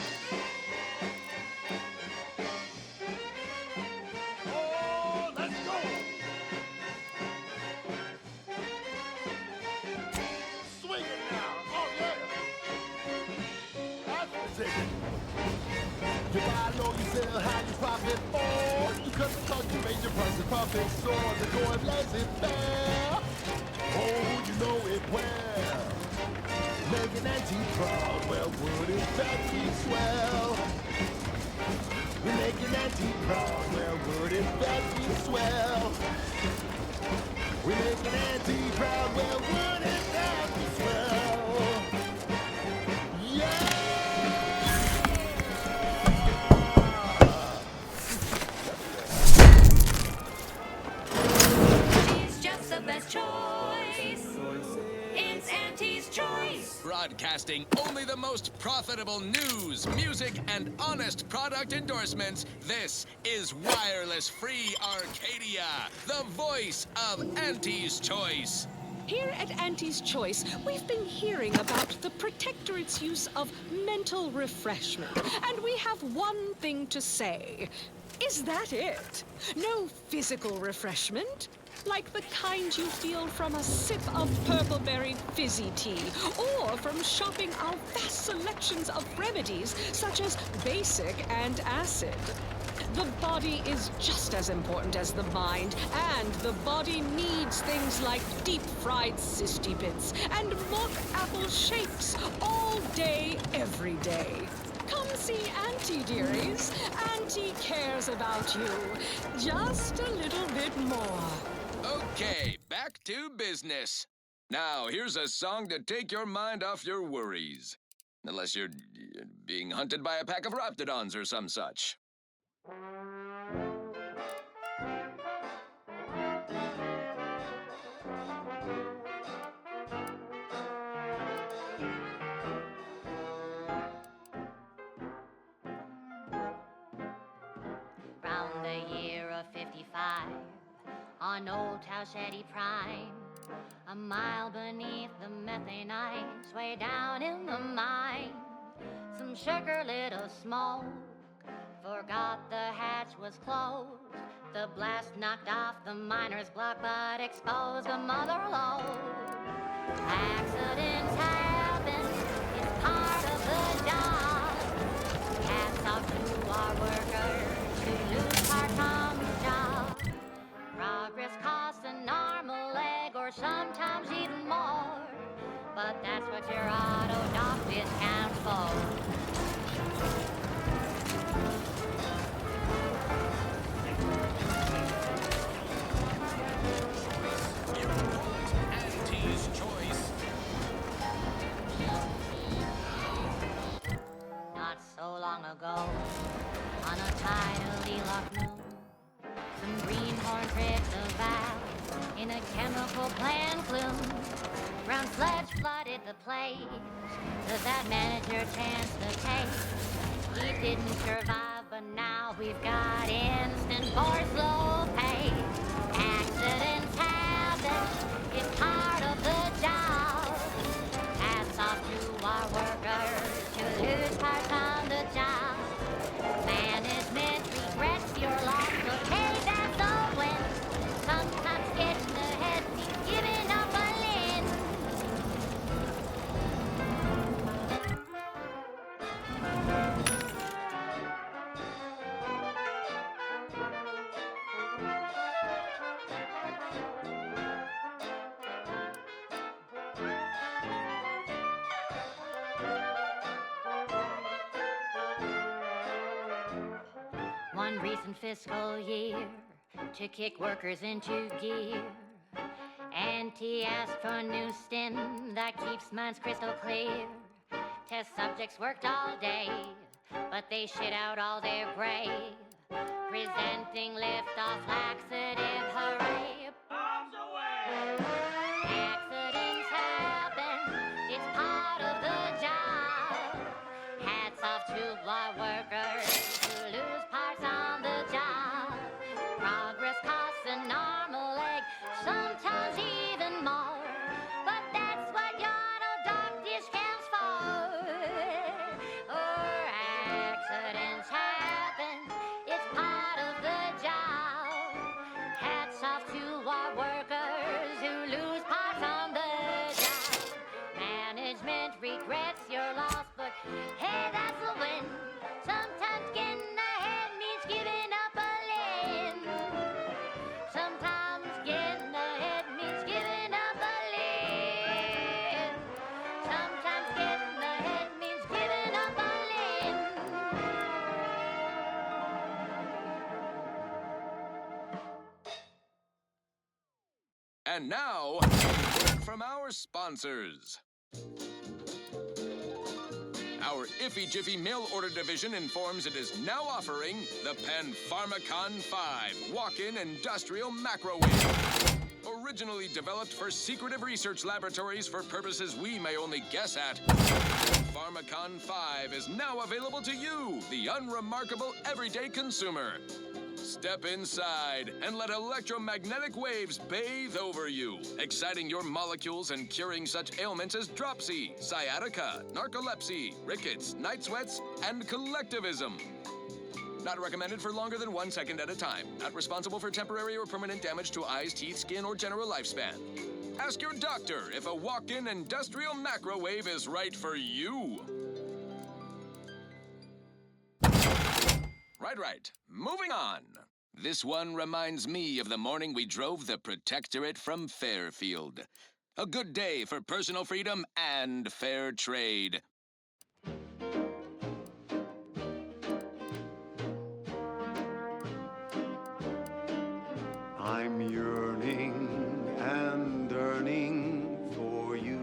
You buy low, you sell high, you profit more. You cut the cost, you raise your prices, profit soar. The joy of laissez-faire. Oh, you know it well. Making Auntie proud, well, wouldn't that be swell? We're making Auntie proud, well, wouldn't that be swell? We make an auntie proud, well, wouldn't that be swell? Yeah! She's just the best choice. It's Auntie's choice. Broadcasting only the most profitable news, music, and honest product endorsements, this is Wireless Free Arcadia, the voice of Auntie's Choice. Here at Auntie's Choice, we've been hearing about the Protectorate's use of mental refreshment, and we have one thing to say. Is that it? No physical refreshment? Like the kind you feel from a sip of purple-berry fizzy tea, or from shopping our vast selections of remedies, such as basic and acid. The body is just as important as the mind, and the body needs things like deep-fried cysty bits and mock apple shakes all day, every day. Come see Auntie, dearies. Auntie cares about you just a little bit more. Okay, back to business. Now, here's a song to take your mind off your worries. Unless you're being hunted by a pack of raptidons or some such. Round the year of 55, on Old Towsheddy Prime, a mile beneath the methane ice, way down in the mine, some sugar little smoke forgot the hatch was closed. The blast knocked off the miner's block, but exposed a mother lode. Accidents happen, it's part of the job. Hats off to our workers who lose part on the job. Progress costs an arm, a leg, or sometimes even more. But that's what your auto doc discount's for. Auntie's Choice. Not so long ago, on a tidally locked moon, some greenhorn tripped the valve in a chemical plant plume. Brown sludge flooded the place, that manager chanced the case. He didn't survive, but now we've got instant for slow pay. Accidents happen, it's part of the job. Hats off to our workers who lose parts on the job. Management regrets your loss, okay, that's the win. Sometimes getting ahead means giving up a limb. One recent fiscal year to kick workers into gear. Auntie asked for a new stint that keeps minds crystal clear. Test subjects worked all day, but they shit out all their gray. Presenting lift-off laxative, hooray! Bombs away! Accidents happen, it's part of the job. Hats off to our workers who lose parts on the job. Progress costs an arm, a leg, sometimes even more. But that's what your auto doc discounts for. Or accidents happen, it's part of the And now, a word from our sponsors. Our Iffy Jiffy mail order division informs it is now offering the Pharmacon 5 walk-in industrial macrowave. Originally developed for secretive research laboratories for purposes we may only guess at, Pharmacon 5 is now available to you, the unremarkable everyday consumer. Step inside and let electromagnetic waves bathe over you, exciting your molecules and curing such ailments as dropsy, sciatica, narcolepsy, rickets, night sweats, and collectivism. Not recommended for longer than 1 second at a time. Not responsible for temporary or permanent damage to eyes, teeth, skin, or general lifespan. Ask your doctor if a walk-in industrial macrowave is right for you. Right. Moving on. This one reminds me of the morning we drove the Protectorate from Fairfield. A good day for personal freedom and fair trade. I'm yearning and yearning for you.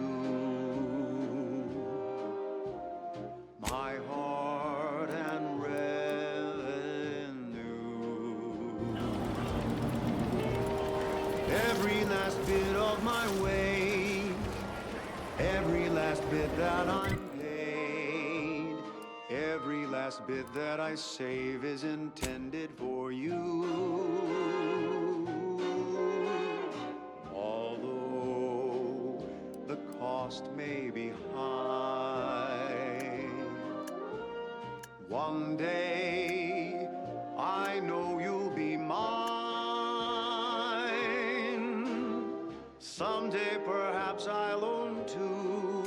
My heart and revenue. Every last bit of my wage, every last bit that I'm paid, every last bit that I save is intended for you. Cost may be high. One day I know you'll be mine. Someday perhaps I'll own two.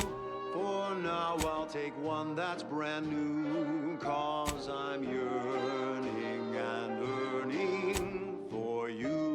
For now I'll take one that's brand new. 'Cause I'm yearning and yearning for you.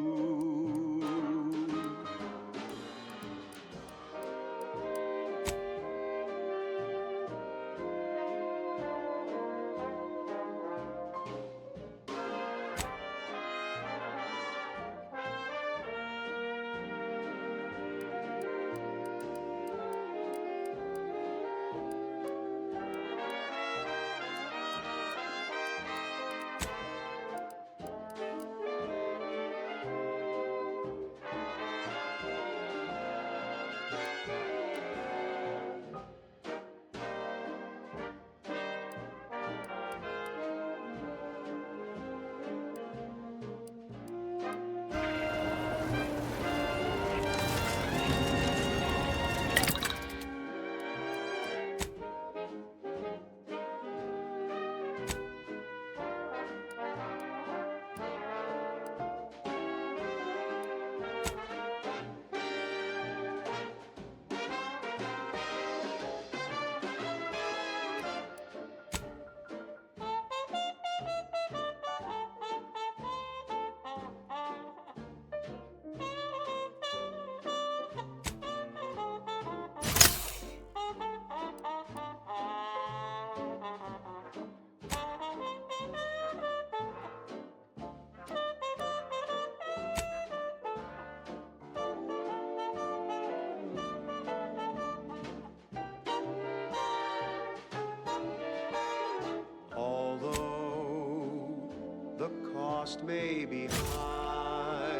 Cost may be high.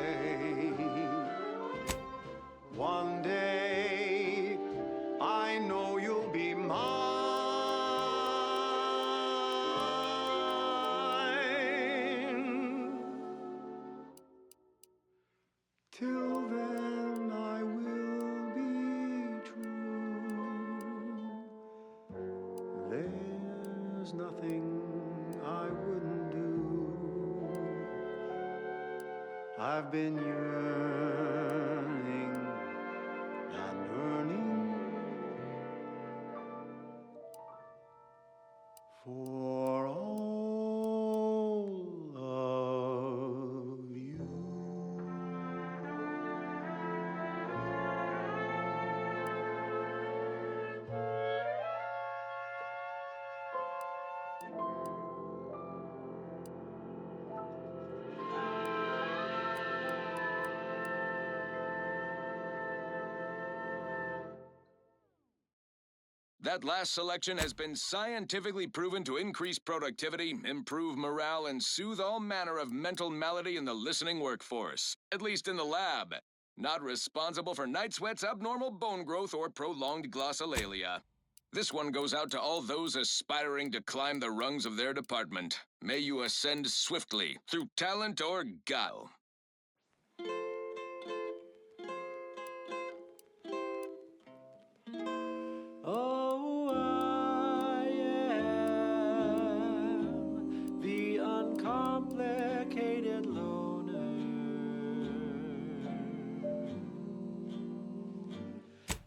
One day I know you'll be mine. Till then I will be true. There's nothing I wouldn't do. I've been yearning and yearning for all of you. That last selection has been scientifically proven to increase productivity, improve morale, and soothe all manner of mental malady in the listening workforce. At least in the lab. Not responsible for night sweats, abnormal bone growth, or prolonged glossolalia. This one goes out to all those aspiring to climb the rungs of their department. May you ascend swiftly, through talent or guile. Oh, I am the uncomplicated loner,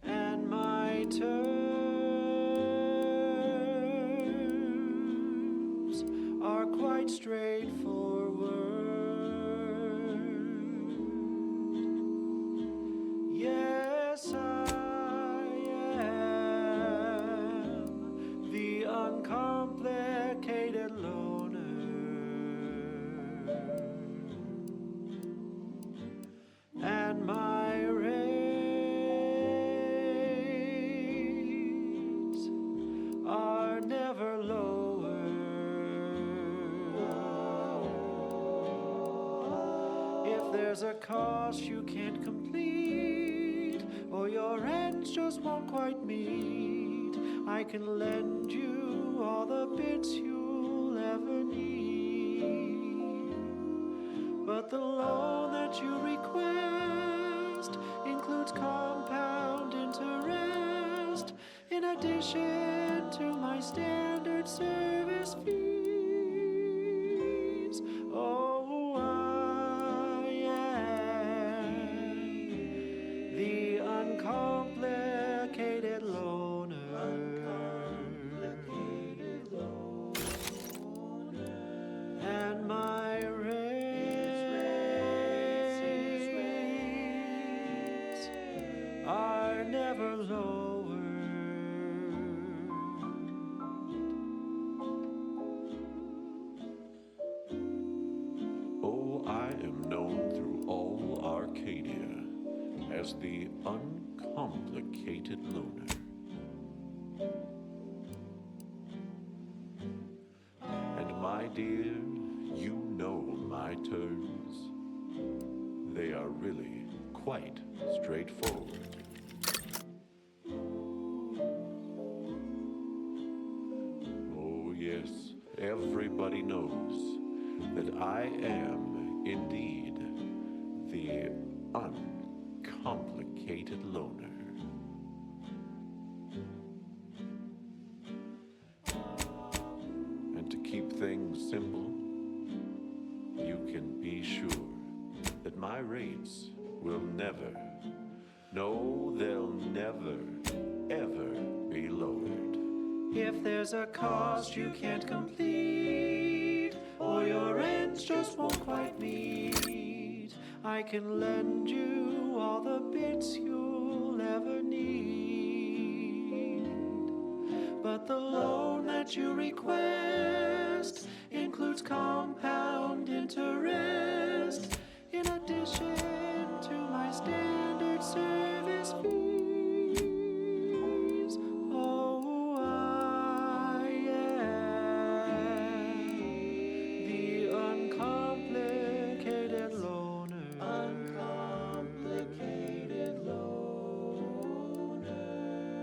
and my terms are quite straightforward. Yes, I am the uncomplicated loner, and my rates are never lower. If there's a cost you can't complete, or your ends just won't quite meet, I can lend you all the bits you'll ever need. But the loan that you request includes compound interest, in addition to my standard service fees. Oh, I am the uncomplicated loner, and my rates are never lowered. Oh, I am known through all Arcadia as the uncomplicated loner. And my dear, you know my terms. They are really quite straightforward. Oh yes, everybody knows that I am indeed the uncomplicated loner. And to keep things simple, you can be sure that my rates will never, no, they'll never, ever be lowered. If there's a cost you can't complete, or your ends just won't quite meet, I can lend you all the bits you'll ever need. But the loan that you request includes compound interest, in addition to my standard service fees. Oh, I am the uncomplicated loner,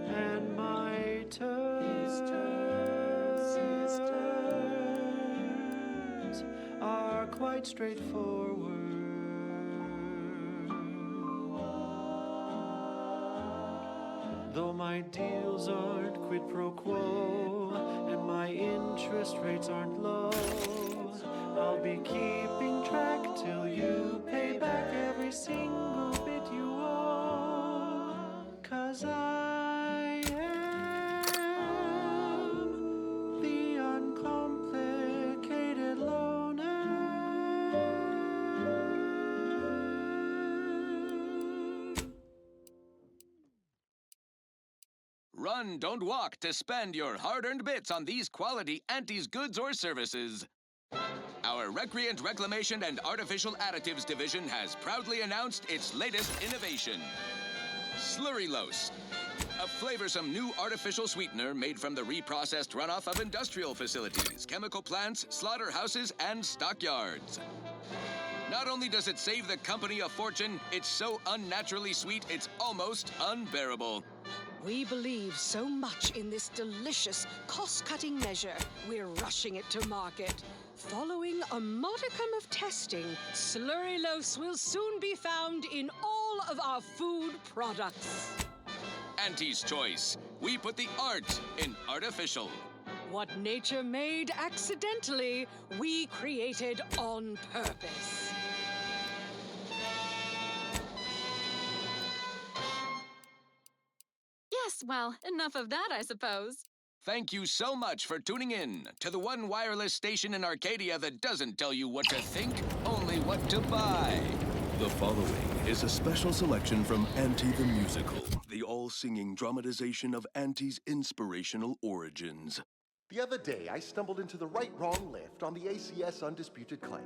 and my terms are quite straightforward. Though my deals aren't quid pro quo, and my interest rates aren't low, I'll be keeping track till you pay back every single bit you owe. 'Cause I am the uncomplicated loner. Run, don't walk to spend your hard-earned bits on these quality Auntie's goods or services. Our Recreant Reclamation and Artificial Additives Division has proudly announced its latest innovation, Slurrylose. A flavorsome new artificial sweetener made from the reprocessed runoff of industrial facilities, chemical plants, slaughterhouses, and stockyards. Not only does it save the company a fortune, it's so unnaturally sweet it's almost unbearable. We believe so much in this delicious, cost-cutting measure, we're rushing it to market. Following a modicum of testing, Slurry-Loafs will soon be found in all of our food products. Auntie's Choice. We put the art in artificial. What nature made accidentally, we created on purpose. Yes, well, enough of that, I suppose. Thank you so much for tuning in to the one wireless station in Arcadia that doesn't tell you what to think, only what to buy. The following is a special selection from Auntie the Musical, the all-singing dramatization of Auntie's inspirational origins. The other day, I stumbled into the right-wrong lift on the ACS Undisputed Claim.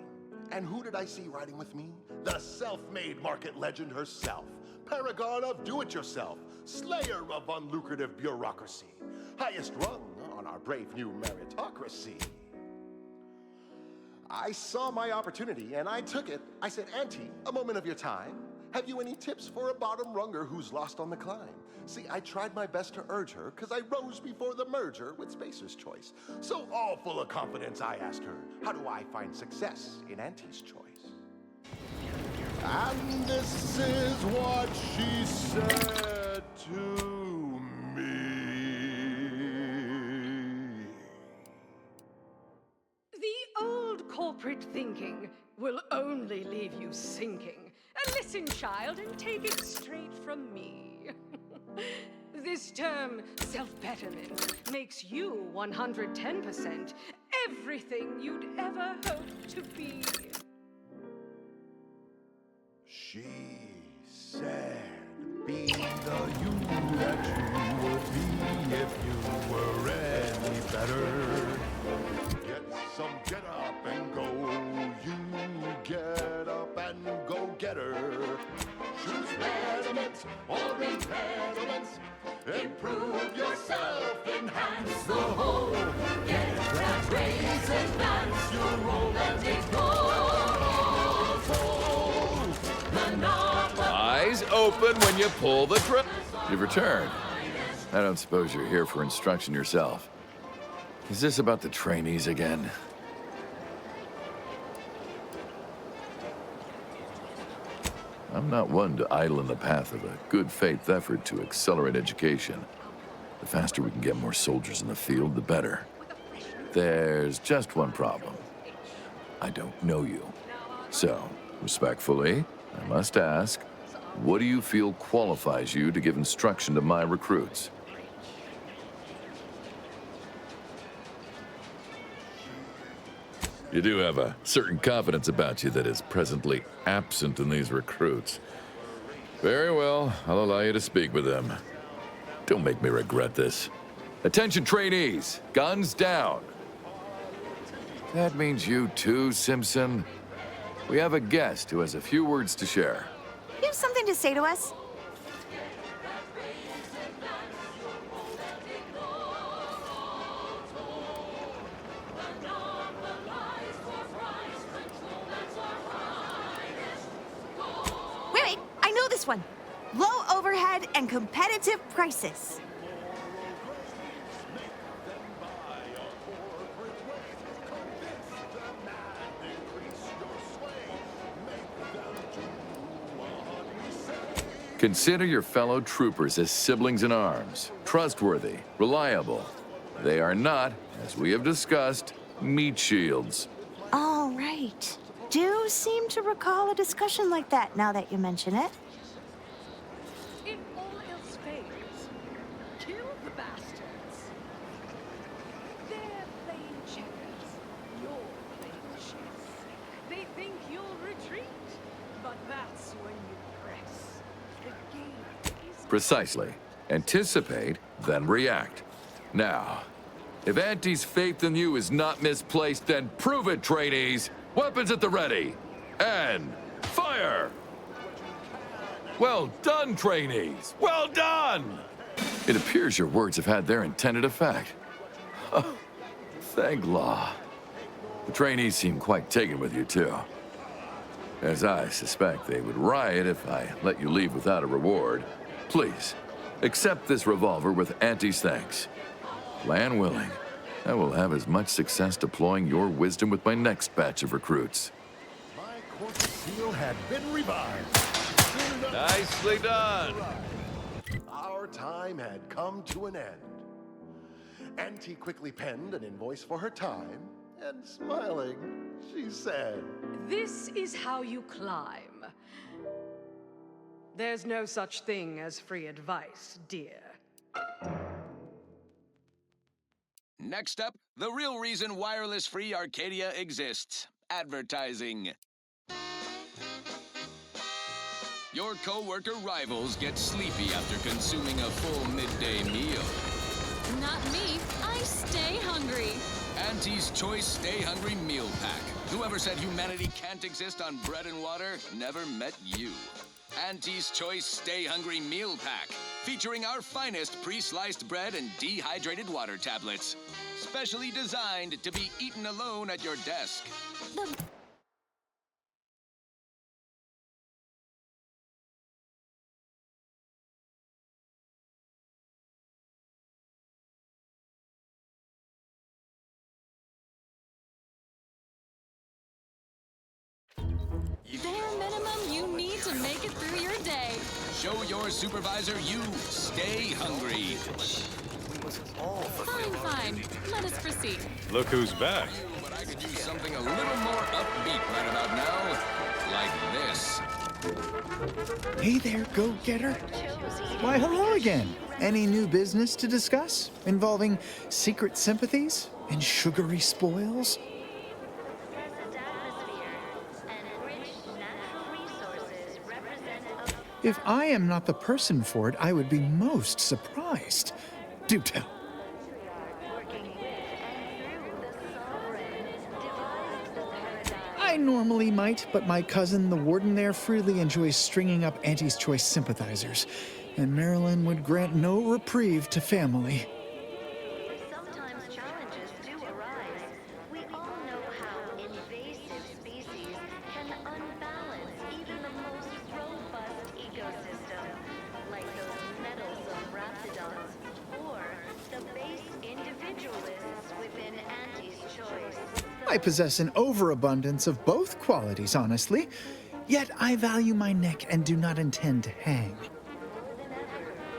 And who did I see riding with me? The self-made market legend herself. Paragon of do-it-yourself. Slayer of unlucrative bureaucracy. Highest rung on our brave new meritocracy. I saw my opportunity and I took it. I said, Auntie, a moment of your time. Have you any tips for a bottom-runger who's lost on the climb? See, I tried my best to urge her, because I rose before the merger with Spacer's Choice. So all full of confidence, I asked her, how do I find success in Auntie's Choice? And this is what she said to me. The old corporate thinking will only leave you sinking. Listen, child, and take it straight from me. This term, self-betterment, makes you 110% everything you'd ever hope to be. She said, be the you that you would be if you were any better. Get up and go. You get up and go get her. Choose betterment or impediments. Improve yourself, enhance the whole. Get that raise and dance your role and ignore. Eyes open when you pull the trigger. You've returned. I don't suppose you're here for instruction yourself. Is this about the trainees again? I'm not one to idle in the path of a good faith effort to accelerate education. The faster we can get more soldiers in the field, the better. There's just one problem. I don't know you. So, respectfully, I must ask, what do you feel qualifies you to give instruction to my recruits? You do have a certain confidence about you that is presently absent in these recruits. Very well, I'll allow you to speak with them. Don't make me regret this. Attention trainees, guns down. That means you too, Simpson. We have a guest who has a few words to share. You have something to say to us? Wait, I know this one. Low overhead and competitive prices. Consider your fellow troopers as siblings in arms, trustworthy, reliable. They are not, as we have discussed, meat shields. All right. Do seem to recall a discussion like that now that you mention it. If all else fails, kill the bastards. They're playing checkers. You're playing chess. They think you'll retreat, but that's when you press. The game is... Precisely. Anticipate, then react. Now, if Auntie's faith in you is not misplaced, then prove it, trainees! Weapons at the ready! And fire! Well done, trainees! Well done! It appears your words have had their intended effect. Oh, thank law. The trainees seem quite taken with you, too. As I suspect they would riot if I let you leave without a reward. Please, accept this revolver with Auntie's thanks. Land willing, I will have as much success deploying your wisdom with my next batch of recruits. My corpus seal had been revived. Nicely done. Our time had come to an end. Auntie quickly penned an invoice for her time, and smiling, she said, This is how you climb. There's no such thing as free advice, dear. Next up, the real reason wireless-free Arcadia exists. Advertising. Your co-worker rivals get sleepy after consuming a full midday meal. Not me. I stay hungry. Auntie's Choice Stay Hungry Meal Pack. Whoever said humanity can't exist on bread and water never met you. Auntie's Choice Stay Hungry Meal Pack, featuring our finest pre-sliced bread and dehydrated water tablets. Specially designed to be eaten alone at your desk. Bare minimum you need to make it through your day. Show your supervisor you stay hungry. Fine. Let us proceed. Look who's back. But I could use something a little more upbeat right about now. Like this. Hey there, go-getter. Why, hello again. Any new business to discuss involving secret sympathies and sugary spoils? If I am not the person for it, I would be most surprised. Do tell. I normally might, but my cousin, the warden there, freely enjoys stringing up Auntie's Choice sympathizers, and Marilyn would grant no reprieve to family. Sometimes challenges do arise. We all know how invasive species can unbalance even the most robust ecosystem, like those meddlesome raptidons, or the base individualists within Auntie's Choice. I possess an overabundance of both qualities, honestly, yet I value my neck and do not intend to hang.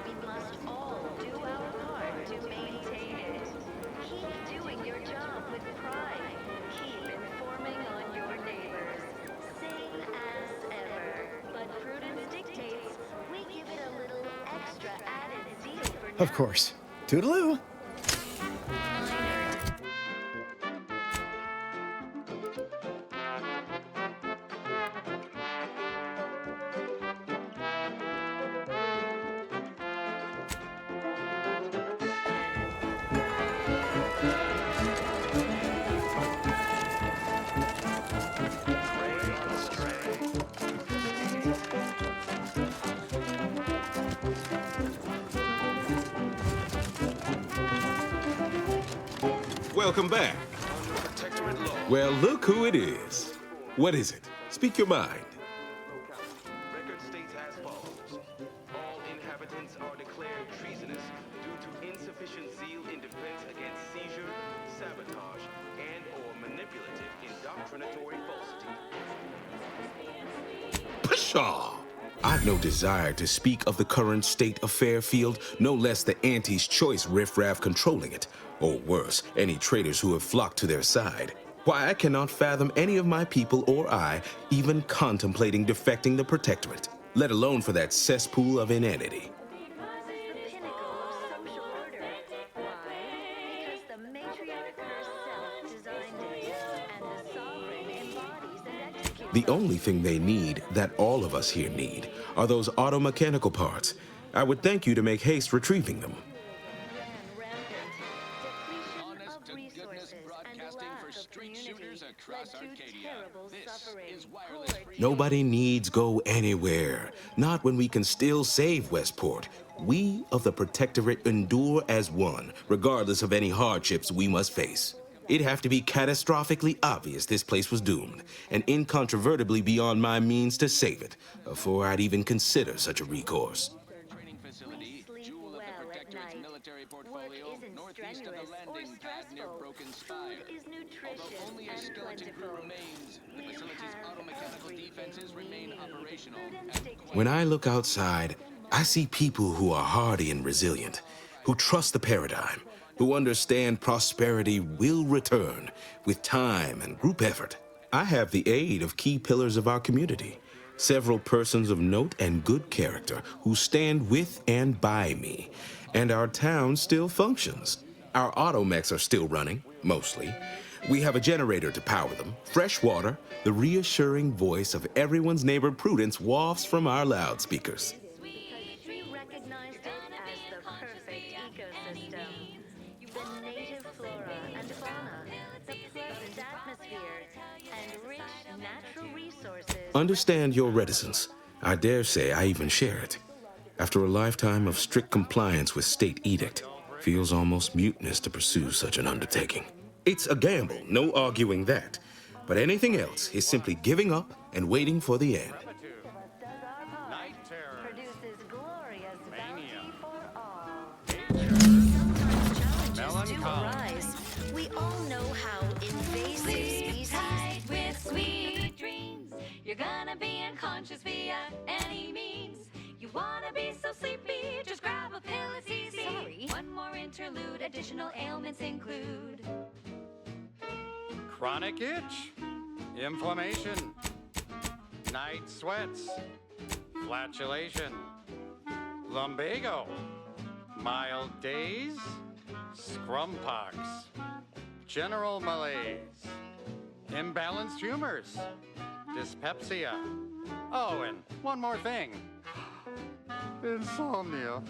We must all do our part to maintain it. Keep doing your job with pride. Keep informing on your neighbors. Same as ever. But prudence dictates we give it a little extra added zeal for now. Of course. Toodaloo! Welcome back. Well, look who it is. What is it? Speak your mind. Record states as follows. All inhabitants are declared treasonous due to insufficient zeal in defense against seizure, sabotage, and/or manipulative indoctrinatory falsity. Pshaw! I've no desire to speak of the current state of Fairfield, no less the Auntie's Choice riffraff controlling it, or worse, any traitors who have flocked to their side. Why, I cannot fathom any of my people or I even contemplating defecting the Protectorate, let alone for that cesspool of inanity. The only thing they need, that all of us here need, are those auto-mechanical parts. I would thank you to make haste retrieving them. Nobody needs go anywhere. Not when we can still save Westport. We of the Protectorate endure as one, regardless of any hardships we must face. It'd have to be catastrophically obvious this place was doomed, and incontrovertibly beyond my means to save it, before I'd even consider such a recourse. Training facility, jewel of the Protectorate's military portfolio, northeast of the landing pad near Broken Spire. Although only a skeleton crew remains, the facility's automechanical defenses remain operational. When I look outside, I see people who are hardy and resilient, who trust the paradigm, who understand prosperity will return with time and group effort. I have the aid of key pillars of our community, several persons of note and good character who stand with and by me, and our town still functions. Our automechs are still running, mostly. We have a generator to power them, fresh water, the reassuring voice of everyone's neighbor Prudence wafts from our loudspeakers. We recognized it as the perfect ecosystem. The native flora and fauna, the pleasant atmosphere, and rich natural resources. Understand your reticence. I dare say I even share it. After a lifetime of strict compliance with state edict, feels almost mutinous to pursue such an undertaking. It's a gamble, no arguing that. But anything else is simply giving up and waiting for the end. Night terror. Produces glorious bounty for all. Challenges do arise. We all know how invasive species. Tight with sweet dreams. You're gonna be unconscious via any means. You wanna be so sleepy, just grab a pill, it's easy. Sorry. One more interlude, additional ailments include Chronic itch, inflammation, night sweats, flatulation, lumbago, mild days, scrumpox, general malaise, imbalanced humors, dyspepsia. Oh, and one more thing. Insomnia.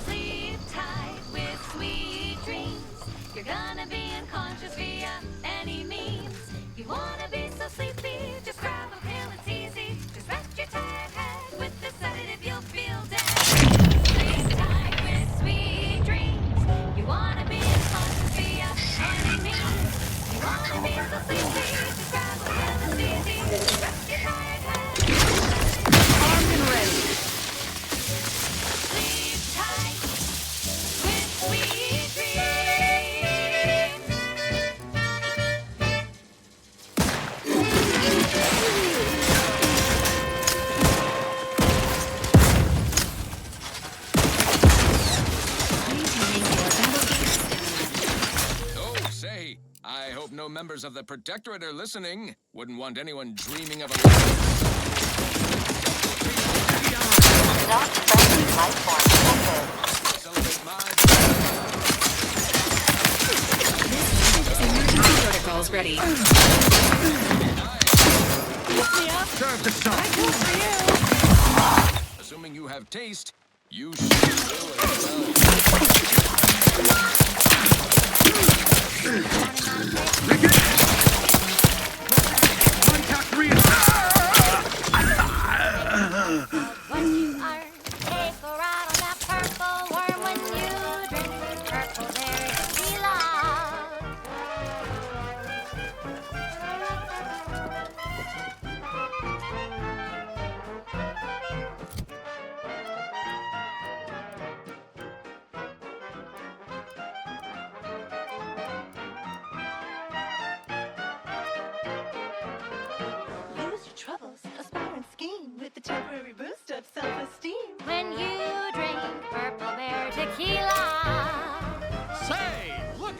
sleep tight with sweet dreams. You're gonna be unconscious via any means. You wanna be so sleepy, just grab a pill, it's easy. Just rest your tired head with the sedative, you'll feel dead. Sleep tight with sweet dreams. You wanna be unconscious via any means. You wanna be so sleepy, just grab a pill, it's easy. Just rest your tired head. Armed and ready. Sleep tight with sweet dreams. Oh, say, I hope no members of the Protectorate are listening. Wouldn't want anyone dreaming of a... Not friendly life form detected. Celebrate my... Emergency protocols ready. Serve the song. Assuming you have taste, you should will as well. Contact real. What you are, take a ride on that purple worm when you drink purple berry tequila.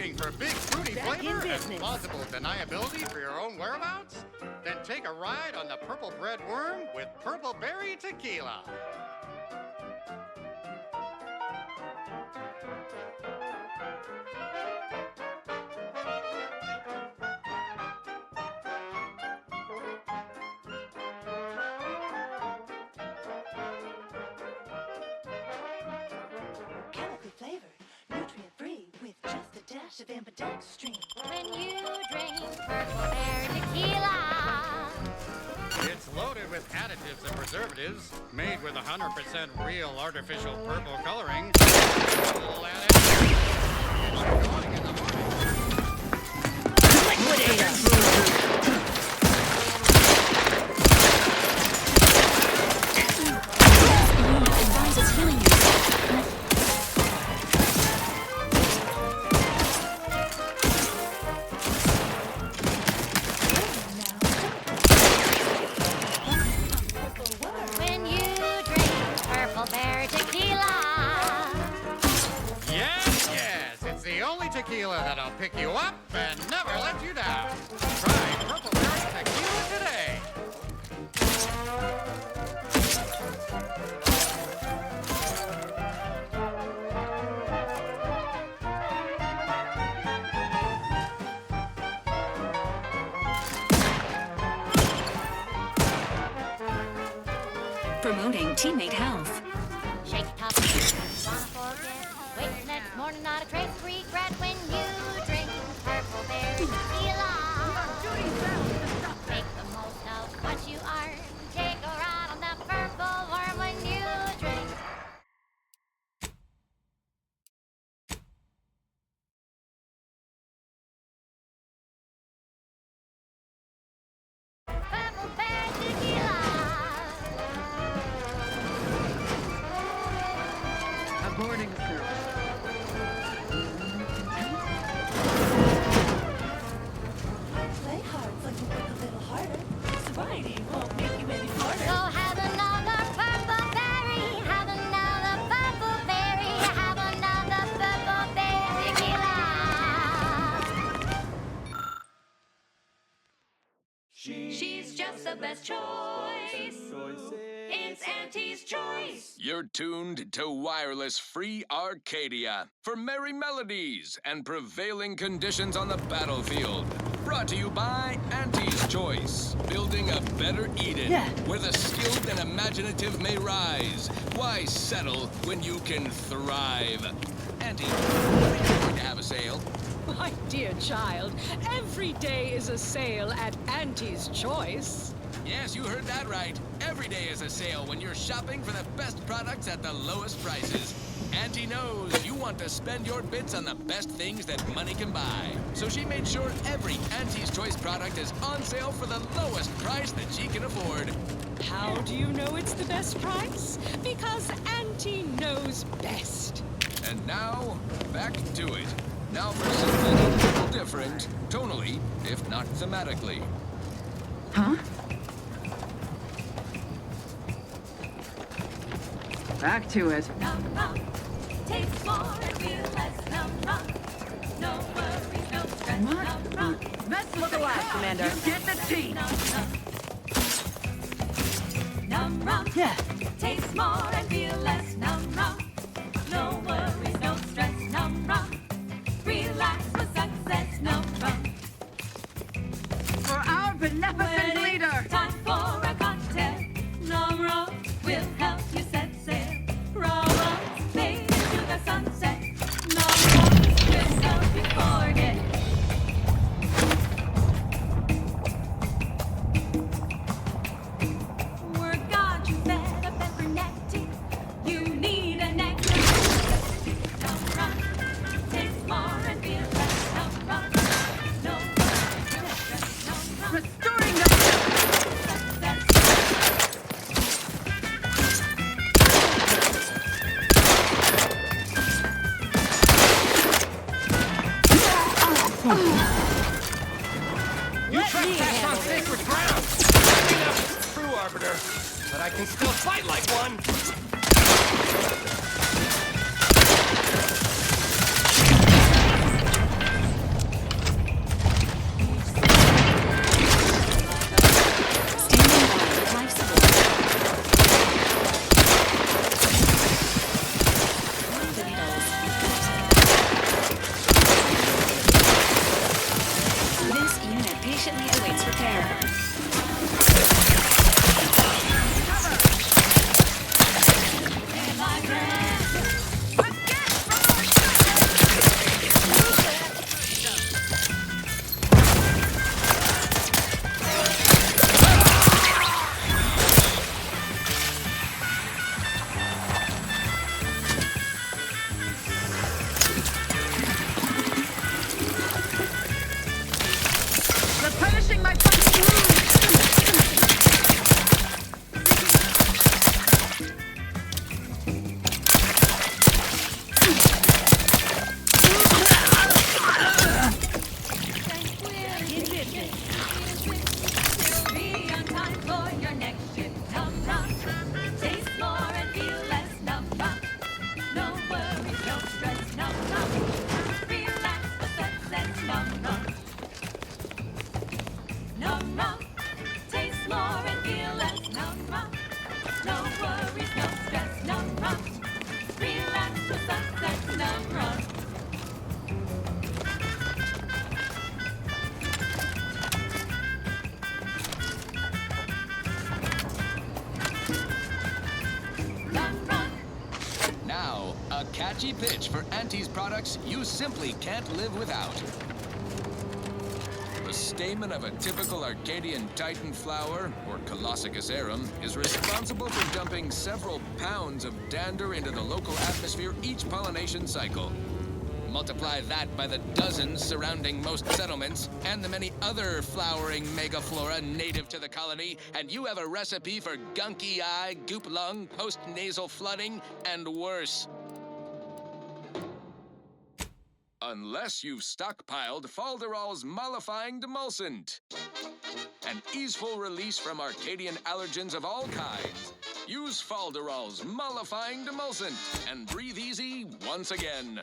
Looking for big fruity flavor and plausible deniability for your own whereabouts? Then take a ride on the Purple Bread Worm with Purple Berry Tequila. Chemically flavored, nutrient-free, with just a dash of ambidextrine. When you drink Purple Berry Tequila. It's loaded with additives and preservatives, made with 100% real artificial purple coloring. A little added. Get you going in the Advises healing you. When you drink Purple Berry Tequila. Yes, yes, it's the only tequila that'll pick you up and never let you down. Try Purple Berry Tequila today. Promoting teammate health. Shake it up. Wanna forget? Wake the next morning, not a trace of regret when you drink Purple Berry Tequila. Make the most of what you are. Take a ride on that purple worm when you drink. Purple Berry Tequila. Aborting crew. Play hard so you work a little harder. Sobriety won't make you any smarter. So have another purple berry. Have another purple berry. Have another purple berry tequila. She's just the best choice. It's Auntie's choice. You're tuned to Wireless Free Arcadia for merry melodies and prevailing conditions on the battlefield. Brought to you by Auntie's Choice, building a better Eden where the skilled and imaginative may rise. Why settle when you can thrive? Auntie, when are you going to have a sale? My dear child, every day is a sale at Auntie's Choice. Yes, you heard that right. Every day is a sale when you're shopping for the best products at the lowest prices. Auntie knows you want to spend your bits on the best things that money can buy. So she made sure every Auntie's Choice product is on sale for the lowest price that she can afford. How do you know it's the best price? Because Auntie knows best. And now, back to it. Now for something a little different, tonally, if not thematically. Huh? Back to it. Num rum, tastes more and feel less. Num rum, no worries, no stress. Num rum, Best look alive, Commander. You get the tea. Num rum, tastes more and feel less. Num rum, no worries, no stress. Num rum, relax with success. Num rum. For our beneficent leader. Time for a cocktail. Num rum will help you set sail. Rum made into the sunset. Num rum will help you forget. Word God, you better Peppernetti. You need a nectar. Num rum tastes more and feels less. Num rum, no worries, no stress. Num rum. Restoring the You trespass on sacred ground! I may not be a true arbiter, but I can still fight like one! pitch for Auntie's products you simply can't live without. The stamen of a typical Arcadian Titan flower, or Colossicus arum, is responsible for dumping several pounds of dander into the local atmosphere each pollination cycle. Multiply that by the dozens surrounding most settlements and the many other flowering megaflora native to the colony, and you have a recipe for gunky eye, goop lung, post-nasal flooding, and worse. Unless you've stockpiled Falderall's mollifying demulcent. An easeful release from Arcadian allergens of all kinds. Use Falderall's mollifying demulcent and breathe easy once again.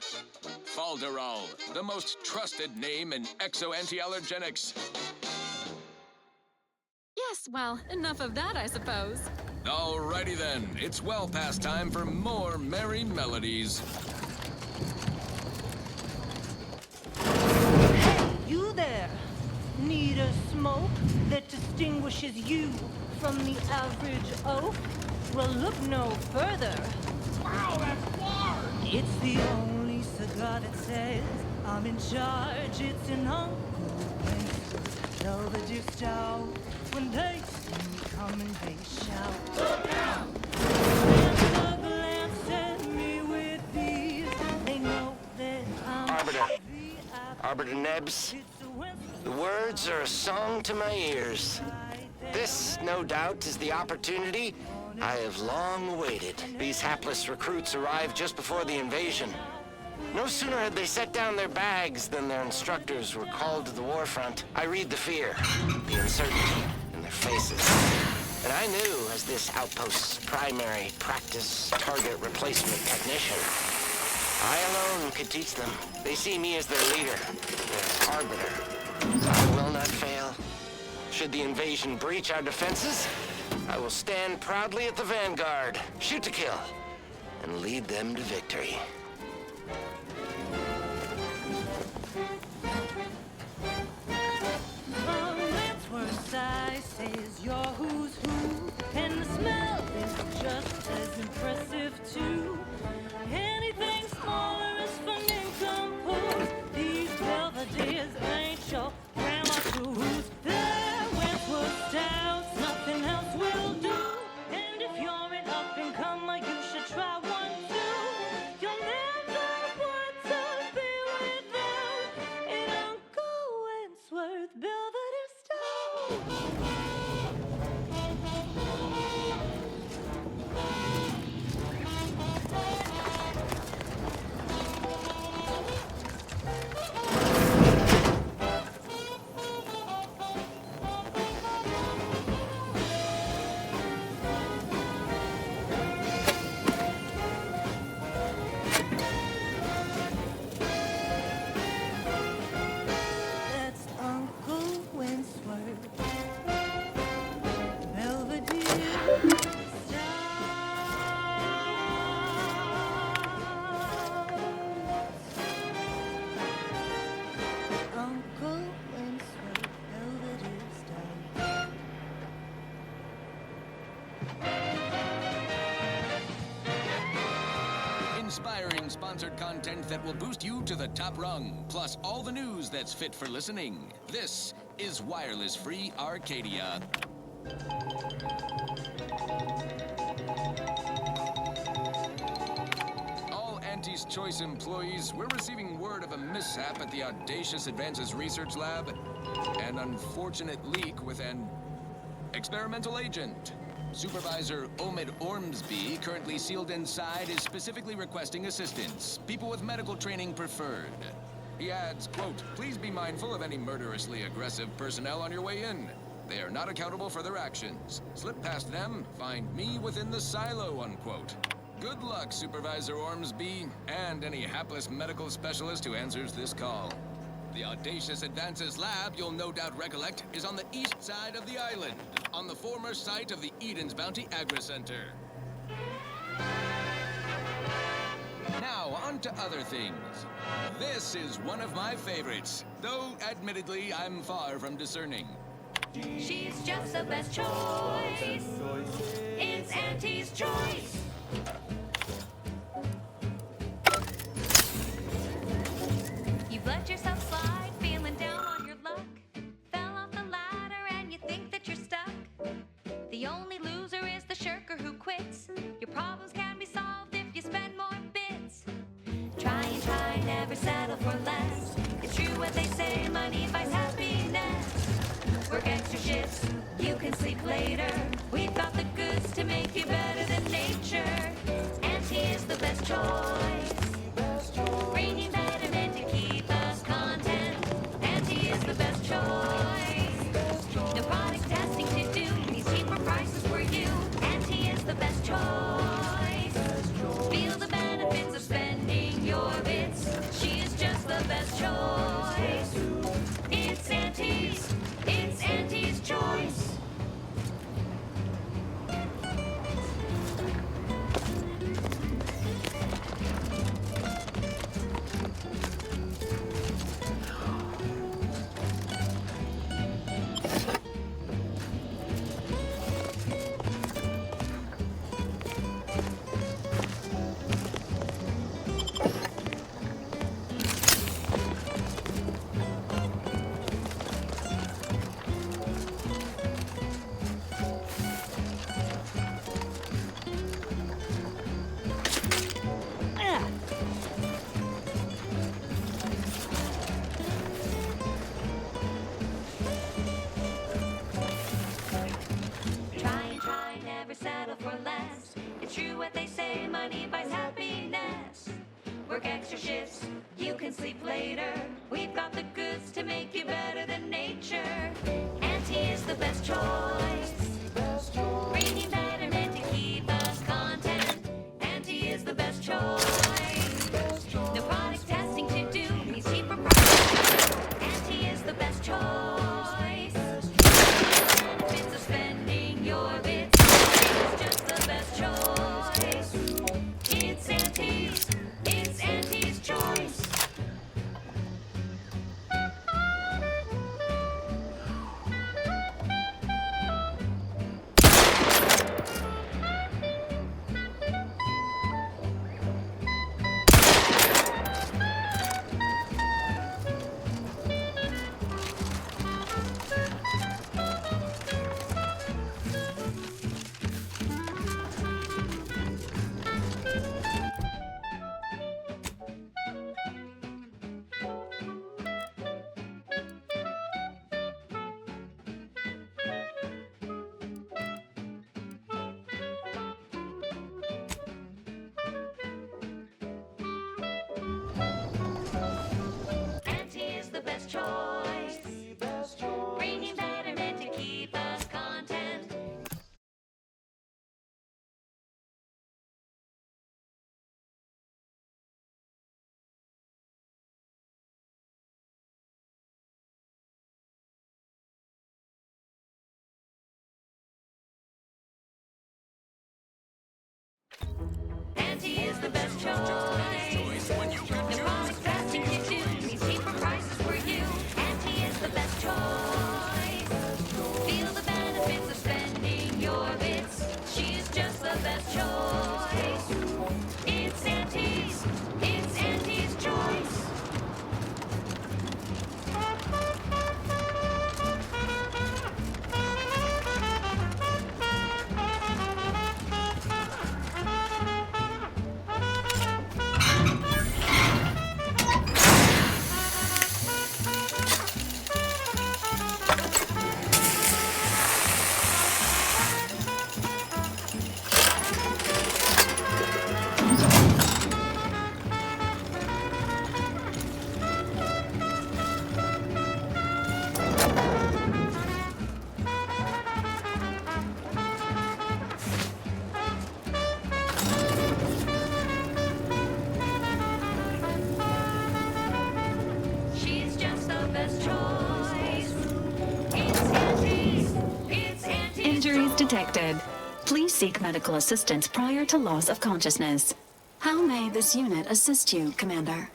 Falderall, the most trusted name in exo-anti-allergenics. Yes, well, enough of that, I suppose. Alrighty then, it's well past time for more merry melodies. You there! Need a smoke that distinguishes you from the average oak? Well, look no further. Wow, that's large! It's the only cigar that says I'm in charge. It's an Uncle Winston's Belvedere Stout. When they see me coming, they shout. Look out! And the glance at me with these, they know that I'm Arbiter Nebs, the words are a song to my ears. This, no doubt, is the opportunity I have long awaited. These hapless recruits arrived just before the invasion. No sooner had they set down their bags than their instructors were called to the war front. I read the fear, the uncertainty in their faces. And I knew, as this outpost's primary practice target replacement technician, I alone could teach them. They see me as their leader, their arbiter. I will not fail. Should the invasion breach our defenses, I will stand proudly at the vanguard, shoot to kill, and lead them to victory. Side says you're who's who, and the smell is just as impressive too. Anything smaller is for nincompoops. These Belvederes ain't your grandma's shoes. There Wentworth stouts, nothing else will do. And if you're an up-and-comer, you should try one too. You'll never want to be without an Uncle Wentworth Belvedere Stout. That's Uncle Wentworth Belvedere Uncle Wentworth Belvedere Stout. Inspiring sponsored content that will boost you to the top rung, plus all the news that's fit for listening. This is Wireless Free Arcadia. All Auntie's Choice employees, we're receiving word of a mishap at the Audacious Advances Research Lab. An unfortunate leak with an experimental agent. Supervisor Omid Ormsby, currently sealed inside, is specifically requesting assistance. People with medical training preferred. He adds, quote, "Please be mindful of any murderously aggressive personnel on your way in. They are not accountable for their actions. Slip past them, find me within the silo," unquote. Good luck, Supervisor Ormsby, and any hapless medical specialist who answers this call. The Audacious Advances Lab, you'll no doubt recollect, is on the east side of the island, on the former site of the Eden's Bounty Agri-Center. Now, on to other things. This is one of my favorites, though admittedly I'm far from discerning. She's just the best choice. It's Auntie's Choice. You've let yourself slide, feeling down on your luck. Fell off the ladder and you think that you're stuck. The only loser is the shirker who quits. Your problems can be solved if you spend more bits. Try and try, never settle for less. It's true what they say, money buys happiness. Work extra shifts, you can sleep later. We've got the goods to make you better than nature. Auntie is the best choice. Bringing betterment to keep us content. Auntie is the best choice. No product testing to do. These cheaper prices for you. Auntie is the best choice. Feel the benefits of spending your bits. She is just the best choice. It's Auntie's. It's Auntie's choice. Settle for less. It's true what they say, money buys happiness. Work extra shifts, you can sleep later. We've got the goods to make you better than nature. Auntie is the best choice. Bringing betterment to keep us content. Auntie is the best choice. No product testing to do. These cheaper prices. Auntie is the best choice. Benefits of spending your bits. Just the best choice. It's Auntie's. It's Auntie's choice. Auntie is the best choice. Bringing betterment to keep us content. Auntie is the best choice. No product testing you do. These cheaper prices for you. Auntie is the best choice. Feel the benefits of spending your bits. She's just the best choice. It's Auntie's. It's Auntie's choice. She's just the best choice. It's Auntie's. It's Auntie's. Injuries detected. Please seek medical assistance prior to loss of consciousness. How may this unit assist you, Commander?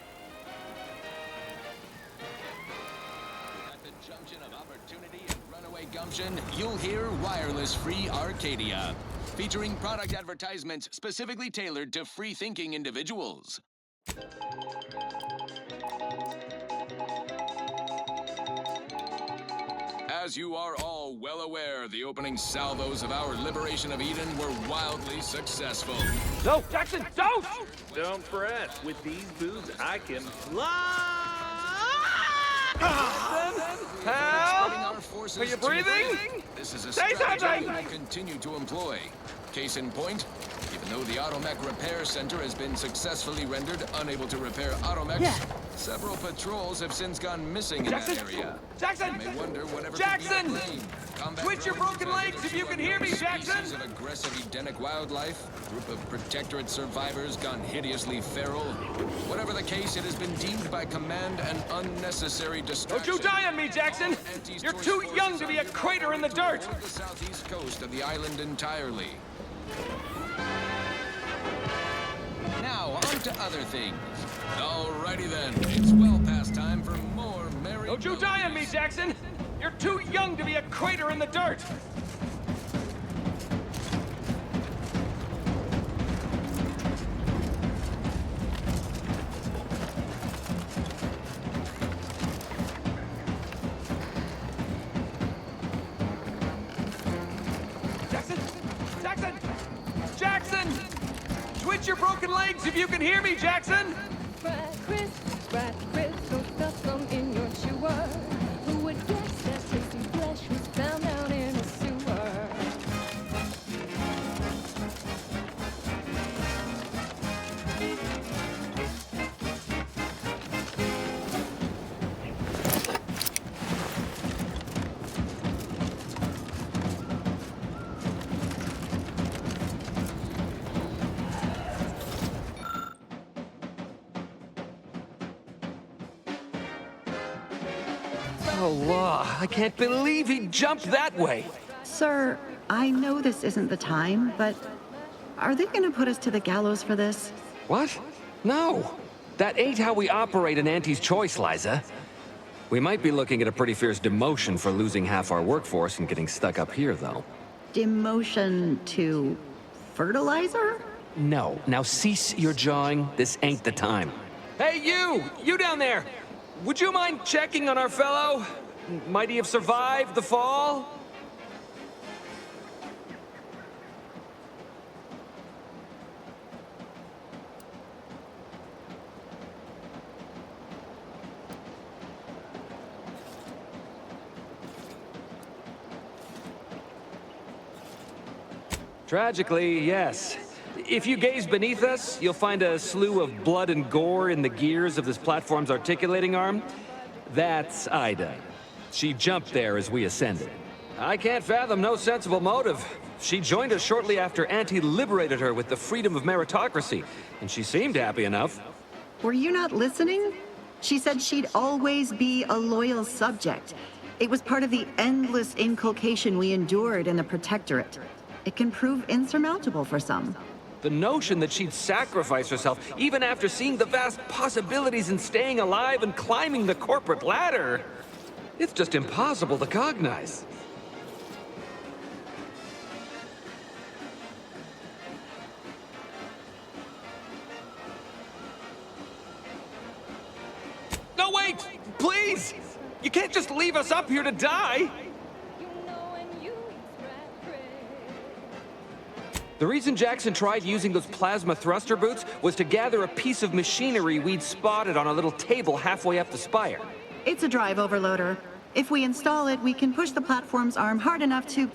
At the junction of opportunity and runaway gumption, you'll hear Wireless Free Arcadia, featuring product advertisements specifically tailored to free-thinking individuals. As you are all well aware, the opening salvos of our liberation of Eden were wildly successful. No, Jackson, don't! Don't fret. With these boots, I can fly! Help! Are you breathing? This is a Say strategy something! we will continue to employ. Case in point, even though the Automech Repair Center has been successfully rendered unable to repair Automechs, several patrols have since gone missing in that area. Jackson! You may wonder whatever Jackson! could be to blame. Combat Twitch your drones, broken legs if you can hear me, Jackson! Species of aggressive Edenic wildlife, a group of Protectorate survivors gone hideously feral. Whatever the case, it has been deemed by command an unnecessary distraction. Don't you die on me, Jackson! You're too young to be a crater in the dirt! The southeast coast of the island entirely. Now, on to other things. Alrighty then, it's well past time for more merry... Don't you die on me, Jackson! You're too young to be a crater in the dirt! Jackson! Jackson! Jackson! Twitch your broken legs if you can hear me, Jackson! Bright crystal stuff from in your chewer. Who would guess that tasty flesh was found down in a sewer? Allah, I can't believe he jumped that way. Sir, I know this isn't the time, but are they gonna put us to the gallows for this? What? No. That ain't how we operate in Auntie's Choice, Liza. We might be looking at a pretty fierce demotion for losing half our workforce and getting stuck up here, though. Demotion to fertilizer? No. Now cease your jawing. This ain't the time. Hey, you! You down there! Would you mind checking on our fellow? Might he have survived the fall? Tragically, yes. If you gaze beneath us, you'll find a slew of blood and gore in the gears of this platform's articulating arm. That's Ida. She jumped there as we ascended. I can't fathom no sensible motive. She joined us shortly after Auntie liberated her with the freedom of meritocracy, and she seemed happy enough. Were you not listening? She said she'd always be a loyal subject. It was part of the endless inculcation we endured in the Protectorate. It can prove insurmountable for some. The notion that she'd sacrifice herself, even after seeing the vast possibilities in staying alive and climbing the corporate ladder, it's just impossible to cognize. No, wait! Please! You can't just leave us up here to die! The reason Jackson tried using those plasma thruster boots was to gather a piece of machinery we'd spotted on a little table halfway up the spire. It's a drive overloader. If we install it, we can push the platform's arm hard enough to...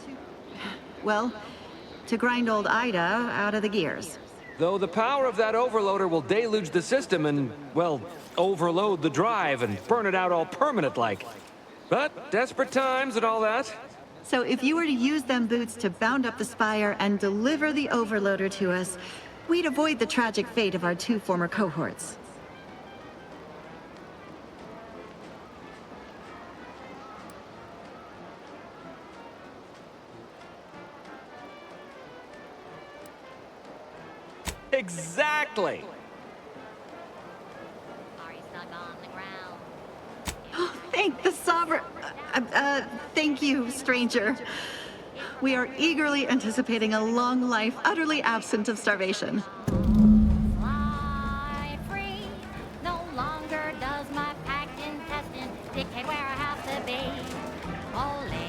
well, to grind old Ida out of the gears. Though the power of that overloader will deluge the system and, well, overload the drive and burn it out all permanent-like. But desperate times and all that. So if you were to use them boots to bound up the spire and deliver the overloader to us, we'd avoid the tragic fate of our 2 former cohorts. Exactly! Thank the Sovereign... thank you, stranger. We are eagerly anticipating a long life utterly absent of starvation. Fly free. No longer does my packed intestine dictate where I have to be. Only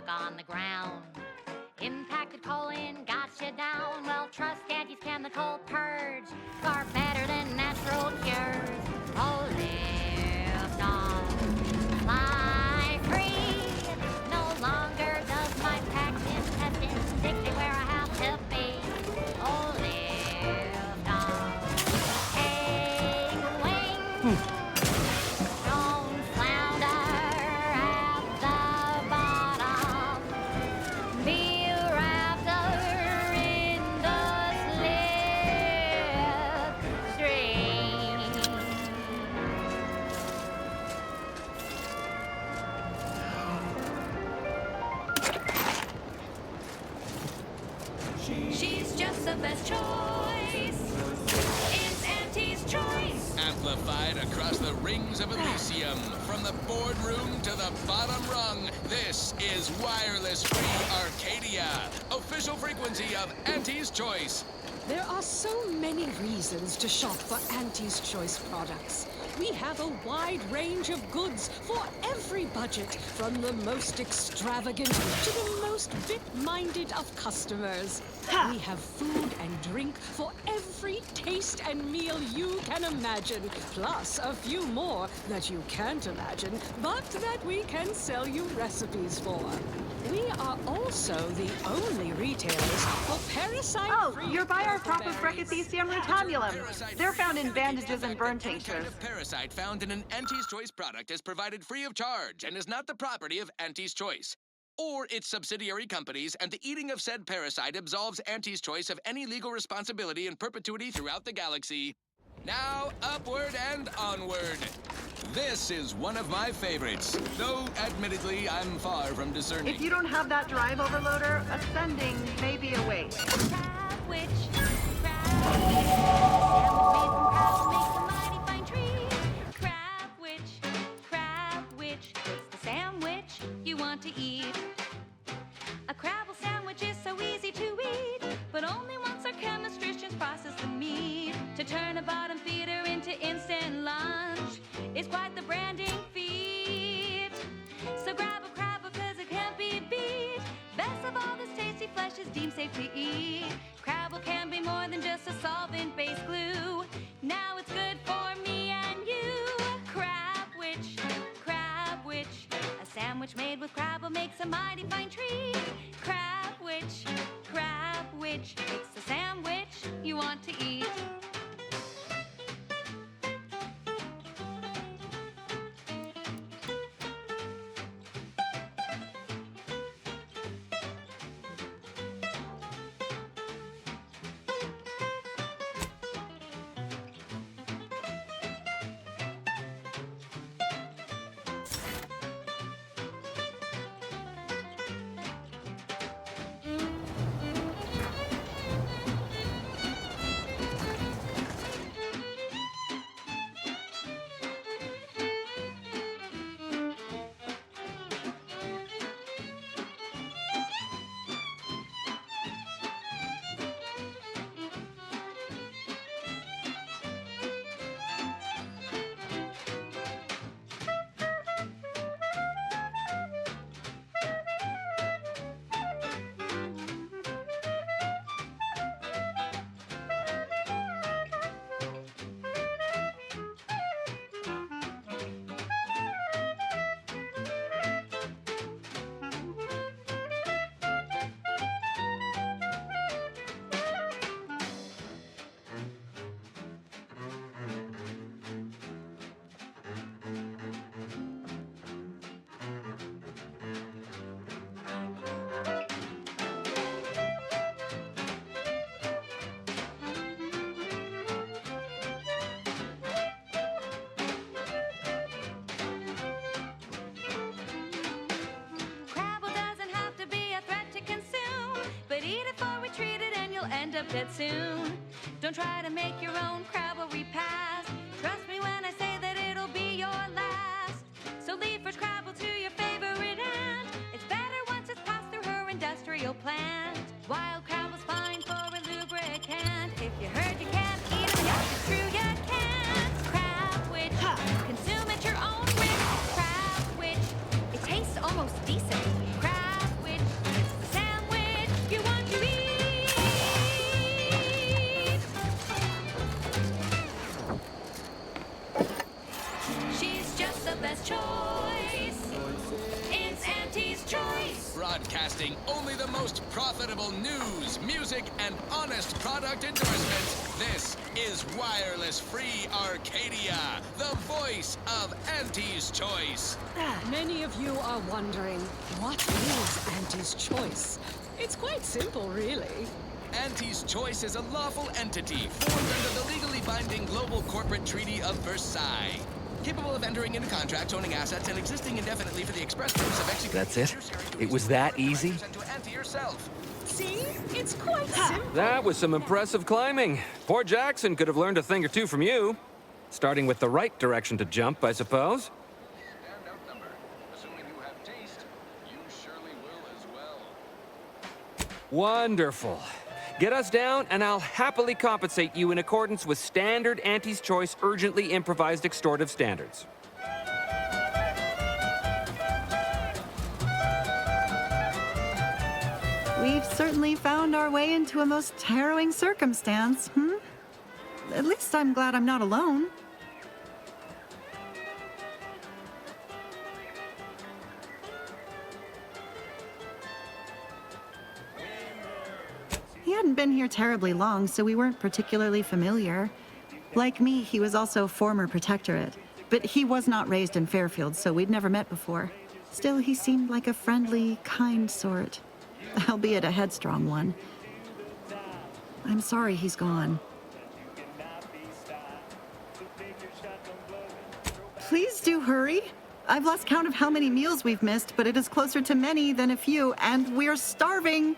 on the ground. Impacted colon got you down. Well, trust Auntie's chemical purge. Far better than natural cures. Oh, live on. Fly free. No longer does my packed intestines dictate where I have to be. Oh, live on. Egg wing. Don't flounder at the bottom. Be raptor in the slipstream. She's just the best choice. It's Auntie's choice. Amplified across the rings of Elysium, from the boardroom to the bottom rung, this is Wireless Free Arcadia, official frequency of Auntie's Choice. There are so many reasons to shop for Auntie's Choice products. We have a wide range of goods for every budget, from the most extravagant to the most bit-minded of customers. We have food and drink for every taste and meal you can imagine, plus a few more that you can't imagine, but that we can sell you recipes for. We are also the only retailers for parasite-free. Oh, you're by our Propofrecithecium rutamulum. They're found in bandages and burn tinctures. Parasite found in an Auntie's Choice product is provided free of charge and is not the property of Auntie's Choice or its subsidiary companies, and the eating of said parasite absolves Auntie's Choice of any legal responsibility in perpetuity throughout the galaxy. Now, upward and onward. This is one of my favorites, though admittedly I'm far from discerning. If you don't have that drive overloader, ascending may be a waste. Crab witch, it's the sandwich you want to eat. A Crabble sandwich is so easy to eat, but only once our chemistricians process the meat to turn a bottom feeder into instant lunch. It's quite the branding feat. So grab a Crabble, cause it can't be beat. Best of all, this tasty flesh is deemed safe to eat. Crabble can be more than just a solvent-based glue. Now it's good for me and you. Crab witch, a sandwich made with Crabble makes a mighty fine treat. Crab witch, it's the sandwich you want to eat. Dead soon. Don't try to make your own Crabble repast. Trust me when I say that it'll be your last. So leave fresh Crabble to your favorite aunt. It's better once it's passed through her industrial plant. Wild Crabble's fine for a lubricant. If you heard you can't eat them, yes, it's true you can't. Crab witch, consume at your own risk. Crab witch, it tastes almost decent. Crab witch. news, music, and honest product endorsements, this is Wireless Free Arcadia, the voice of Auntie's Choice. Many of you are wondering, what is Auntie's Choice? It's quite simple, really. Auntie's Choice is a lawful entity formed under the legally binding Global Corporate Treaty of Versailles, capable of entering into contracts, owning assets, and existing indefinitely for the express purpose of executing. That's it? It was that easy? To Auntie herself. See? It's quite simple. That was some impressive climbing. Poor Jackson could have learned a thing or two from you. Starting with the right direction to jump, I suppose. Wonderful. Get us down, and I'll happily compensate you in accordance with standard Auntie's Choice urgently improvised extortive standards. We've certainly found our way into a most harrowing circumstance, At least I'm glad I'm not alone. He hadn't been here terribly long, so we weren't particularly familiar. Like me, he was also former protectorate, but he was not raised in Fairfield, so we'd never met before. Still, he seemed like a friendly, kind sort, albeit a headstrong one. I'm sorry he's gone. Please do hurry. I've lost count of how many meals we've missed, but it is closer to many than a few, and we're starving.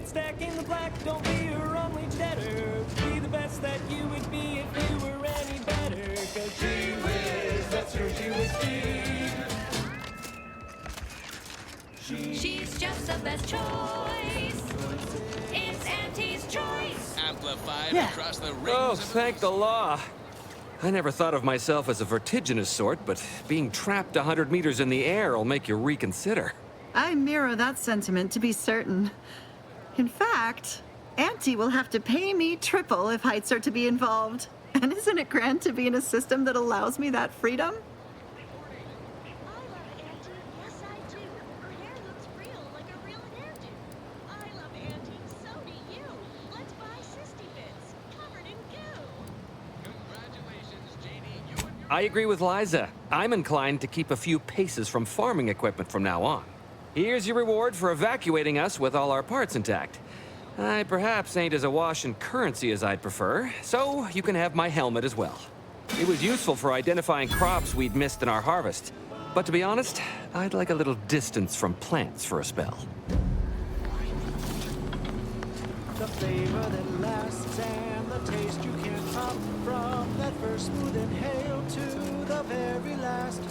Stack in the black, don't be a wrong wage debtor. Be the best that you would be if you were any better. Cause gee whiz, that's her She's just the best choice. It's Auntie's Choice. Amplified across the rings. Oh, thank the law. I never thought of myself as a vertiginous sort, but being trapped 100 meters in the air will make you reconsider. I mirror that sentiment, to be certain. In fact, Auntie will have to pay me triple if heights are to be involved. And isn't it grand to be in a system that allows me that freedom? I agree with Liza. I'm inclined to keep a few paces from farming equipment from now on. Here's your reward for evacuating us with all our parts intact. I perhaps ain't as awash in currency as I'd prefer, so you can have my helmet as well. It was useful for identifying crops we'd missed in our harvest. But to be honest, I'd like a little distance from plants for a spell. The flavor that lasts and the taste you can't hop from that first smooth inhale to the very last.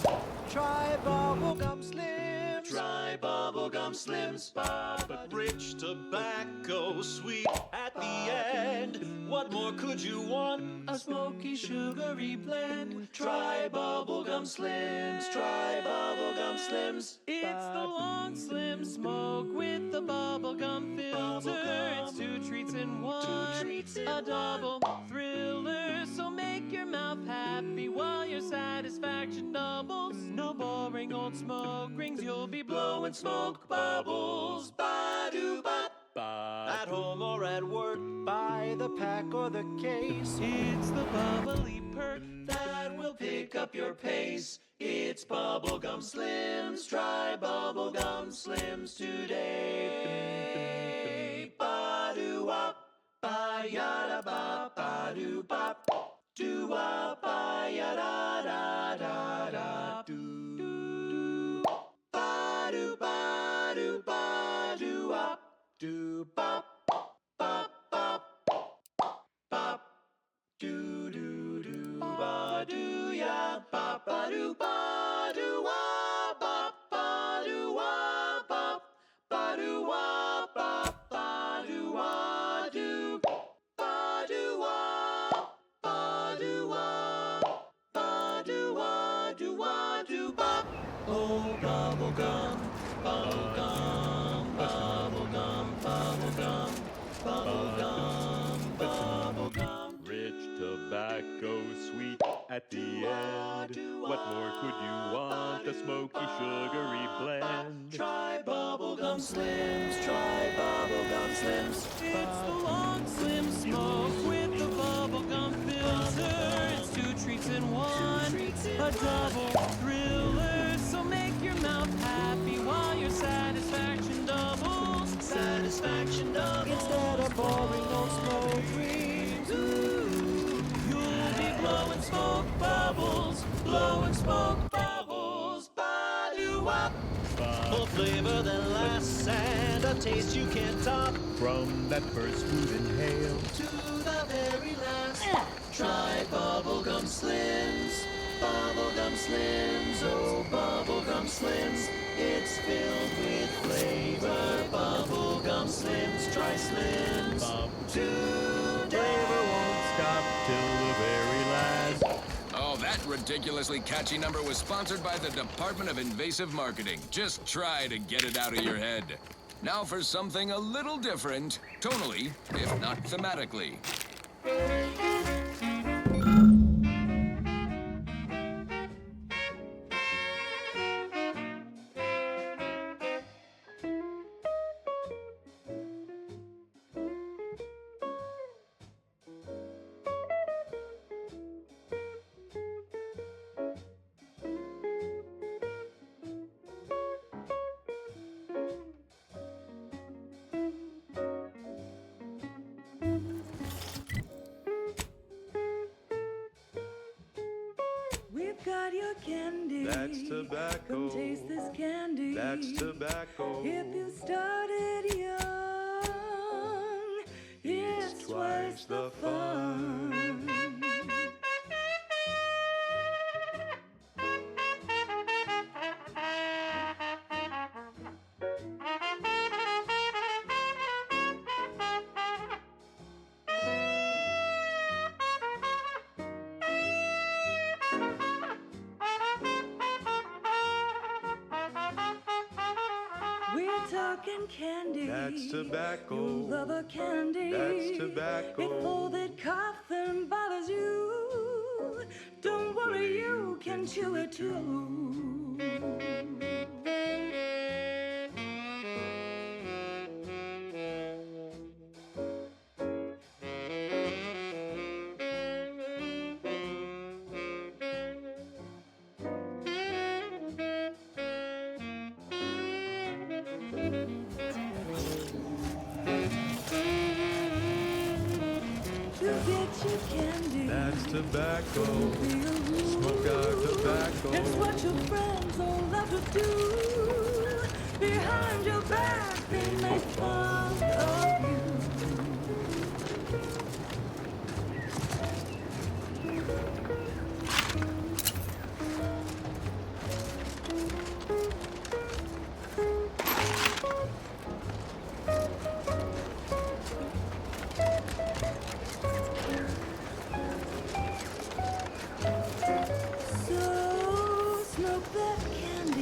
Try bubblegum slims. Try bubblegum slims, but rich tobacco, sweet at the end. What more could you want? A smoky, sugary blend. Try bubblegum slims. Try bubblegum slims. It's the long slim smoke with the bubblegum filter. It's two treats in one. A double thriller. So make your mouth happy while your satisfaction doubles. No boring old smoke rings. You'll be blowing smoke bubbles. Ba-do-bop. At home or at work, by the pack or the case. It's the bubbly perk that will pick up your pace. It's bubblegum slims. Try bubblegum slims today. Ba-do-wop, ba-yada-bop, ba-do-bop, do-wop, ba-yada-da-da-da-da-do. Ba-do-ba-do-ba-do-wop, do-bop, bop, bop, bop, do-do-do, ba-do-ya, bop-ba-do-ba-do-wop, bop-ba-do-wop, bop, ba-do-wop, bop, ba-do-wa-do, ba-do-wop, ba-do-wop, ba-do-wa-do-wa-do-bop. Oh, bubblegum, bubblegum, bubblegum, bubblegum, bubblegum, bubblegum. Rich tobacco, sweet at the end. What more could you want? A smoky, sugary blend. Try bubblegum slims. Try bubblegum slims. It's the long slim smoke with the bubblegum filter. It's two treats in one. A double thriller. So make your mouth happy while your satisfaction doubles. Satisfaction doubles. Instead of boring old smoke rings. Ooh, you'll be blowing smoke bubbles. Blowing smoke bubbles. Ba-do-wop. Full flavor that lasts and a taste you can't top. From that first food inhale To the very last. Try bubblegum slims. Bubblegum slims. Oh, bubblegum slims. It's filled with flavor. Bubblegum slims. Try slims. Today. won't stop till the very last. Oh, that ridiculously catchy number was sponsored by the Department of Invasive Marketing. Just try to get it out of your head. Now for something a little different, tonally, if not thematically. We've got your candy. That's tobacco. Come taste this candy. That's tobacco. If you started young, it's twice the fun. We're talking candy. That's tobacco. You love a candy. That's tobacco. If all that coughing bothers you, don't worry, you can chew it too. That's tobacco. Smoke our tobacco. It's what your friends all love to do. Behind your back, they make fun of you.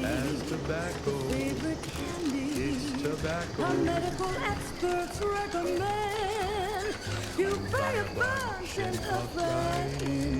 As tobacco, favorite candy, it's tobacco. Our medical experts recommend you buy a bunch and a variety.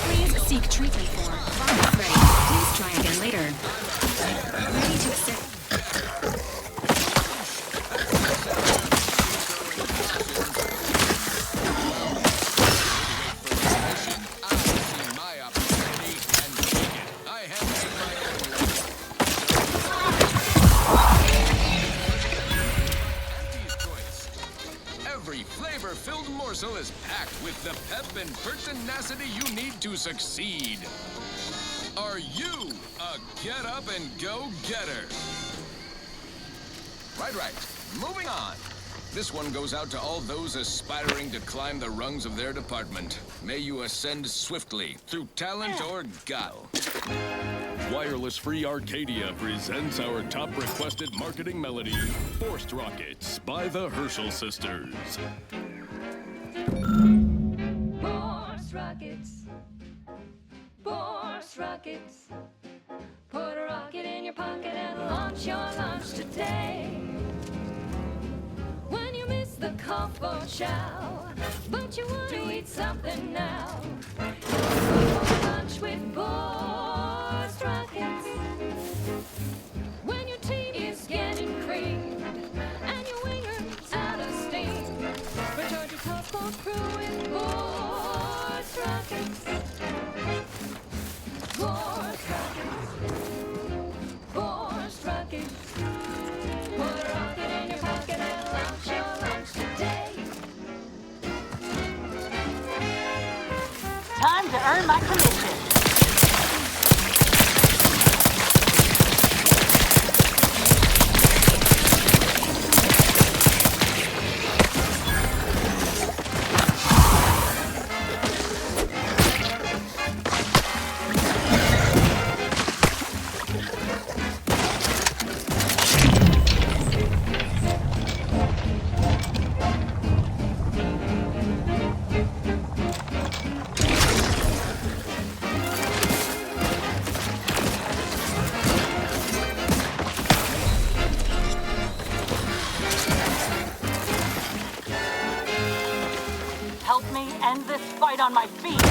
Please seek treatment for. Not ready. Please try again later. Ready to accept. Every flavor-filled morsel is packed with the pep and pertinacity you need to succeed. Are you a get-up-and-go-getter? Right. Moving on. This one goes out to all those aspiring to climb the rungs of their department. May you ascend swiftly through talent or guile. Wireless Free Arcadia presents our top requested marketing melody, Forced Rockets by the Herschel Sisters. Forced rockets. Forced rockets. Put a rocket in your pocket and launch your lunch today. When you miss the call for chow, but you want to eat something now, lunch with forced rockets. When your tea is getting creamed and your winger's out of steam, recharge your toast for crew with forced rockets. Forced rockets. Forced rockets. Put a rocket in your pocket and launch your lunch today. Time to earn my commission. Help me end this fight on my feet.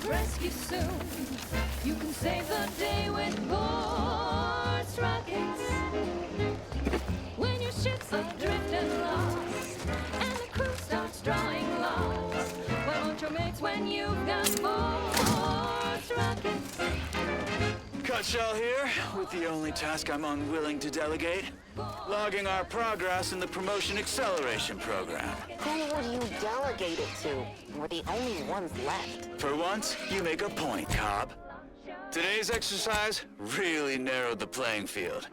Rescue soon. You can save the day with forced rockets. When your ship's adrift and lost, and the crew starts drawing lots, well, won't your mates when you've got forced rockets? Cutshell here, with the only task I'm unwilling to delegate. Logging our progress in the Promotion Acceleration Program. Who would you delegate it to? We're the only ones left. For once, you make a point, Cobb. Today's exercise really narrowed the playing field.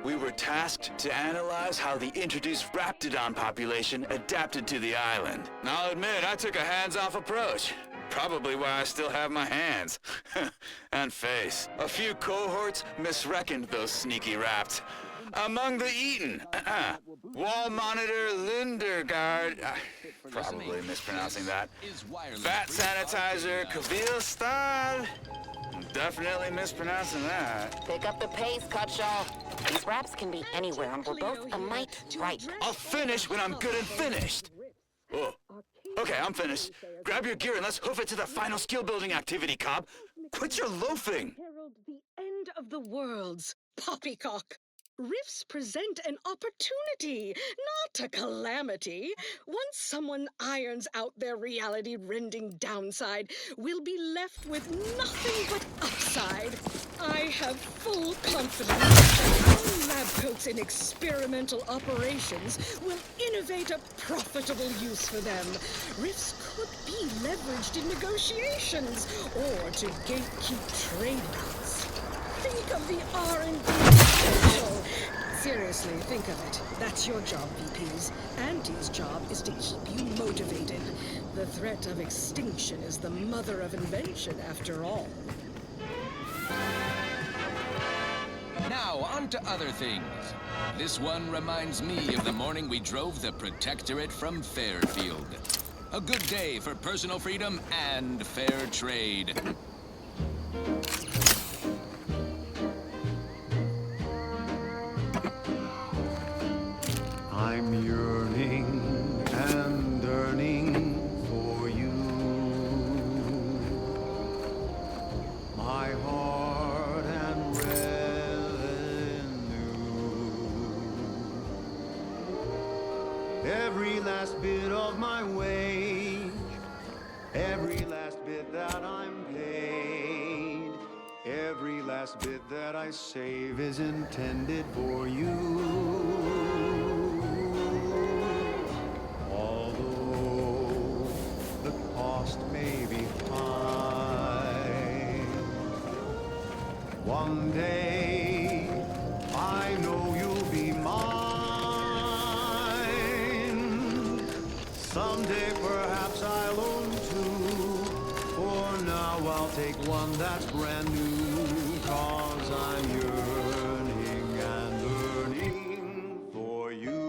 We were tasked to analyze how the introduced Raptidon population adapted to the island. I'll admit, I took a hands-off approach. Probably why I still have my hands. And face. A few cohorts misreckoned those sneaky raps. Among the Eaton, Wall Monitor Lindergaard, probably mispronouncing that. Fat Sanitizer Kavil Stad, definitely mispronouncing that. Pick up the pace, Cutshell. These raps can be anywhere, and we're both a mite right. I'll finish when I'm good and finished. Oh, okay, I'm finished. Grab your gear and let's hoof it to the final skill-building activity, Cobb. Quit your loafing. Herald the end of the worlds, poppycock. Rifts present an opportunity, not a calamity. Once someone irons out their reality-rending downside, we'll be left with nothing but upside. I have full confidence that our lab coats in experimental operations will innovate a profitable use for them. Rifts could be leveraged in negotiations or to gatekeep trade routes. Think of the R&D potential. Seriously, think of it. That's your job, VPs. Auntie's job is to keep you motivated. The threat of extinction is the mother of invention, after all. Now, on to other things. This one reminds me of the morning we drove the Protectorate from Fairfield. A good day for personal freedom and fair trade. I'm yearning and yearning for you. My heart and revenue. Every last bit of my wage, every last bit that I'm paid, every last bit that I save is intended for you. May be high. One day, I know you'll be mine. Someday, perhaps I'll own two. For now, I'll take one that's brand new. 'Cause I'm yearning and yearning for you.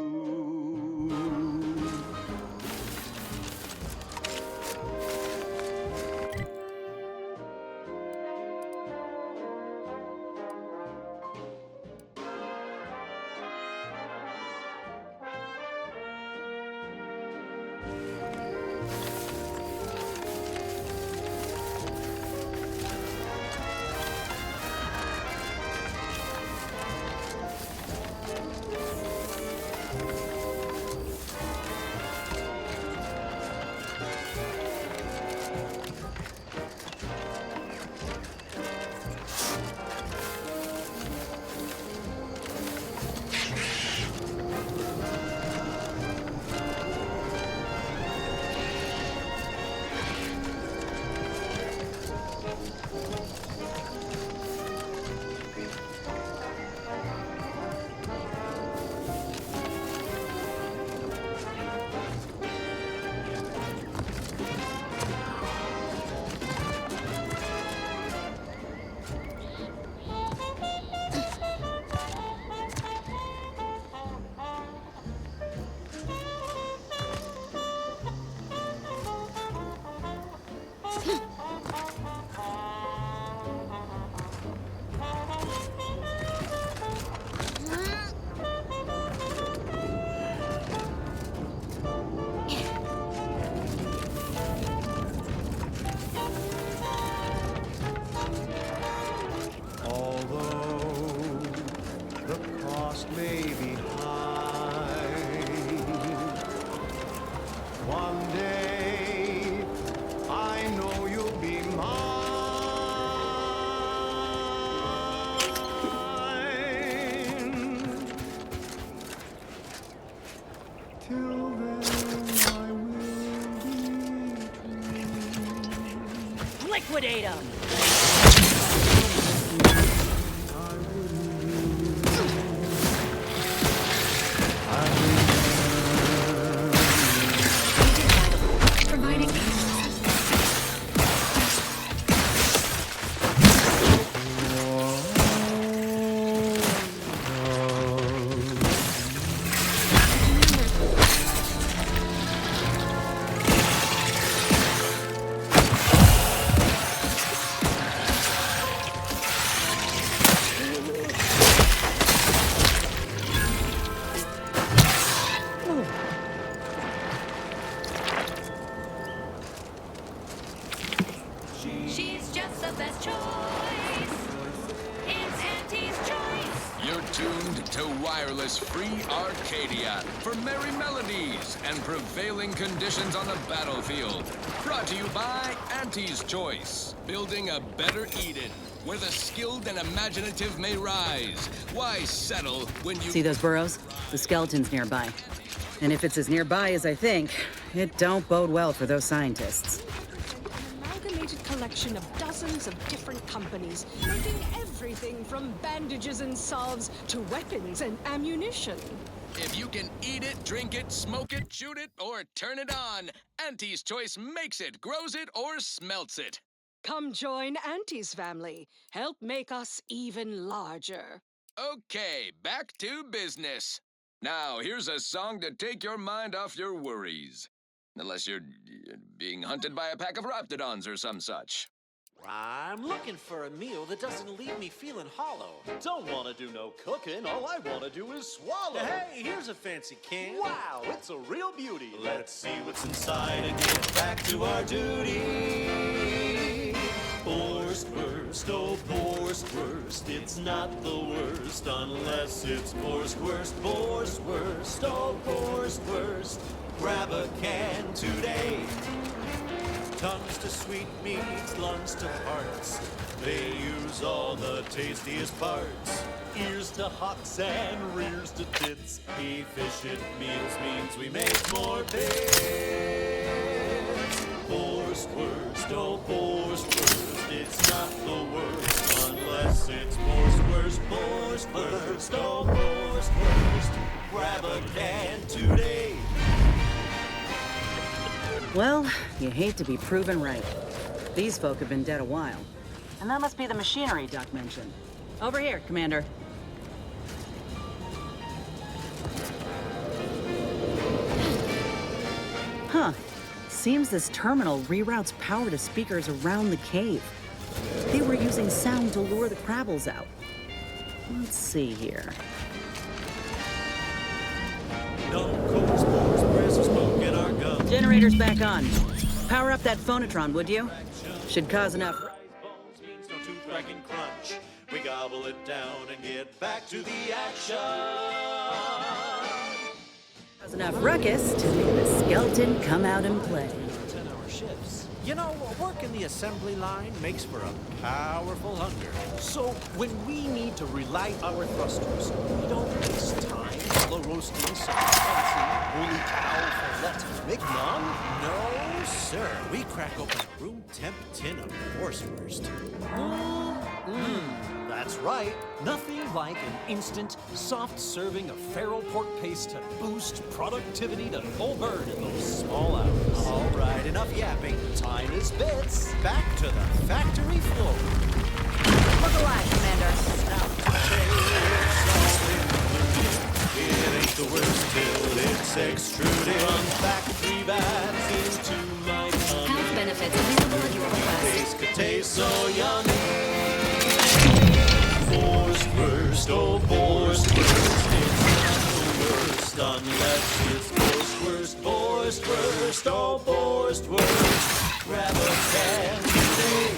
Till then, I will be true. Liquidate him! Providing She's just the best choice. It's Auntie's choice. You're tuned to Wireless Free Arcadia for merry melodies and prevailing conditions on the battlefield. Brought to you by Auntie's Choice, building a better Eden, where the skilled and imaginative may rise. Why settle when you... See those burrows? The skeleton's nearby. And if it's as nearby as I think, it don't bode well for those scientists. An amalgamated collection of dozens of different companies, making everything from bandages and salves to weapons and ammunition. If you can eat it, drink it, smoke it, shoot it, or turn it on, Auntie's Choice makes it, grows it, or smelts it. Come join Auntie's family. Help make us even larger. Okay, back to business. Now, here's a song to take your mind off your worries. Unless you're being hunted by a pack of raptidons or some such. I'm looking for a meal that doesn't leave me feeling hollow. Don't want to do no cooking. All I want to do is swallow. Hey, here's a fancy can. Wow, it's a real beauty. Let's see what's inside and get back to our duty. Worst, oh worst, it's not the worst unless it's worst, oh worst, grab a can today. Tongues to sweet meats, lungs to hearts, they use all the tastiest parts. Ears to hocks and rears to tits, efficient meals means we make more bits. Worst, oh worst, it's not the worst unless it's worst, oh worst, grab a can today. Well, you hate to be proven right. These folk have been dead a while. And that must be the machinery Doc mentioned. Over here, Commander. Huh. Seems this terminal reroutes power to speakers around the cave. They were using sound to lure the Krabbles out. Let's see here. Generator's back on. Power up that phonotron, would you? Should cause enough... We gobble it down and get back to the action. Cause enough ruckus to make the skeleton come out and play. 10-hour shifts. You know, work in the assembly line makes for a powerful hunger. So when we need to relight our thrusters, we don't waste time slow roasting some fancy holy cow fillet mignon. No, sir. We crack open a room temp tin of Borswurst. That's right. Nothing like an instant, soft serving of feral pork paste to boost productivity to full burn in those small hours. All right, enough yapping. Time is bits. Back to the factory floor. Look alive, Commander. It ain't the worst till it's extruded. From factory bags into my tummy. Health benefits available at your request. Taste could taste so yummy. Worst, oh worst, it's not the worst unless it's worst, oh worst, grab a can today.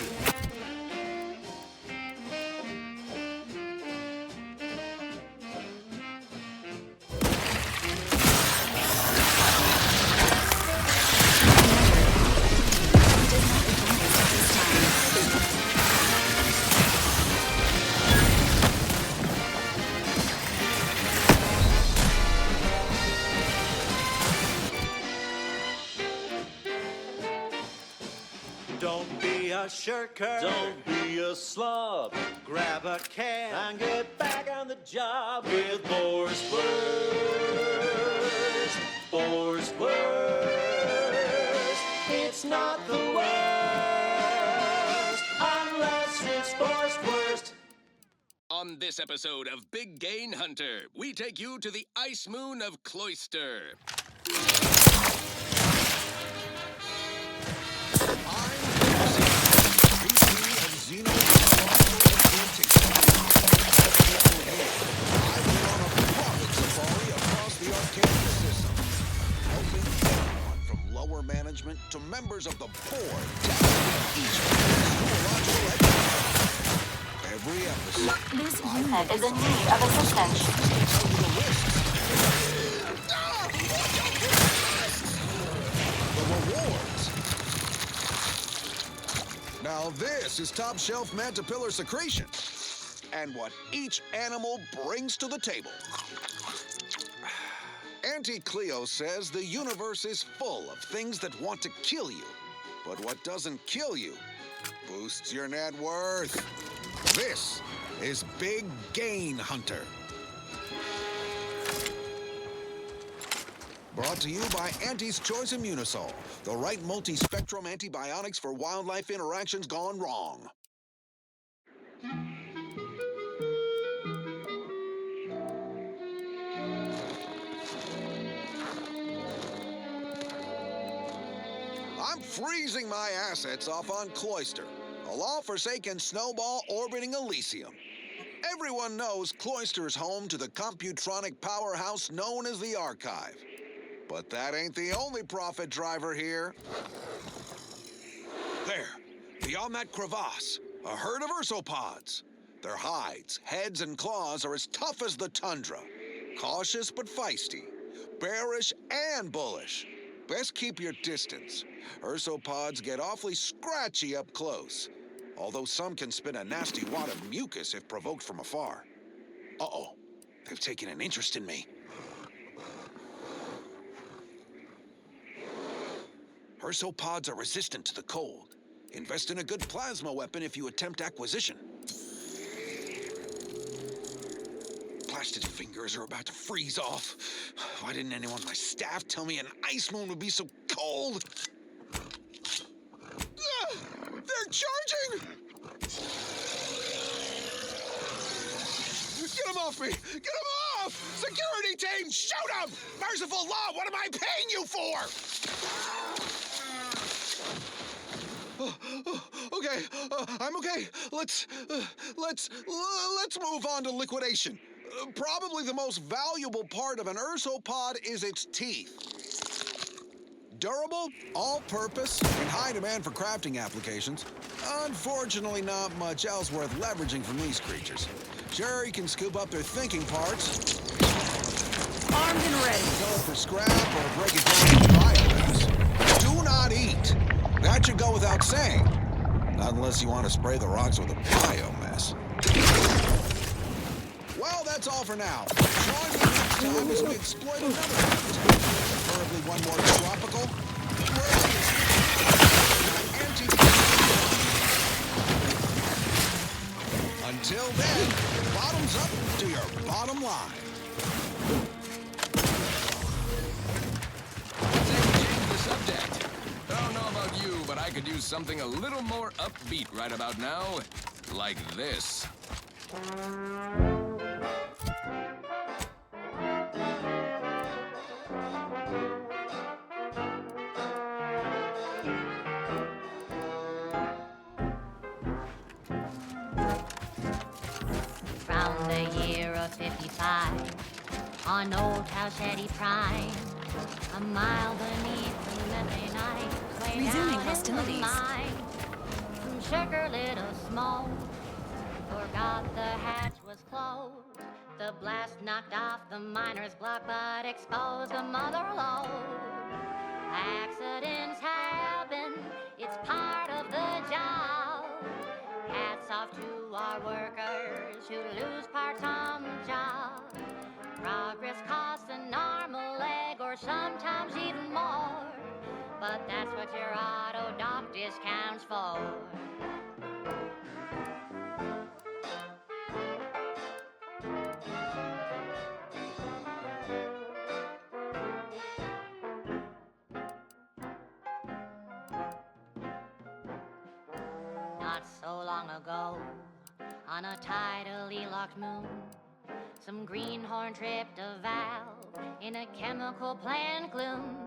a shirker. Don't be a slob. Grab a can and get back on the job with Boar's Worst. Boar's Worst. It's not the worst unless it's Boar's Worst. On this episode of Big Gain Hunter, we take you to the ice moon of Cloister. Management to members of the board. Every episode. This unit is in need of assistance. The rewards. Now this is top shelf mantipillar secretion and what each animal brings to the table. Auntie Cleo says the universe is full of things that want to kill you. But what doesn't kill you boosts your net worth. This is Big Gain Hunter. Brought to you by Auntie's Choice Immunosol, the right multi-spectrum antibiotics for wildlife interactions gone wrong. I'm freezing my assets off on Cloister, a law-forsaken snowball orbiting Elysium. Everyone knows Cloister's home to the computronic powerhouse known as the Archive. But that ain't the only profit driver here. There, beyond that crevasse, a herd of ursopods. Their hides, heads, and claws are as tough as the tundra. Cautious but feisty, bearish and bullish. Best keep your distance. Ursopods get awfully scratchy up close, although some can spit a nasty wad of mucus if provoked from afar. Uh-oh, they've taken an interest in me. Ursopods are resistant to the cold. Invest in a good plasma weapon if you attempt acquisition. Blasted fingers are about to freeze off. Why didn't anyone on my staff tell me an ice moon would be so cold? They're charging! Get them off me! Get them off! Security team, shoot them! Merciful law, what am I paying you for? Okay, I'm okay. Let's move on to liquidation. Probably the most valuable part of an ursopod is its teeth. Durable, all-purpose, in high demand for crafting applications. Unfortunately, not much else worth leveraging from these creatures. Sure, you can scoop up their thinking parts. Armed and ready. Sell it for scrap or break it down into biomass. Do not eat. That should go without saying. Not unless you want to spray the rocks with a biomass. Well, that's all for now. Join me next time as we exploit another habitat. Preferably one more tropical. Until then, bottoms up to your bottom line. Let's change the subject. I don't know about you, but I could use something a little more upbeat right about now. Like this. From the year of 55, on Old Towshetty Prime, a mile beneath the midday night, way Resuming down hostilities. in the mine, sugar lit a smoke, forgot the hatch was closed. The blast knocked off the miner's block, but exposed the mother lode. Accidents happen, it's part of the job. Hats off to our workers who lose parts on the job. Progress costs an arm, a leg, or sometimes even more. but that's what your auto doc discounts for. Not so long ago, on a tidally locked moon, some greenhorn tripped a valve in a chemical plant gloom.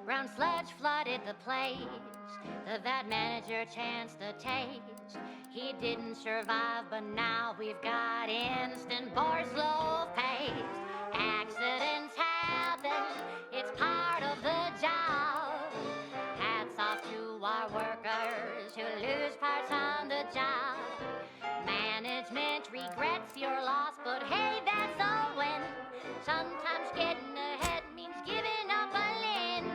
Brown sludge flooded the place. The vat manager chanced a taste. He didn't survive, but now we've got instant bar slow paste. Accidents happen, it's part of the job. Hats off to our workers who lose parts on the job. Management regrets your loss, but hey, that's a win. Sometimes getting ahead means giving up a limb.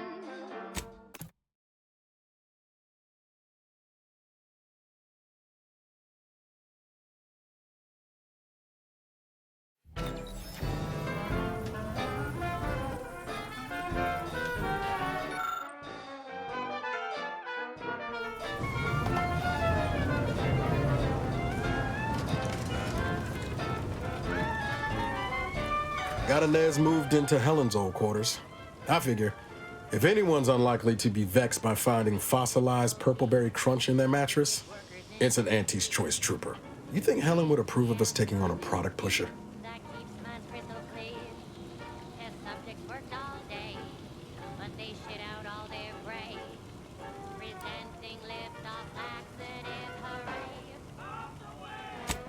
Got Inez moved into Helen's old quarters. I figure, if anyone's unlikely to be vexed by finding fossilized purpleberry crunch in their mattress, it's an Auntie's Choice trooper. You think Helen would approve of us taking on a product pusher? That keeps minds crystal clear. Test subjects worked all day, but they shit out all their brains. Presenting lift-off laxative hooray.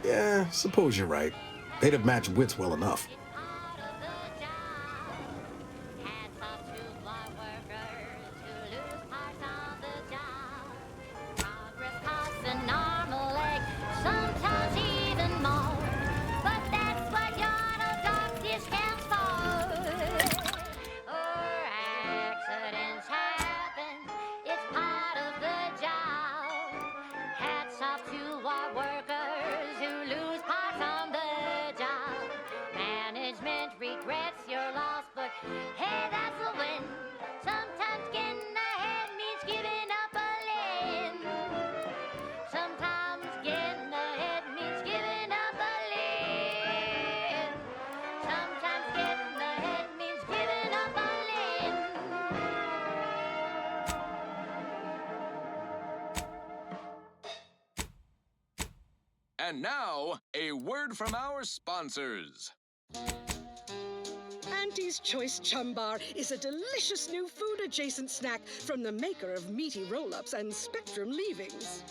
Yeah, suppose you're right. They'd have matched wits well enough. Regrets your loss, but hey, that's a win. Sometimes getting ahead means giving up a limb. Sometimes getting ahead means giving up a limb. Sometimes getting ahead means giving up a limb. And now, a word from our sponsors. Auntie's Choice Chum Bar is a delicious new food-adjacent snack from the maker of meaty roll-ups and Spectrum leavings.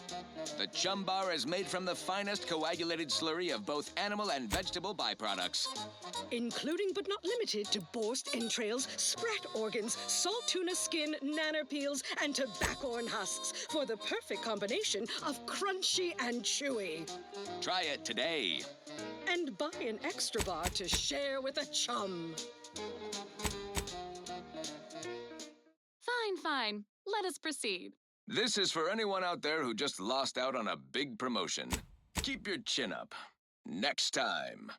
The Chum Bar is made from the finest coagulated slurry of both animal and vegetable byproducts. Including but not limited to borscht entrails, sprat organs, salt tuna skin, nanner peels, and tobaccorn husks for the perfect combination of crunchy and chewy. Try it today. And buy an extra bar to share with a chum. Fine. Let us proceed. This is for anyone out there who just lost out on a big promotion. Keep your chin up. Next time.